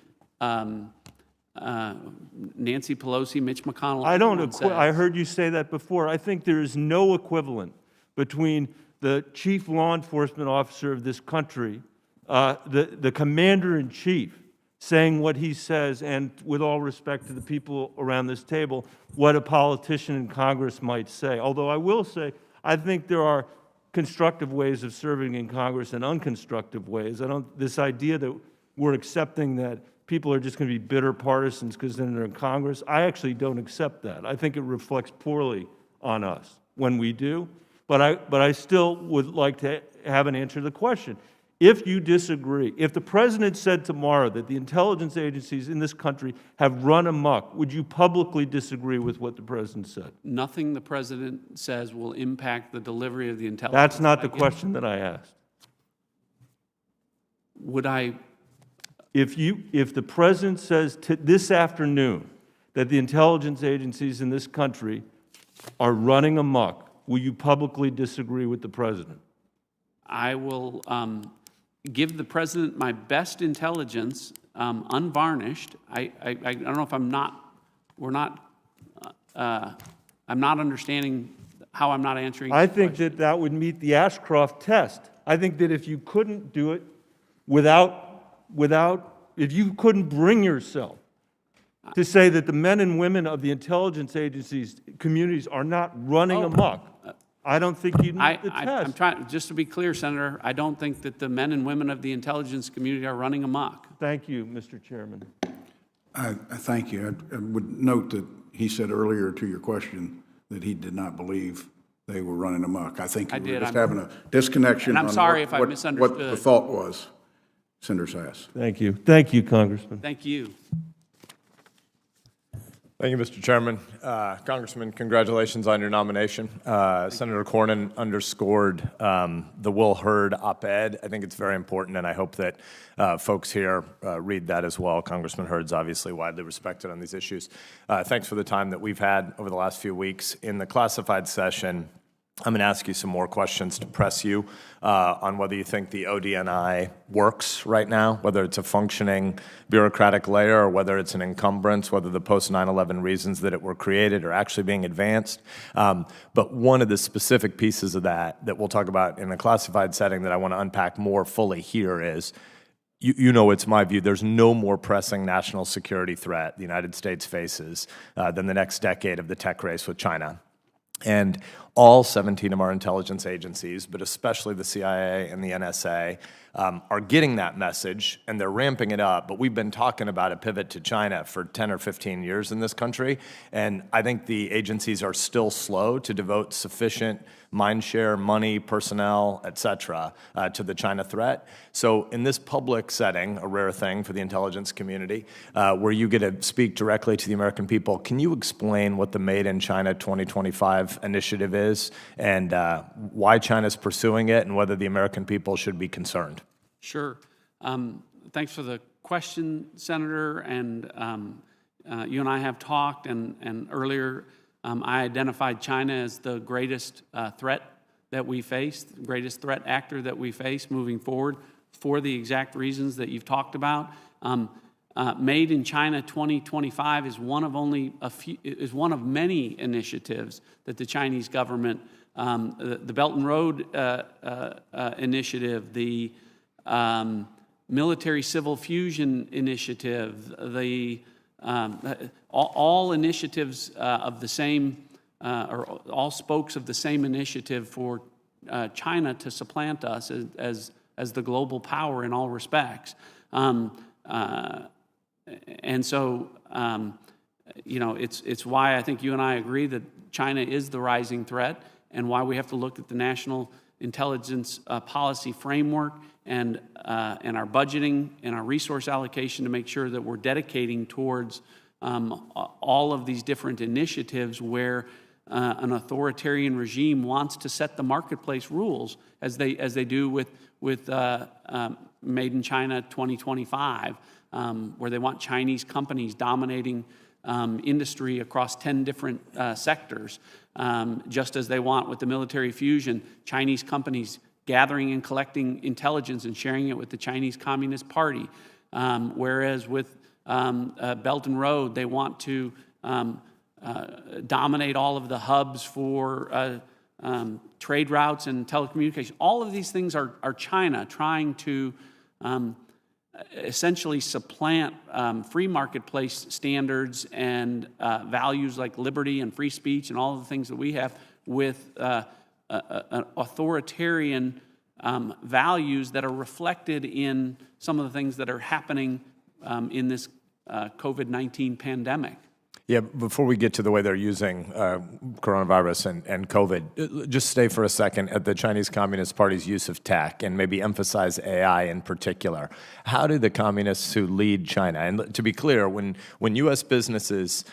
Nancy Pelosi, Mitch McConnell. I heard you say that before. I think there is no equivalent between the chief law enforcement officer of this country, the commander-in-chief, saying what he says, and with all respect to the people around this table, what a politician in Congress might say. Although I will say, I think there are constructive ways of serving in Congress and unconstructive ways. This idea that we're accepting that people are just going to be bitter partisans because then they're in Congress, I actually don't accept that. I think it reflects poorly on us when we do. But I still would like to have an answer to the question. If you disagree, if the President said tomorrow that the intelligence agencies in this country have run amok, would you publicly disagree with what the President said? Nothing the President says will impact the delivery of the intelligence. That's not the question that I asked. Would I? If the President says this afternoon that the intelligence agencies in this country are running amok, will you publicly disagree with the President? I will give the President my best intelligence, unvarnished. I don't know if I'm not understanding how I'm not answering. I think that would meet the Ashcroft test. I think that if you couldn't do it if you couldn't bring yourself to say that the men and women of the intelligence agencies communities are not running amok, I don't think you meet the test. I'm trying, just to be clear, Senator, I don't think that the men and women of the intelligence community are running amok. Thank you, Mr. Chairman. Thank you. I would note that he said earlier to your question that he did not believe they were running amok. I think you were just having a disconnection. And I'm sorry if I what misunderstood. What the thought was, Senator Sass. Thank you. Thank you, Congressman. Thank you. Thank you, Mr. Chairman. Congressman, congratulations on your nomination. Senator Cornyn underscored the Will Hurd op-ed. I think it's very important, and I hope that folks here read that as well. Congressman Hurd's obviously widely respected on these issues. Thanks for the time that we've had over the last few weeks. In the classified session, I'm going to ask you some more questions to press you on whether you think the ODNI works right now, whether it's a functioning bureaucratic layer or whether it's an encumbrance, whether the post-9/11 reasons that it were created are actually being advanced. But one of the specific pieces of that we'll talk about in the classified setting that I want to unpack more fully here is, you know it's my view, there's no more pressing national security threat the United States faces than the next decade of the tech race with China. And all 17 of our intelligence agencies, but especially the CIA and the NSA, are getting that message, and they're ramping it up. But we've been talking about a pivot to China for 10 or 15 years in this country, and I think the agencies are still slow to devote sufficient mind share, money, personnel, et cetera, to the China threat. So in this public setting, a rare thing for the intelligence community, where you get to speak directly to the American people, can you explain what the Made in China 2025 initiative is and why China's pursuing it and whether the American people should be concerned? Sure. Thanks for the question, Senator. And you and I have talked, and earlier I identified China as the greatest threat that we face, the greatest threat actor that we face moving forward for the exact reasons that you've talked about. Made in China 2025 is one of many initiatives that the Chinese government, the Belt and Road Initiative, the Military Civil Fusion Initiative, the all initiatives of the same, or all spokes of the same initiative for China to supplant us as the global power in all respects. And so, it's why I think you and I agree that China is the rising threat, and why we have to look at the national intelligence policy framework and our budgeting and our resource allocation to make sure that we're dedicating towards all of these different initiatives where an authoritarian regime wants to set the marketplace rules, as they do with Made in China 2025, where they want Chinese companies dominating industry across 10 different sectors, just as they want with the military fusion, Chinese companies gathering and collecting intelligence and sharing it with the Chinese Communist Party. Whereas with Belt and Road, they want to dominate all of the hubs for trade routes and telecommunications. All of these things are China trying to essentially supplant free marketplace standards and values like liberty and free speech and all of the things that we have with authoritarian values that are reflected in some of the things that are happening in this COVID-19 pandemic. Yeah, before we get to the way they're using coronavirus and COVID, just stay for a second at the Chinese Communist Party's use of tech and maybe emphasize AI in particular. How do the communists who lead China, and to be clear, when U.S. businesses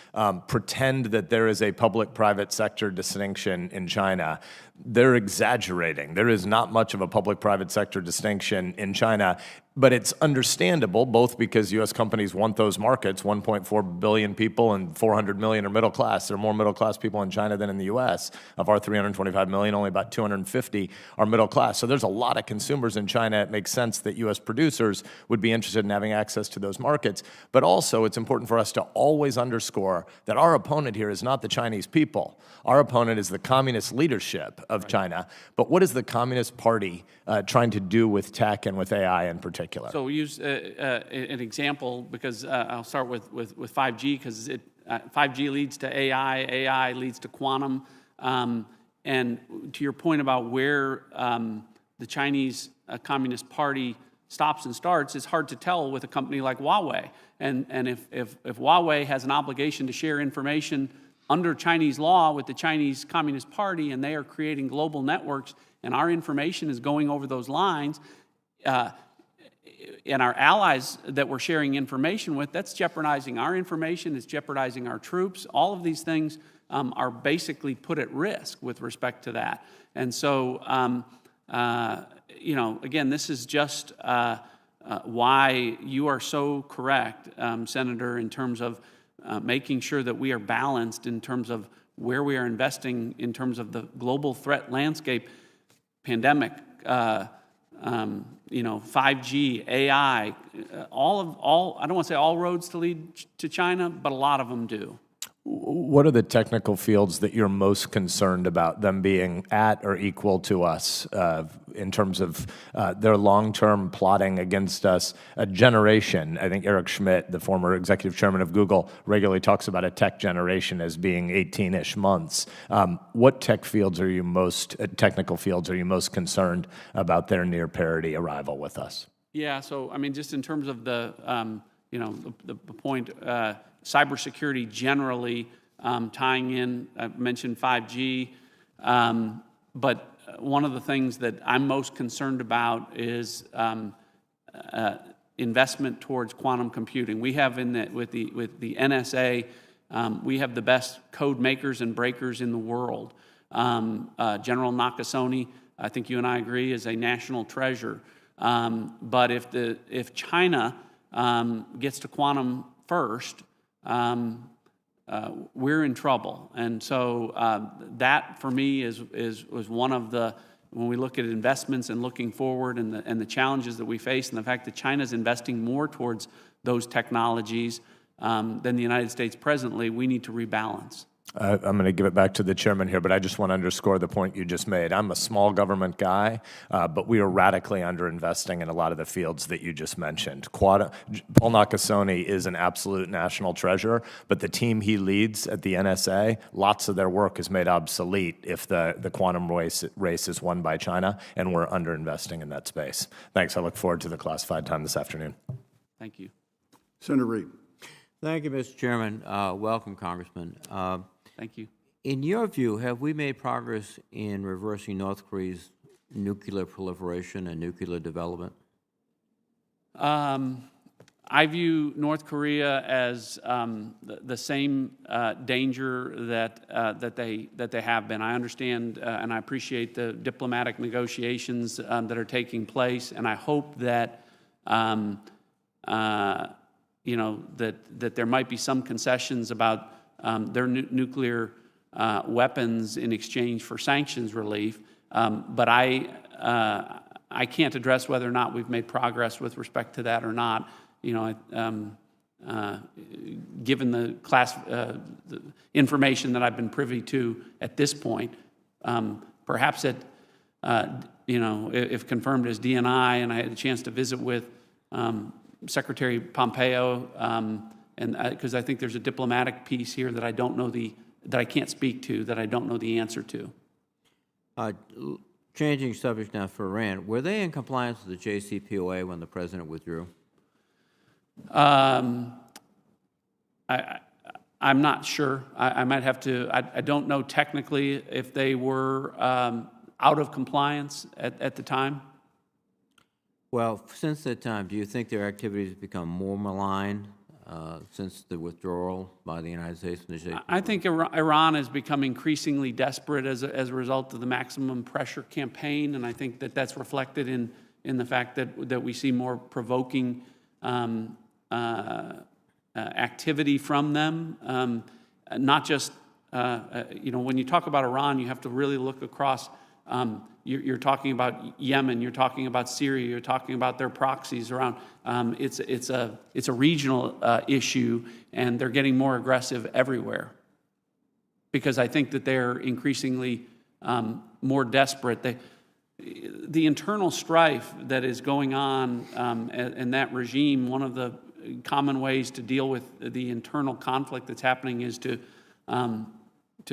pretend that there is a public-private sector distinction in China, they're exaggerating. There is not much of a public-private sector distinction in China, but it's understandable, both because U.S. companies want those markets, 1.4 billion people and 400 million are middle class. There are more middle class people in China than in the U.S. Of our 325 million, only about 250 are middle class. So there's a lot of consumers in China. It makes sense that U.S. producers would be interested in having access to those markets. But also, it's important for us to always underscore that our opponent here is not the Chinese people. Our opponent is the communist leadership of China. But what is the Communist Party trying to do with tech and with AI in particular? So we'll use an example, because I'll start with 5G, because 5G leads to AI, AI leads to quantum. And to your point about where the Chinese Communist Party stops and starts, it's hard to tell with a company like Huawei. And if Huawei has an obligation to share information under Chinese law with the Chinese Communist Party, and they are creating global networks, and our information is going over those lines, and our allies that we're sharing information with, that's jeopardizing our information, it's jeopardizing our troops. All of these things are basically put at risk with respect to that. And so, again, this is just why you are so correct, Senator, in terms of making sure that we are balanced in terms of where we are investing in terms of the global threat landscape, pandemic, 5G, AI, all, I don't want to say all roads to lead to China, but a lot of them do. What are the technical fields that you're most concerned about them being at or equal to us in terms of their long-term plotting against us? A generation, I think Eric Schmidt, the former executive chairman of Google, regularly talks about a tech generation as being 18-ish months. What technical fields are you most concerned about their near parity arrival with us? Yeah, so I mean, just in terms of the point, cybersecurity generally, tying in, I mentioned 5G, one of the things that I'm most concerned about is investment towards quantum computing. We have with the NSA, we have the best code makers and breakers in the world. General Nakasone, I think you and I agree, is a national treasure. But if China gets to quantum first, we're in trouble. And so that, for me, was one of the, when we look at investments and looking forward and the challenges that we face, and the fact that China's investing more towards those technologies than the United States presently, we need to rebalance. I'm going to give it back to the chairman here, but I just want to underscore the point you just made. I'm a small government guy, but we are radically underinvesting in a lot of the fields that you just mentioned. Paul Nakasone is an absolute national treasure, but the team he leads at the NSA, lots of their work is made obsolete if the quantum race is won by China, and we're underinvesting in that space. Thanks. I look forward to the classified time this afternoon. Thank you. Senator Reid. Thank you, Mr. Chairman. Welcome, Congressman. Thank you. In your view, have we made progress in reversing North Korea's nuclear proliferation and nuclear development? I view North Korea as the same danger that they have been. I understand and I appreciate the diplomatic negotiations that are taking place, and I hope that you know, that there might be some concessions about their nuclear weapons in exchange for sanctions relief. But I can't address whether or not we've made progress with respect to that or not. You know, given the information that I've been privy to at this point, perhaps it, you know, if confirmed as DNI, and I had a chance to visit with Secretary Pompeo, and because I think there's a diplomatic piece here that I don't know that I can't speak to, that I don't know the answer to. Changing subject now for Iran, were they in compliance with the JCPOA when the president withdrew? I'm not sure. I might have to. I don't know technically if they were out of compliance at the time. Well, since that time, do you think their activities have become more malign since the withdrawal by the United States from the JCPOA? I think Iran has become increasingly desperate as a result of the maximum pressure campaign, and I think that that's reflected in the fact that we see more provoking activity from them. Not just, you know, when you talk about Iran, you have to really look across. You're talking about Yemen, you're talking about Syria, you're talking about their proxies around. It's a regional issue, and they're getting more aggressive everywhere. Because I think that they're increasingly more desperate. The internal strife that is going on in that regime, one of the common ways to deal with the internal conflict that's happening is to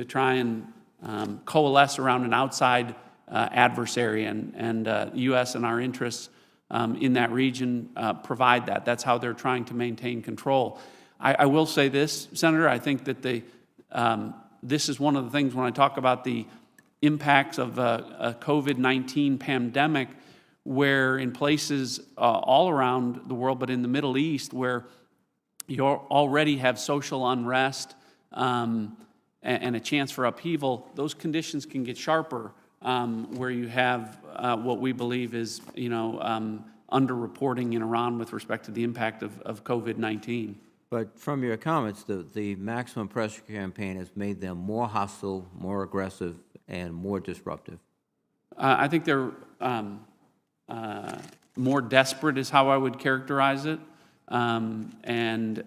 try and coalesce around an outside adversary, and the U.S. and our interests in that region provide that. That's how they're trying to maintain control. I will say this, Senator, I think that this is one of the things when I talk about the impacts of a COVID-19 pandemic, where in places all around the world, but in the Middle East, where you already have social unrest and a chance for upheaval, those conditions can get sharper, where you have what we believe is, you know, underreporting in Iran with respect to the impact of COVID-19. But from your comments, the maximum pressure campaign has made them more hostile, more aggressive, and more disruptive. I think they're more desperate is how I would characterize it. And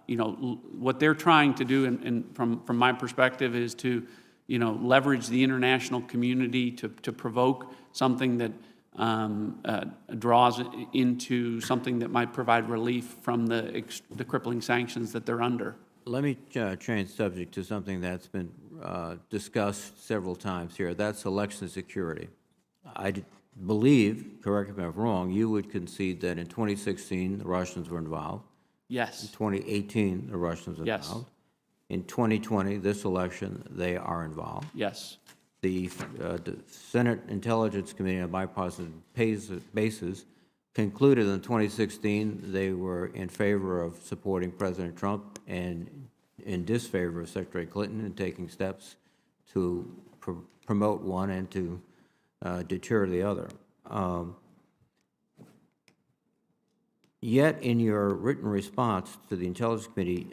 you know, what they're trying to do, and from my perspective, is to, you know, leverage the international community to provoke something that draws into something that might provide relief from the crippling sanctions that they're under. Let me change subject to something that's been discussed several times here. That's election security. I believe, correct me if I'm wrong, you would concede that in 2016 the Russians were involved. Yes. In 2018 the Russians were involved. Yes. In 2020, this election, they are involved. Yes. the Senate Intelligence Committee on a bipartisan basis concluded in 2016 they were in favor of supporting President Trump and in disfavor of Secretary Clinton and taking steps to promote one and to deter the other. Yet, in your written response to the Intelligence Committee,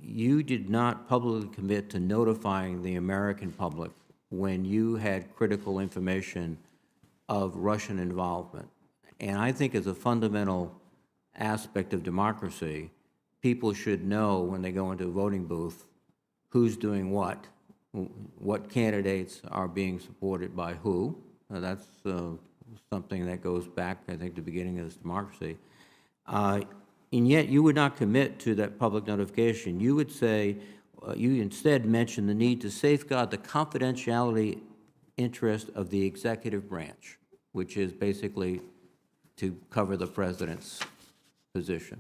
you did not publicly commit to notifying the American public when you had critical information of Russian involvement. And I think as a fundamental aspect of democracy, people should know when they go into a voting booth who's doing what candidates are being supported by who. That's something that goes back, I think, to the beginning of this democracy. And yet you would not commit to that public notification. You would say, you instead mentioned the need to safeguard the confidentiality interest of the executive branch, which is basically to cover the president's position.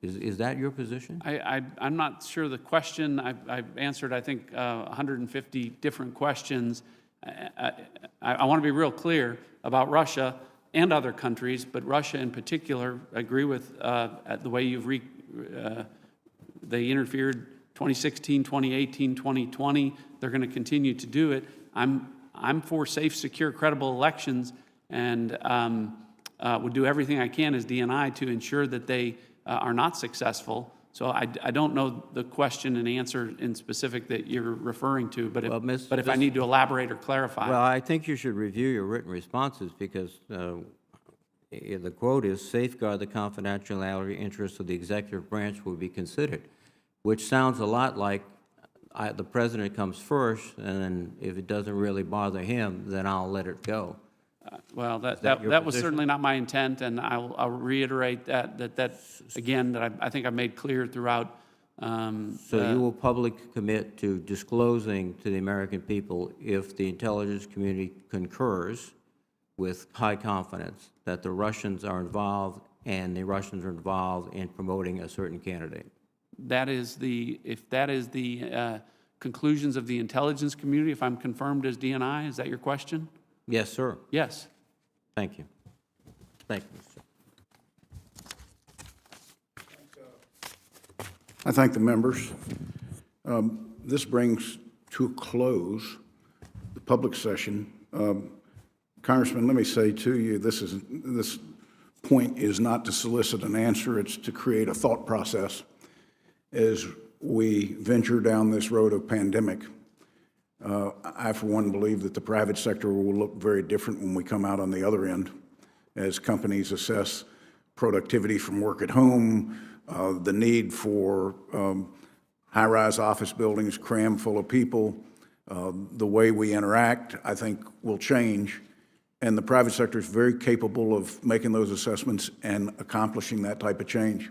Is that your position? I'm not sure the question. I've answered, I think, 150 different questions. I want to be real clear about Russia and other countries, but Russia in particular. I agree with the way you've they interfered 2016, 2018, 2020. They're going to continue to do it. I'm for safe, secure, credible elections, and would do everything I can as DNI to ensure that they are not successful. So I don't know the question and answer in specific that you're referring to, but if I need to elaborate or clarify. Well, I think you should review your written responses because the quote is, safeguard the confidentiality interests of the executive branch will be considered, which sounds a lot like the president comes first, and then if it doesn't really bother him, then I'll let it go. Well, that was certainly not my intent, and I'll reiterate that again, that I think I've made clear throughout. So you will publicly commit to disclosing to the American people if the intelligence community concurs with high confidence that the Russians are involved and the Russians are involved in promoting a certain candidate? If that is the conclusions of the intelligence community, if I'm confirmed as DNI, is that your question? Yes, sir. Yes. Thank you. Thank you, Mr. I thank the members. This brings to a close the public session. Congressman, let me say to you, this point is not to solicit an answer, it's to create a thought process as we venture down this road of pandemic. I, for one, believe that the private sector will look very different when we come out on the other end as companies assess productivity from work at home, the need for high-rise office buildings crammed full of people, the way we interact, I think, will change. And the private sector is very capable of making those assessments and accomplishing that type of change.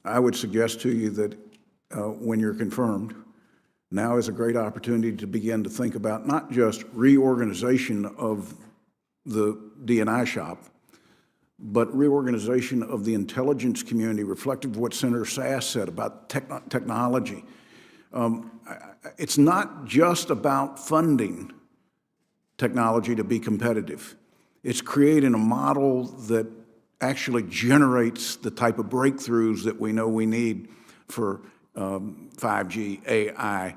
I would suggest to you that when you're confirmed, now is a great opportunity to begin to think about not just reorganization of the DNI shop, but reorganization of the intelligence community, reflective of what Senator Sass said about technology. It's not just about funding technology to be competitive. It's creating a model that actually generates the type of breakthroughs that we know we need for 5G, AI.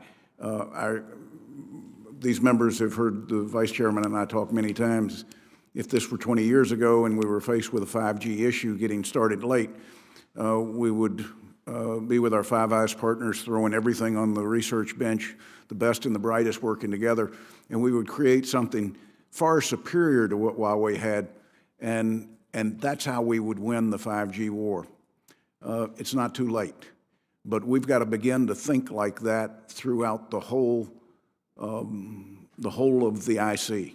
These members have heard the Vice Chairman and I talk many times. If this were 20 years ago and we were faced with a 5G issue getting started late, we would be with our Five Eyes partners throwing everything on the research bench, the best and the brightest working together, and we would create something far superior to what Huawei had, and that's how we would win the 5G war. It's not too late. But we've got to begin to think like that throughout the whole of the IC.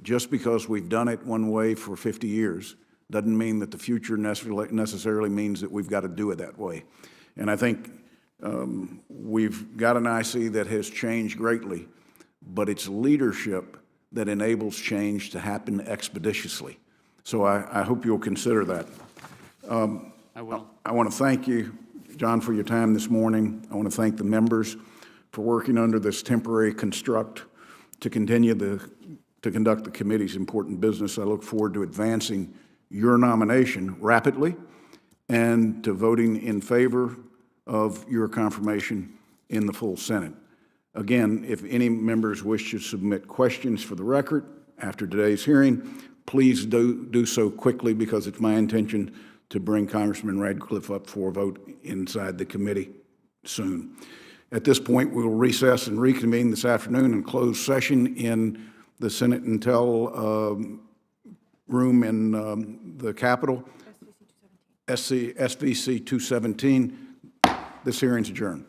Just because we've done it one way for 50 years doesn't mean that the future necessarily means that we've got to do it that way. And I think we've got an IC that has changed greatly, but it's leadership that enables change to happen expeditiously. So I hope you'll consider that. I will. I want to thank you, John, for your time this morning. I want to thank the members for working under this temporary construct to to conduct the committee's important business. I look forward to advancing your nomination rapidly and to voting in favor of your confirmation in the full Senate. Again, if any members wish to submit questions for the record after today's hearing, please do so quickly, because it's my intention to bring Congressman Ratcliff up for a vote inside the committee soon. At this point, we will recess and reconvene this afternoon in closed session in the Senate Intel room in the Capitol, SVC 217. This hearing's adjourned.